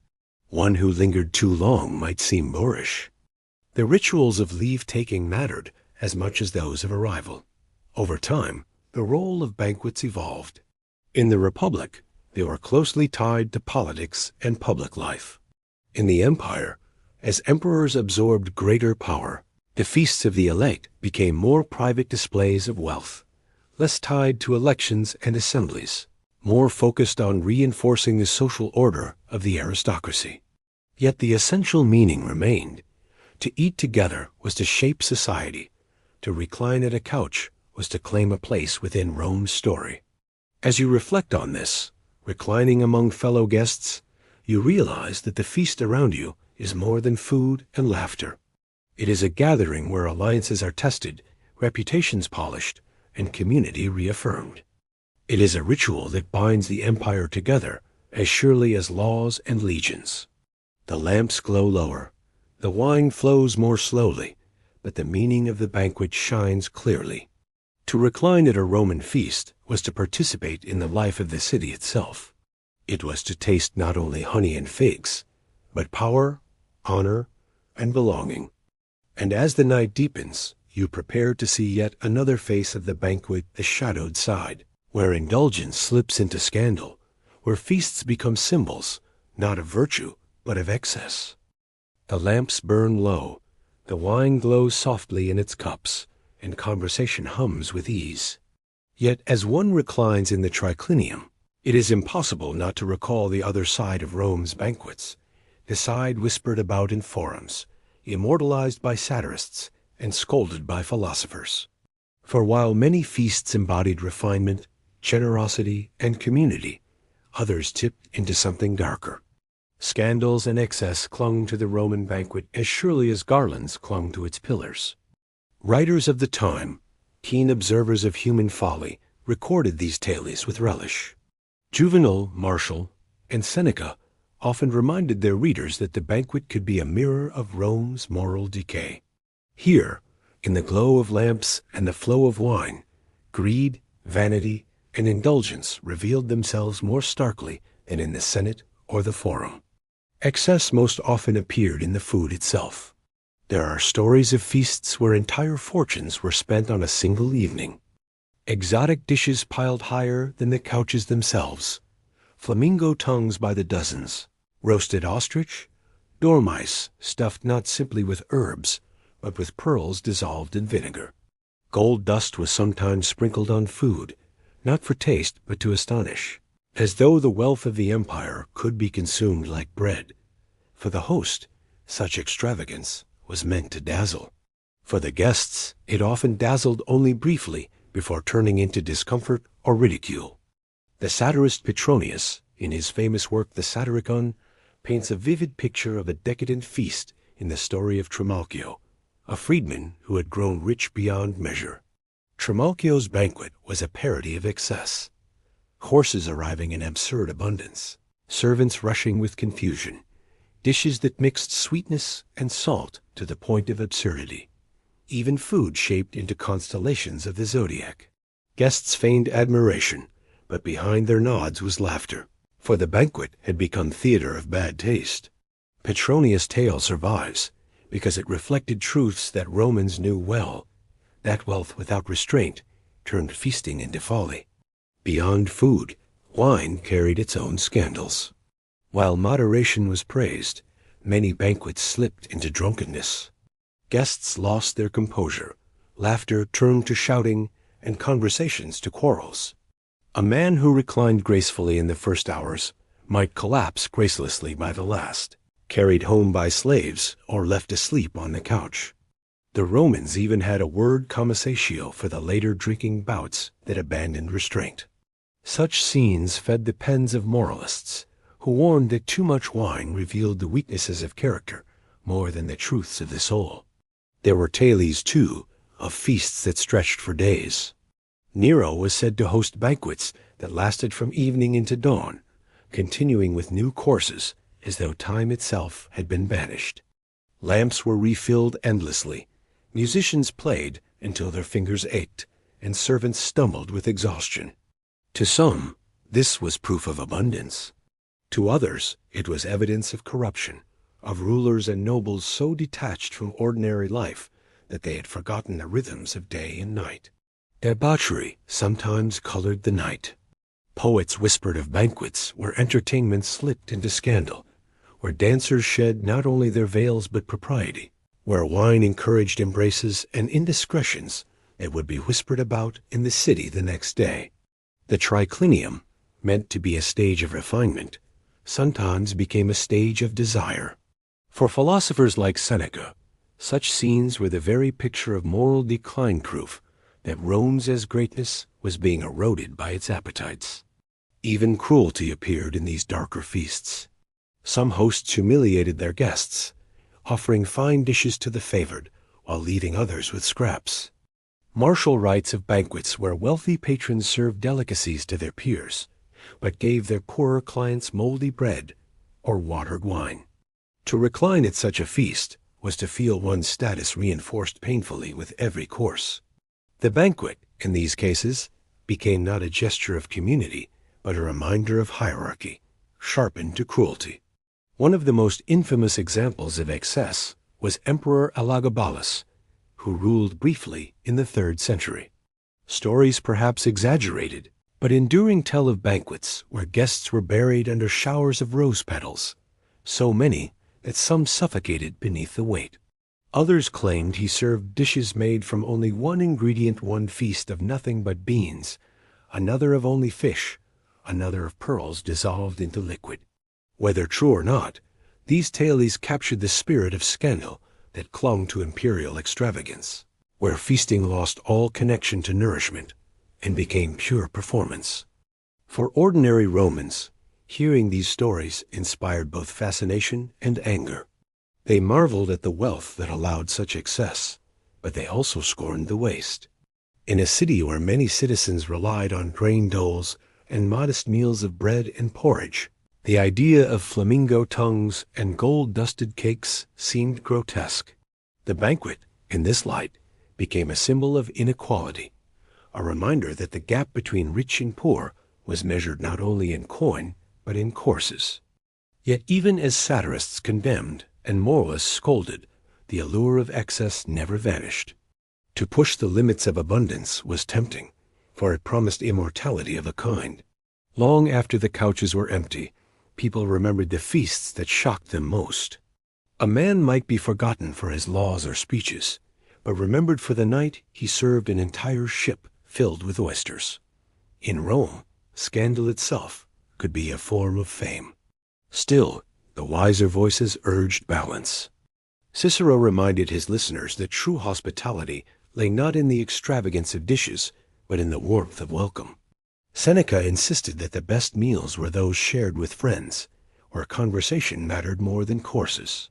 One who lingered too long might seem boorish. The rituals of leave-taking mattered as much as those of arrival. Over time, the role of banquets evolved. In the Republic, they were closely tied to politics and public life. In the Empire, as emperors absorbed greater power, the feasts of the elect became more private displays of wealth, less tied to elections and assemblies, more focused on reinforcing the social order of the aristocracy. Yet the essential meaning remained. To eat together was to shape society. To recline at a couch was to claim a place within Rome's story. As you reflect on this, reclining among fellow guests, you realize that the feast around you is more than food and laughter. It is a gathering where alliances are tested, reputations polished, and community reaffirmed. It is a ritual that binds the empire together as surely as laws and legions. The lamps glow lower, the wine flows more slowly, but the meaning of the banquet shines clearly. To recline at a Roman feast was to participate in the life of the city itself. It was to taste not only honey and figs, but power, honor, and belonging. And as the night deepens, you prepare to see yet another face of the banquet, the shadowed side, where indulgence slips into scandal, where feasts become symbols, not of virtue, but of excess. The lamps burn low, the wine glows softly in its cups, and conversation hums with ease. Yet as one reclines in the triclinium, it is impossible not to recall the other side of Rome's banquets, the side whispered about in forums, immortalized by satirists, and scolded by philosophers. For while many feasts embodied refinement, generosity, and community, others tipped into something darker. Scandals and excess clung to the Roman banquet as surely as garlands clung to its pillars. Writers of the time, keen observers of human folly, recorded these tales with relish. Juvenal, Martial, and Seneca often reminded their readers that the banquet could be a mirror of Rome's moral decay. Here, in the glow of lamps and the flow of wine, greed, vanity, and indulgence revealed themselves more starkly than in the Senate or the Forum. Excess most often appeared in the food itself. There are stories of feasts where entire fortunes were spent on a single evening. Exotic dishes piled higher than the couches themselves, flamingo tongues by the dozens, roasted ostrich, dormice stuffed not simply with herbs, but with pearls dissolved in vinegar. Gold dust was sometimes sprinkled on food, not for taste but to astonish, as though the wealth of the empire could be consumed like bread. For the host, such extravagance was meant to dazzle. For the guests, it often dazzled only briefly before turning into discomfort or ridicule. The satirist Petronius, in his famous work The Satyricon, paints a vivid picture of a decadent feast in the story of Trimalchio, a freedman who had grown rich beyond measure. Trimalchio's banquet was a parody of excess. Horses arriving in absurd abundance, servants rushing with confusion, dishes that mixed sweetness and salt to the point of absurdity, even food shaped into constellations of the zodiac. Guests feigned admiration, but behind their nods was laughter, for the banquet had become theater of bad taste. Petronius' tale survives because it reflected truths that Romans knew well, that wealth without restraint turned feasting into folly. Beyond food, wine carried its own scandals. While moderation was praised, many banquets slipped into drunkenness. Guests lost their composure, laughter turned to shouting, and conversations to quarrels. A man who reclined gracefully in the first hours might collapse gracelessly by the last, carried home by slaves or left asleep on the couch. The Romans even had a word commissatio for the later drinking bouts that abandoned restraint. Such scenes fed the pens of moralists, who warned that too much wine revealed the weaknesses of character more than the truths of the soul. There were tales, too, of feasts that stretched for days. Nero was said to host banquets that lasted from evening into dawn, continuing with new courses as though time itself had been banished. Lamps were refilled endlessly, musicians played until their fingers ached, and servants stumbled with exhaustion. To some, this was proof of abundance. To others, it was evidence of corruption, of rulers and nobles so detached from ordinary life that they had forgotten the rhythms of day and night. Debauchery sometimes colored the night. Poets whispered of banquets where entertainment slipped into scandal, where dancers shed not only their veils but propriety, where wine encouraged embraces and indiscretions that would be whispered about in the city the next day. The triclinium, meant to be a stage of refinement, sometimes became a stage of desire. For philosophers like Seneca, such scenes were the very picture of moral decline, proof that Rome's greatness was being eroded by its appetites. Even cruelty appeared in these darker feasts. Some hosts humiliated their guests, offering fine dishes to the favored while leaving others with scraps. Martial rites of banquets where wealthy patrons served delicacies to their peers, but gave their poorer clients moldy bread or watered wine. To recline at such a feast was to feel one's status reinforced painfully with every course. The banquet, in these cases, became not a gesture of community, but a reminder of hierarchy, sharpened to cruelty. One of the most infamous examples of excess was Emperor Elagabalus, who ruled briefly in the 3rd century. Stories perhaps exaggerated, but enduring tell of banquets where guests were buried under showers of rose petals, so many that some suffocated beneath the weight. Others claimed he served dishes made from only one ingredient, one feast of nothing but beans, another of only fish, another of pearls dissolved into liquid. Whether true or not, these tales captured the spirit of scandal that clung to imperial extravagance, where feasting lost all connection to nourishment and became pure performance. For ordinary Romans, hearing these stories inspired both fascination and anger. They marveled at the wealth that allowed such excess, but they also scorned the waste. In a city where many citizens relied on grain doles and modest meals of bread and porridge, the idea of flamingo tongues and gold-dusted cakes seemed grotesque. The banquet, in this light, became a symbol of inequality, a reminder that the gap between rich and poor was measured not only in coin, but in courses. Yet even as satirists condemned and moralists scolded, the allure of excess never vanished. To push the limits of abundance was tempting, for it promised immortality of a kind. Long after the couches were empty, people remembered the feasts that shocked them most. A man might be forgotten for his laws or speeches, but remembered for the night he served an entire ship filled with oysters. In Rome, scandal itself could be a form of fame. Still, the wiser voices urged balance. Cicero reminded his listeners that true hospitality lay not in the extravagance of dishes, but in the warmth of welcome. Seneca insisted that the best meals were those shared with friends, where conversation mattered more than courses.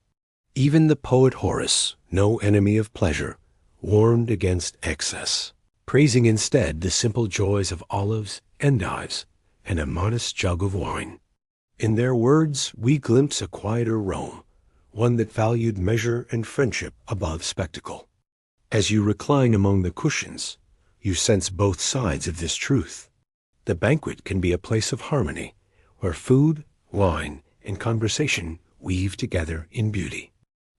Even the poet Horace, no enemy of pleasure, warned against excess. praising instead the simple joys of olives, endives, and a modest jug of wine. In their words, we glimpse a quieter Rome, one that valued measure and friendship above spectacle. As you recline among the cushions, you sense both sides of this truth. The banquet can be a place of harmony, where food, wine, and conversation weave together in beauty.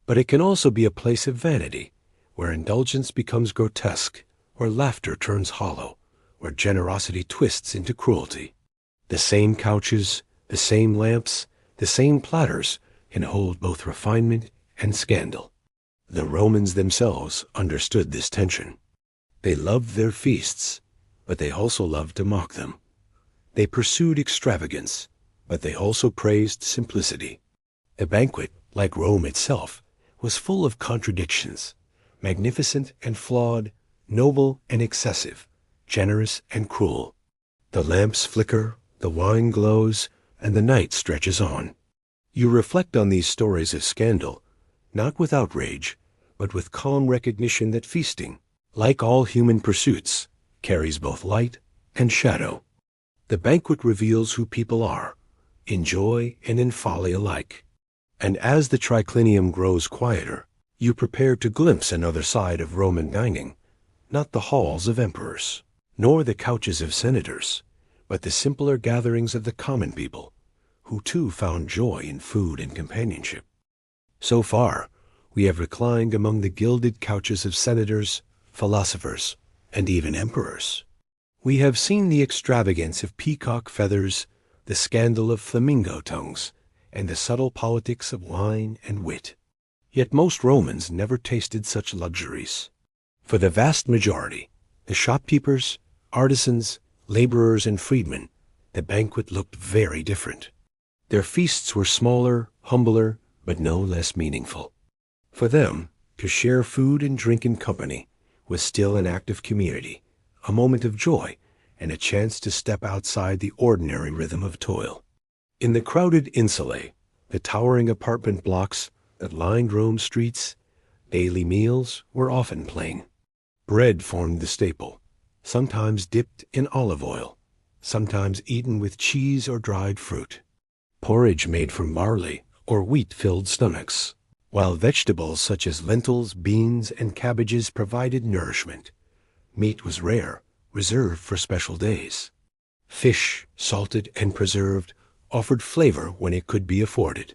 But it can also be a place of vanity, where indulgence becomes grotesque, where laughter turns hollow, where generosity twists into cruelty. The same couches, the same lamps, the same platters can hold both refinement and scandal. The Romans themselves understood this tension. They loved their feasts, but they also loved to mock them. They pursued extravagance, but they also praised simplicity. The banquet, like Rome itself, was full of contradictions, magnificent and flawed, noble and excessive, generous and cruel. The lamps flicker, the wine glows, and the night stretches on. You reflect on these stories of scandal, not with outrage, but with calm recognition that feasting, like all human pursuits, carries both light and shadow. The banquet reveals who people are, in joy and in folly alike. And as the triclinium grows quieter, you prepare to glimpse another side of Roman dining, not the halls of emperors, nor the couches of senators, but the simpler gatherings of the common people, who too found joy in food and companionship. So far, we have reclined among the gilded couches of senators, philosophers, and even emperors. We have seen the extravagance of peacock feathers, the scandal of flamingo tongues, and the subtle politics of wine and wit. Yet most Romans never tasted such luxuries. For the vast majority, the shopkeepers, artisans, laborers, and freedmen, the banquet looked very different. Their feasts were smaller, humbler, but no less meaningful. For them, to share food and drink in company was still an act of community, a moment of joy, and a chance to step outside the ordinary rhythm of toil. In the crowded insulae, the towering apartment blocks that lined Rome's streets, daily meals were often plain. Bread formed the staple, sometimes dipped in olive oil, sometimes eaten with cheese or dried fruit. Porridge made from barley or wheat filled stomachs, while vegetables such as lentils, beans, and cabbages provided nourishment. Meat was rare, reserved for special days. Fish, salted and preserved, offered flavor when it could be afforded.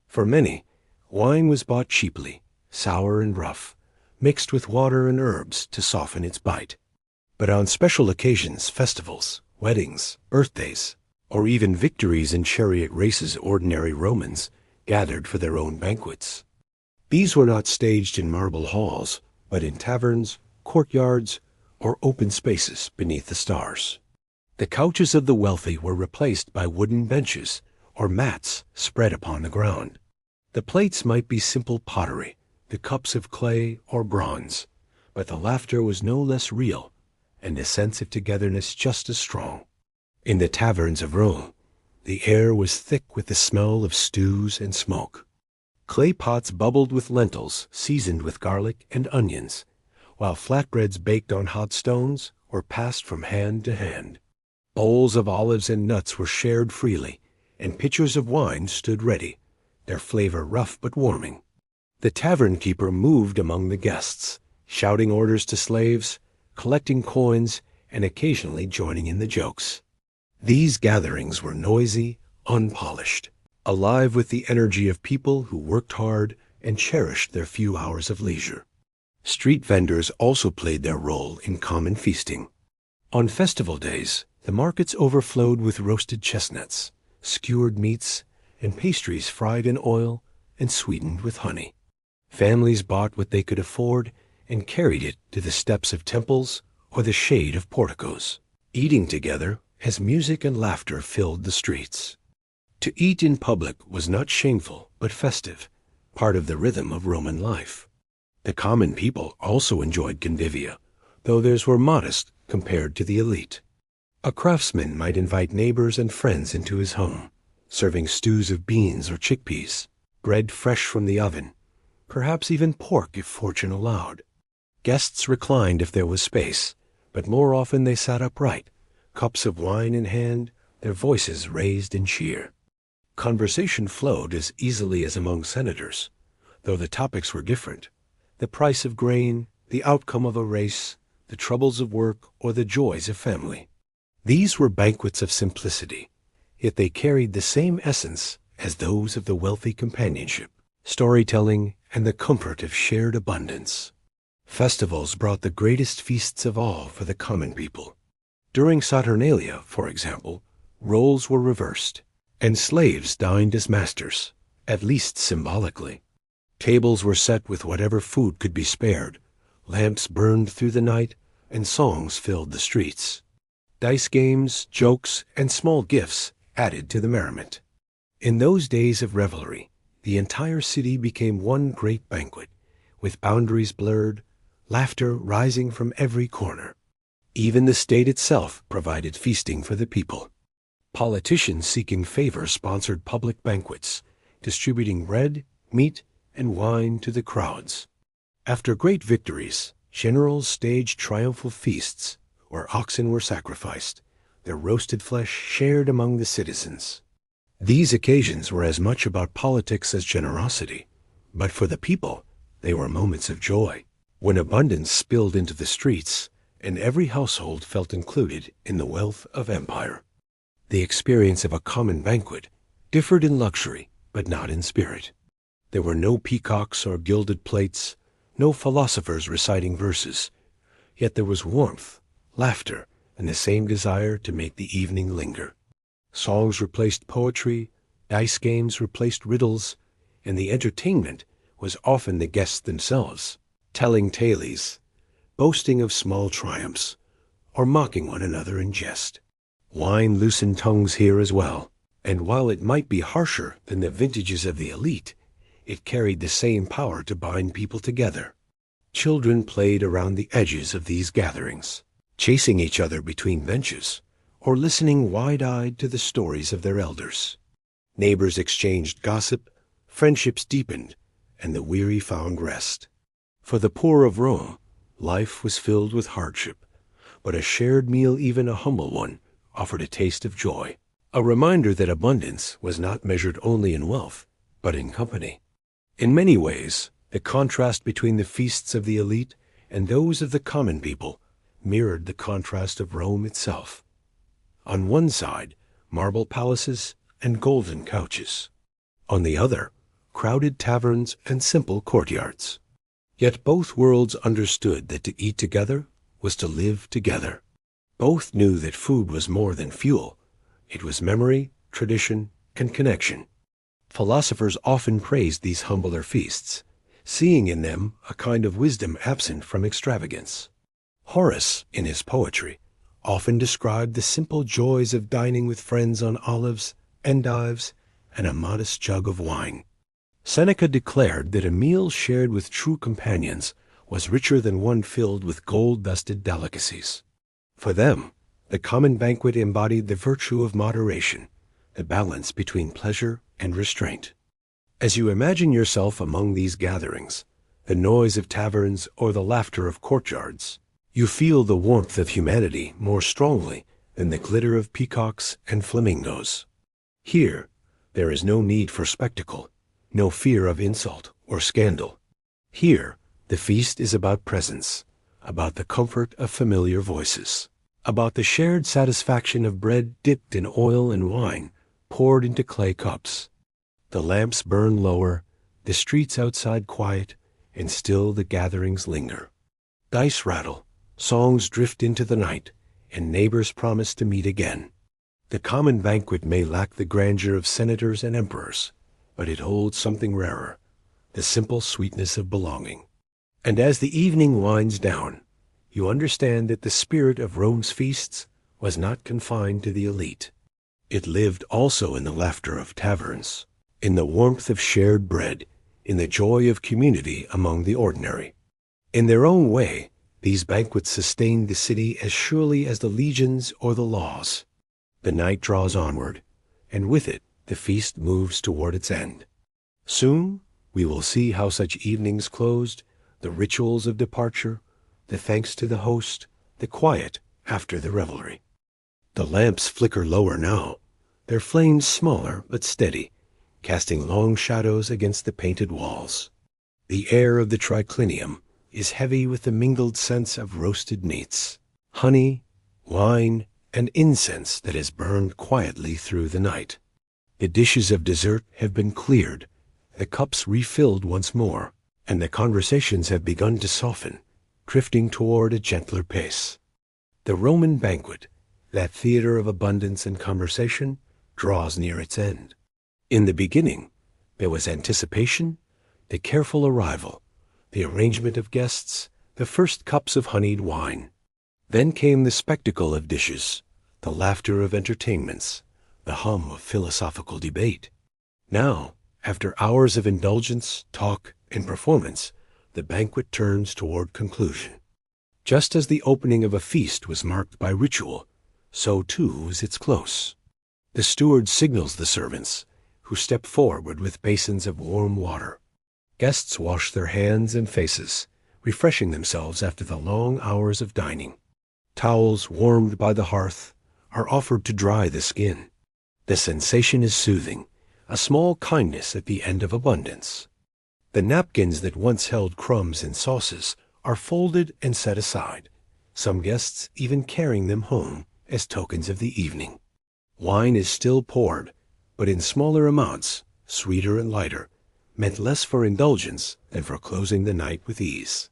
For many, wine was bought cheaply, sour and rough, mixed with water and herbs to soften its bite. But on special occasions, festivals, weddings, birthdays, or even victories in chariot races, ordinary Romans gathered for their own banquets. These were not staged in marble halls, but in taverns, courtyards, or open spaces beneath the stars. The couches of the wealthy were replaced by wooden benches or mats spread upon the ground. The plates might be simple pottery, the cups of clay or bronze, but the laughter was no less real, and the sense of togetherness just as strong. In the taverns of Rome, the air was thick with the smell of stews and smoke. Clay pots bubbled with lentils seasoned with garlic and onions, while flatbreads baked on hot stones were passed from hand to hand. Bowls of olives and nuts were shared freely, and pitchers of wine stood ready, their flavor rough but warming. The tavern keeper moved among the guests, shouting orders to slaves, collecting coins, and occasionally joining in the jokes. These gatherings were noisy, unpolished, alive with the energy of people who worked hard and cherished their few hours of leisure. Street vendors also played their role in common feasting. On festival days, the markets overflowed with roasted chestnuts, skewered meats, and pastries fried in oil and sweetened with honey. Families bought what they could afford and carried it to the steps of temples or the shade of porticos, eating together as music and laughter filled the streets. To eat in public was not shameful but festive, part of the rhythm of Roman life. The common people also enjoyed convivia, though theirs were modest compared to the elite. A craftsman might invite neighbors and friends into his home, serving stews of beans or chickpeas, bread fresh from the oven, perhaps even pork if fortune allowed. Guests reclined if there was space, but more often they sat upright, cups of wine in hand, their voices raised in cheer. Conversation flowed as easily as among senators, though the topics were different: the price of grain, the outcome of a race, the troubles of work, or the joys of family. These were banquets of simplicity, yet they carried the same essence as those of the wealthy: companionship, storytelling, and the comfort of shared abundance. Festivals brought the greatest feasts of all for the common people. During Saturnalia, for example, roles were reversed, and slaves dined as masters, at least symbolically. Tables were set with whatever food could be spared, lamps burned through the night, and songs filled the streets. Dice games, jokes, and small gifts added to the merriment. In those days of revelry, the entire city became one great banquet, with boundaries blurred, laughter rising from every corner. Even the state itself provided feasting for the people. Politicians seeking favor sponsored public banquets, distributing bread, meat, and wine to the crowds. After great victories, generals staged triumphal feasts where oxen were sacrificed, their roasted flesh shared among the citizens. These occasions were as much about politics as generosity, but for the people, they were moments of joy, when abundance spilled into the streets, and every household felt included in the wealth of empire. The experience of a common banquet differed in luxury, but not in spirit. There were no peacocks or gilded plates, no philosophers reciting verses, yet there was warmth, laughter, and the same desire to make the evening linger. Songs replaced poetry, dice games replaced riddles, and the entertainment was often the guests themselves, telling tales, boasting of small triumphs, or mocking one another in jest. Wine loosened tongues here as well, and while it might be harsher than the vintages of the elite, it carried the same power to bind people together. Children played around the edges of these gatherings, chasing each other between benches, or listening wide-eyed to the stories of their elders. Neighbors exchanged gossip, friendships deepened, and the weary found rest. For the poor of Rome, life was filled with hardship, but a shared meal, even a humble one, offered a taste of joy, a reminder that abundance was not measured only in wealth, but in company. In many ways, the contrast between the feasts of the elite and those of the common people mirrored the contrast of Rome itself. On one side, marble palaces and golden couches. On the other, crowded taverns and simple courtyards. Yet both worlds understood that to eat together was to live together. Both knew that food was more than fuel. It was memory, tradition, and connection. Philosophers often praised these humbler feasts, seeing in them a kind of wisdom absent from extravagance. Horace, in his poetry, often described the simple joys of dining with friends on olives, endives, and a modest jug of wine. Seneca declared that a meal shared with true companions was richer than one filled with gold-dusted delicacies. For them, the common banquet embodied the virtue of moderation, the balance between pleasure and restraint. As you imagine yourself among these gatherings, the noise of taverns or the laughter of courtyards, you feel the warmth of humanity more strongly than the glitter of peacocks and flamingos. Here, there is no need for spectacle, no fear of insult or scandal. Here, the feast is about presence, about the comfort of familiar voices, about the shared satisfaction of bread dipped in oil and wine poured into clay cups. The lamps burn lower, the streets outside quiet, and still the gatherings linger. Dice rattle, songs drift into the night, and neighbors promise to meet again. The common banquet may lack the grandeur of senators and emperors, but it holds something rarer, the simple sweetness of belonging. And as the evening winds down, you understand that the spirit of Rome's feasts was not confined to the elite. It lived also in the laughter of taverns, in the warmth of shared bread, in the joy of community among the ordinary. In their own way, these banquets sustained the city as surely as the legions or the laws. The night draws onward, and with it the feast moves toward its end. Soon we will see how such evenings closed, the rituals of departure, the thanks to the host, the quiet after the revelry. The lamps flicker lower now, their flames smaller but steady, casting long shadows against the painted walls. The air of the triclinium is heavy with the mingled scents of roasted meats, honey, wine, and incense that has burned quietly through the night. The dishes of dessert have been cleared, the cups refilled once more, and the conversations have begun to soften, drifting toward a gentler pace. The Roman banquet, that theater of abundance and conversation, draws near its end. In the beginning, there was anticipation, the careful arrival, the arrangement of guests, the first cups of honeyed wine. Then came the spectacle of dishes, the laughter of entertainments, the hum of philosophical debate. Now, after hours of indulgence, talk, and performance, the banquet turns toward conclusion. Just as the opening of a feast was marked by ritual, so too is its close. The steward signals the servants, who step forward with basins of warm water. Guests wash their hands and faces, refreshing themselves after the long hours of dining. Towels warmed by the hearth are offered to dry the skin. The sensation is soothing, a small kindness at the end of abundance. The napkins that once held crumbs and sauces are folded and set aside, some guests even carrying them home as tokens of the evening. Wine is still poured, but in smaller amounts, sweeter and lighter, meant less for indulgence than for closing the night with ease.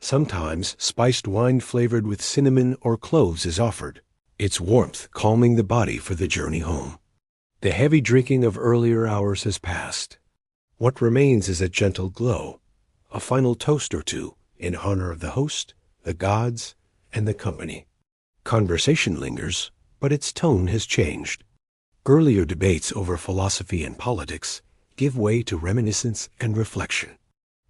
Sometimes spiced wine flavored with cinnamon or cloves is offered, its warmth calming the body for the journey home. The heavy drinking of earlier hours has passed. What remains is a gentle glow, a final toast or two in honor of the host, the gods, and the company. Conversation lingers, but its tone has changed. Earlier debates over philosophy and politics give way to reminiscence and reflection.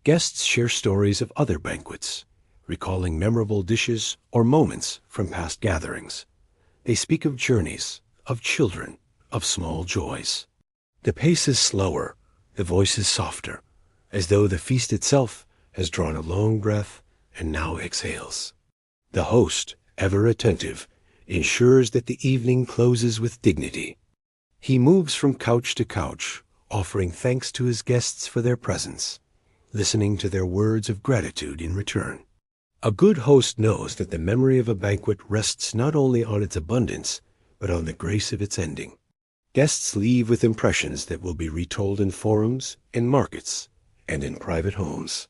Guests share stories of other banquets, recalling memorable dishes or moments from past gatherings. They speak of journeys, of children, of small joys. The pace is slower, the voice is softer, as though the feast itself has drawn a long breath and now exhales. The host, ever attentive, ensures that the evening closes with dignity. He moves from couch to couch, offering thanks to his guests for their presence, listening to their words of gratitude in return. A good host knows that the memory of a banquet rests not only on its abundance, but on the grace of its ending. Guests leave with impressions that will be retold in forums, in markets, and in private homes.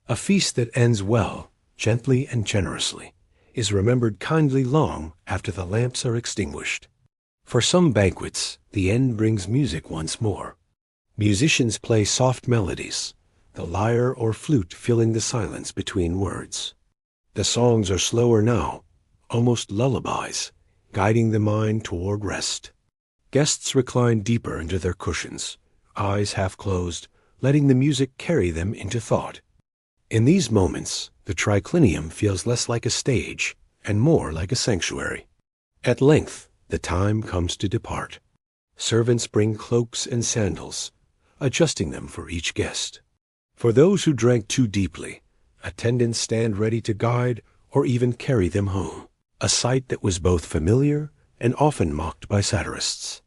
A feast that ends well, gently and generously, is remembered kindly long after the lamps are extinguished. For some banquets, the end brings music once more. Musicians play soft melodies, the lyre or flute filling the silence between words. The songs are slower now, almost lullabies, guiding the mind toward rest. Guests recline deeper into their cushions, eyes half closed, letting the music carry them into thought. In these moments, the triclinium feels less like a stage and more like a sanctuary. At length, the time comes to depart. Servants bring cloaks and sandals, adjusting them for each guest. For those who drank too deeply, attendants stand ready to guide or even carry them home, a sight that was both familiar and often mocked by satirists.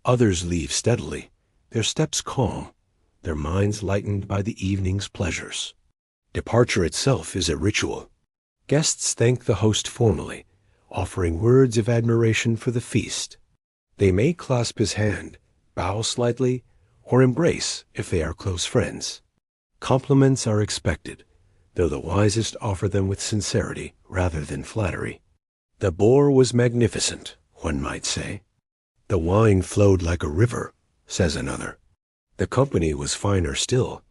Others leave steadily, their steps calm, their minds lightened by the evening's pleasures. Departure itself is a ritual. Guests thank the host formally, offering words of admiration for the feast. They may clasp his hand, bow slightly, or embrace if they are close friends. Compliments are expected, though the wisest offer them with sincerity rather than flattery. The boar was magnificent, one might say. The wine flowed like a river, says another. The company was finer still,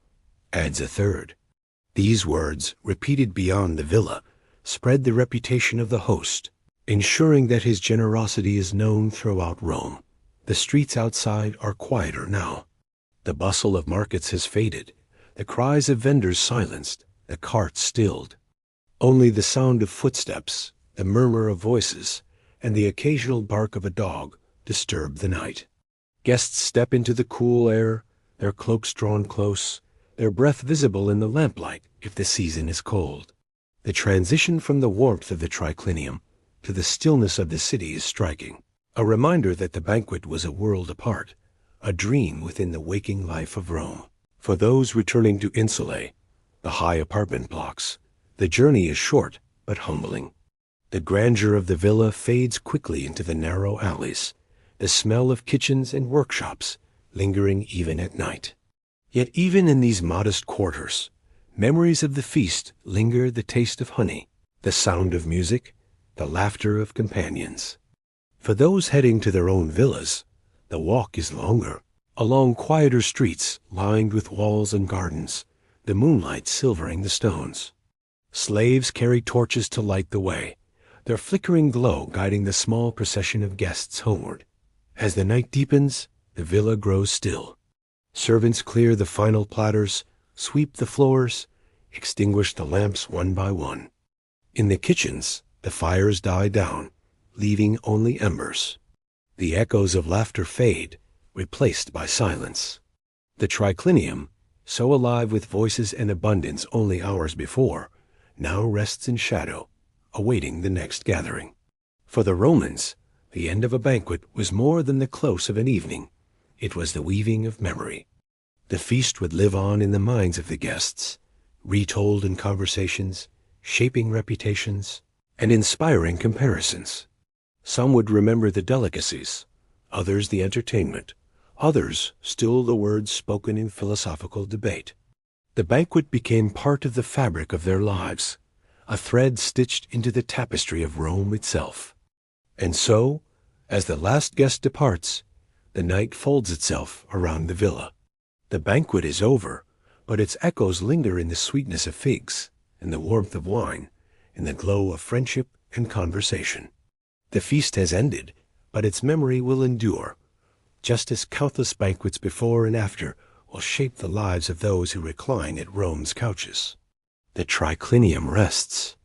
adds a third. These words, repeated beyond the villa, spread the reputation of the host, ensuring that his generosity is known throughout Rome. The streets outside are quieter now. The bustle of markets has faded, the cries of vendors silenced, the carts stilled. Only the sound of footsteps, the murmur of voices, and the occasional bark of a dog disturb the night. Guests step into the cool air, their cloaks drawn close, their breath visible in the lamplight if the season is cold. The transition from the warmth of the triclinium to the stillness of the city is striking, a reminder that the banquet was a world apart, a dream within the waking life of Rome. For those returning to Insulae, the high apartment blocks, the journey is short but humbling. The grandeur of the villa fades quickly into the narrow alleys, the smell of kitchens and workshops lingering even at night. Yet even in these modest quarters, memories of the feast linger, the taste of honey, the sound of music, the laughter of companions. For those heading to their own villas, the walk is longer, along quieter streets lined with walls and gardens, the moonlight silvering the stones. Slaves carry torches to light the way, their flickering glow guiding the small procession of guests homeward. As the night deepens, the villa grows still. Servants clear the final platters, sweep the floors, extinguish the lamps one by one. In the kitchens, the fires die down, leaving only embers. The echoes of laughter fade, replaced by silence. The triclinium, so alive with voices and abundance only hours before, now rests in shadow, awaiting the next gathering. For the Romans, the end of a banquet was more than the close of an evening. It was the weaving of memory. The feast would live on in the minds of the guests, retold in conversations, shaping reputations, and inspiring comparisons. Some would remember the delicacies, others the entertainment, others still the words spoken in philosophical debate. The banquet became part of the fabric of their lives, a thread stitched into the tapestry of Rome itself. And so, as the last guest departs, the night folds itself around the villa. The banquet is over, but its echoes linger in the sweetness of figs, in the warmth of wine, in the glow of friendship and conversation. The feast has ended, but its memory will endure, just as countless banquets before and after will shape the lives of those who recline at Rome's couches. The triclinium rests.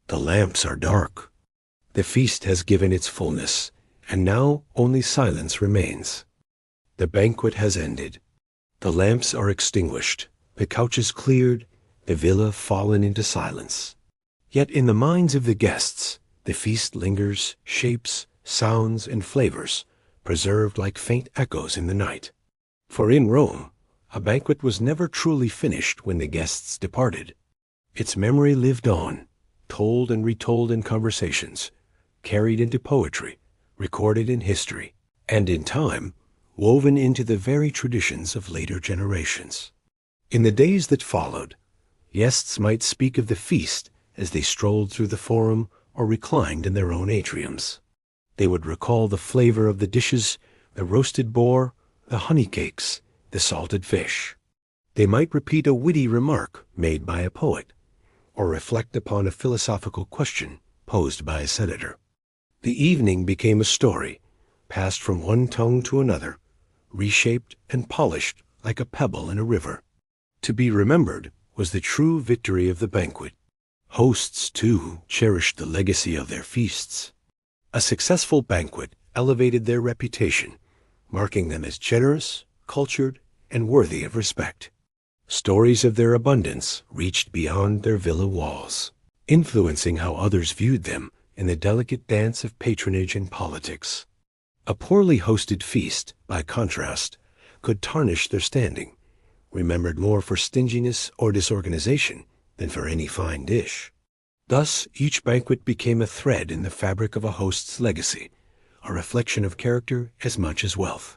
The lamps are dark. The feast has given its fullness, and now only silence remains. The banquet has ended. The lamps are extinguished, the couches cleared, the villa fallen into silence. Yet in the minds of the guests, the feast lingers, shapes, sounds, and flavors, preserved like faint echoes in the night. For in Rome, a banquet was never truly finished when the guests departed. Its memory lived on, told and retold in conversations, carried into poetry, recorded in history, and in time, woven into the very traditions of later generations. In the days that followed, guests might speak of the feast as they strolled through the forum or reclined in their own atriums. They would recall the flavor of the dishes, the roasted boar, the honey cakes, the salted fish. They might repeat a witty remark made by a poet, or reflect upon a philosophical question posed by a senator. The evening became a story, passed from one tongue to another, reshaped and polished like a pebble in a river. To be remembered was the true victory of the banquet. Hosts, too, cherished the legacy of their feasts. A successful banquet elevated their reputation, marking them as generous, cultured, and worthy of respect. Stories of their abundance reached beyond their villa walls, influencing how others viewed them in the delicate dance of patronage and politics. A poorly hosted feast, by contrast, could tarnish their standing, remembered more for stinginess or disorganization than for any fine dish. Thus, each banquet became a thread in the fabric of a host's legacy, a reflection of character as much as wealth.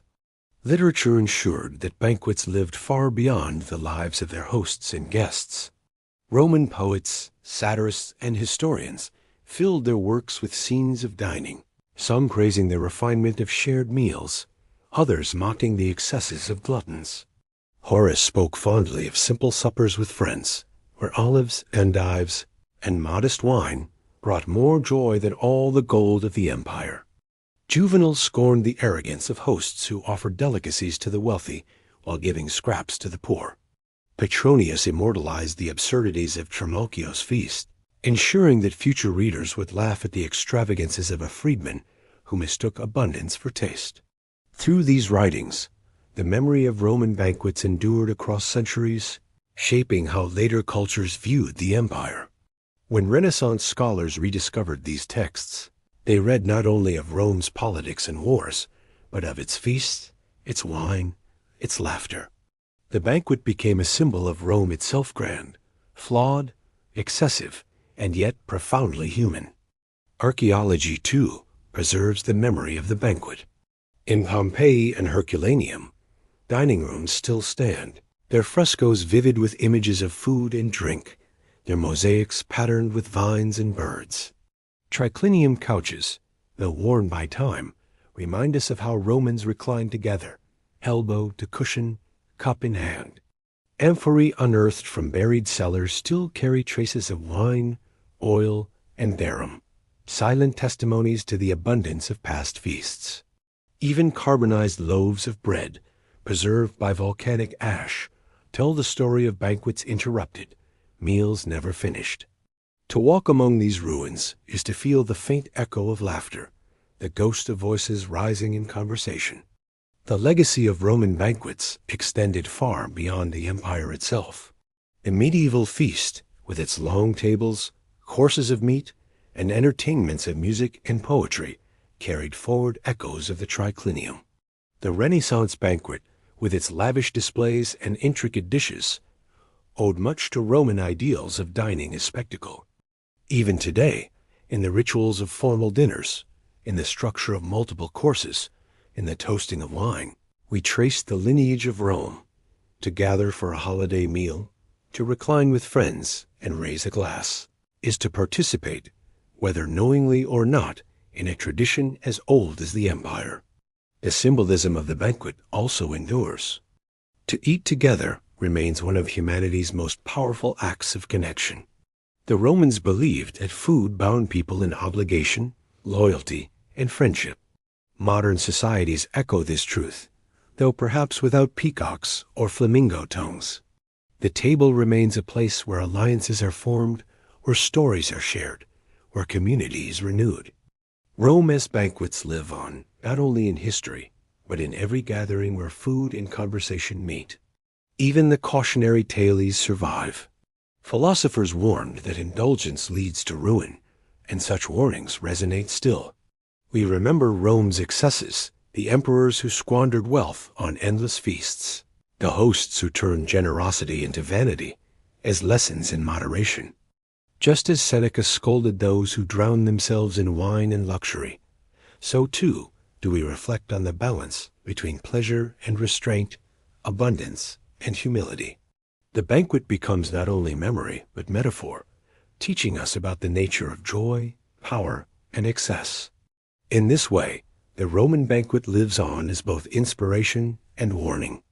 Literature ensured that banquets lived far beyond the lives of their hosts and guests. Roman poets, satirists, and historians filled their works with scenes of dining, some praising the refinement of shared meals, others mocking the excesses of gluttons. Horace spoke fondly of simple suppers with friends, where olives, endives, and modest wine brought more joy than all the gold of the empire. Juvenal scorned the arrogance of hosts who offered delicacies to the wealthy while giving scraps to the poor. Petronius immortalized the absurdities of Trimalchio's feast, ensuring that future readers would laugh at the extravagances of a freedman who mistook abundance for taste. Through these writings, the memory of Roman banquets endured across centuries, shaping how later cultures viewed the empire. When Renaissance scholars rediscovered these texts, they read not only of Rome's politics and wars, but of its feasts, its wine, its laughter. The banquet became a symbol of Rome itself, grand, flawed, excessive, and yet profoundly human. Archaeology, too, preserves the memory of the banquet. In Pompeii and Herculaneum, dining rooms still stand, their frescoes vivid with images of food and drink, their mosaics patterned with vines and birds. Triclinium couches, though worn by time, remind us of how Romans reclined together, elbow to cushion, cup in hand. Amphorae unearthed from buried cellars still carry traces of wine, oil, and garum, silent testimonies to the abundance of past feasts. Even carbonized loaves of bread, preserved by volcanic ash, tell the story of banquets interrupted, meals never finished. To walk among these ruins is to feel the faint echo of laughter, the ghost of voices rising in conversation. The legacy of Roman banquets extended far beyond the empire itself. The medieval feast, with its long tables, courses of meat, and entertainments of music and poetry, carried forward echoes of the triclinium. The Renaissance banquet, with its lavish displays and intricate dishes, owed much to Roman ideals of dining as spectacle. Even today, in the rituals of formal dinners, in the structure of multiple courses, in the toasting of wine, we trace the lineage of Rome. To gather for a holiday meal, to recline with friends and raise a glass, is to participate, whether knowingly or not, in a tradition as old as the empire. The symbolism of the banquet also endures. To eat together remains one of humanity's most powerful acts of connection. The Romans believed that food bound people in obligation, loyalty, and friendship. Modern societies echo this truth, though perhaps without peacocks or flamingo tongues. The table remains a place where alliances are formed, where stories are shared, where community is renewed. Rome's banquets live on, not only in history, but in every gathering where food and conversation meet. Even the cautionary tales survive. Philosophers warned that indulgence leads to ruin, and such warnings resonate still. We remember Rome's excesses, the emperors who squandered wealth on endless feasts, the hosts who turned generosity into vanity, as lessons in moderation. Just as Seneca scolded those who drowned themselves in wine and luxury, so too do we reflect on the balance between pleasure and restraint, abundance and humility. The banquet becomes not only memory, but metaphor, teaching us about the nature of joy, power, and excess. In this way, the Roman banquet lives on as both inspiration and warning.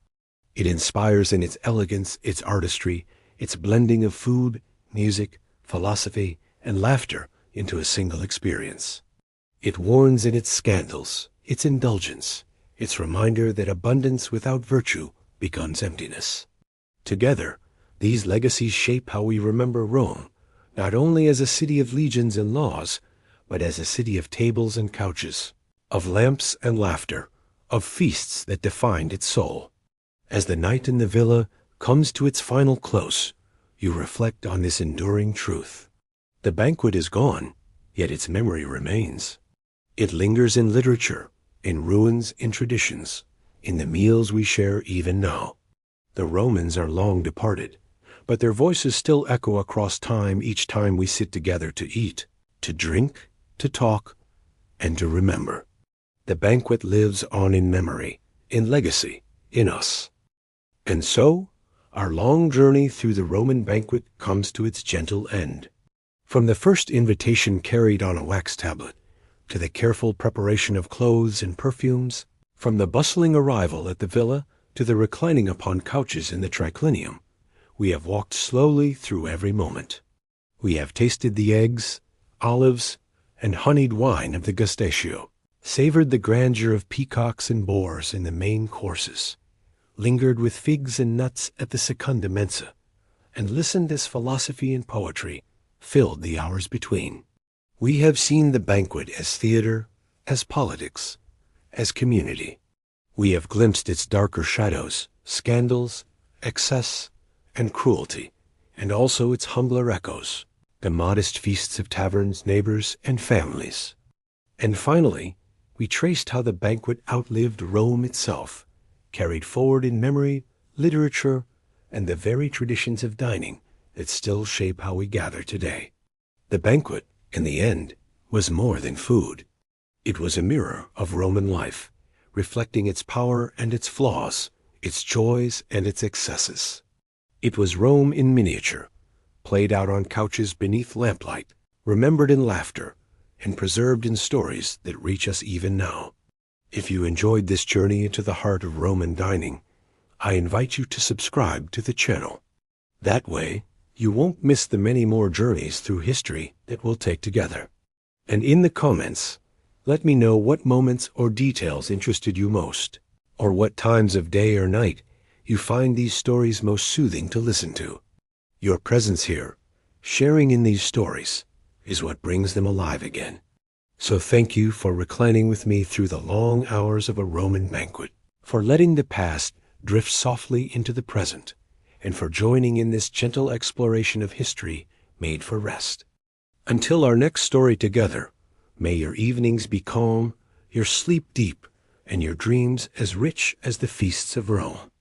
It inspires in its elegance, its artistry, its blending of food, music, philosophy, and laughter into a single experience. It warns in its scandals, its indulgence, its reminder that abundance without virtue becomes emptiness. Together, these legacies shape how we remember Rome, not only as a city of legions and laws, but as a city of tables and couches, of lamps and laughter, of feasts that defined its soul. As the night in the villa comes to its final close, you reflect on this enduring truth. The banquet is gone, yet its memory remains. It lingers in literature, in ruins, in traditions, in the meals we share even now. The Romans are long departed, but their voices still echo across time each time we sit together to eat, to drink, to talk, and to remember. The banquet lives on in memory, in legacy, in us. And so, our long journey through the Roman banquet comes to its gentle end. From the first invitation carried on a wax tablet, to the careful preparation of clothes and perfumes, from the bustling arrival at the villa to the reclining upon couches in the triclinium, we have walked slowly through every moment. We have tasted the eggs, olives, and honeyed wine of the gustachio, savored the grandeur of peacocks and boars in the main courses, lingered with figs and nuts at the secunda mensa, and listened as philosophy and poetry filled the hours between. We have seen the banquet as theater, as politics, as community. We have glimpsed its darker shadows, scandals, excess, and cruelty, and also its humbler echoes, the modest feasts of taverns, neighbors, and families. And finally, we traced how the banquet outlived Rome itself, carried forward in memory, literature, and the very traditions of dining that still shape how we gather today. The banquet, in the end, was more than food. It was a mirror of Roman life, reflecting its power and its flaws, its joys and its excesses. It was Rome in miniature, played out on couches beneath lamplight, remembered in laughter, and preserved in stories that reach us even now. If you enjoyed this journey into the heart of Roman dining, I invite you to subscribe to the channel. That way, you won't miss the many more journeys through history that we'll take together. And in the comments, let me know what moments or details interested you most, or what times of day or night you find these stories most soothing to listen to. Your presence here, sharing in these stories, is what brings them alive again. So thank you for reclining with me through the long hours of a Roman banquet, for letting the past drift softly into the present, and for joining in this gentle exploration of history made for rest. Until our next story together, may your evenings be calm, your sleep deep, and your dreams as rich as the feasts of Rome.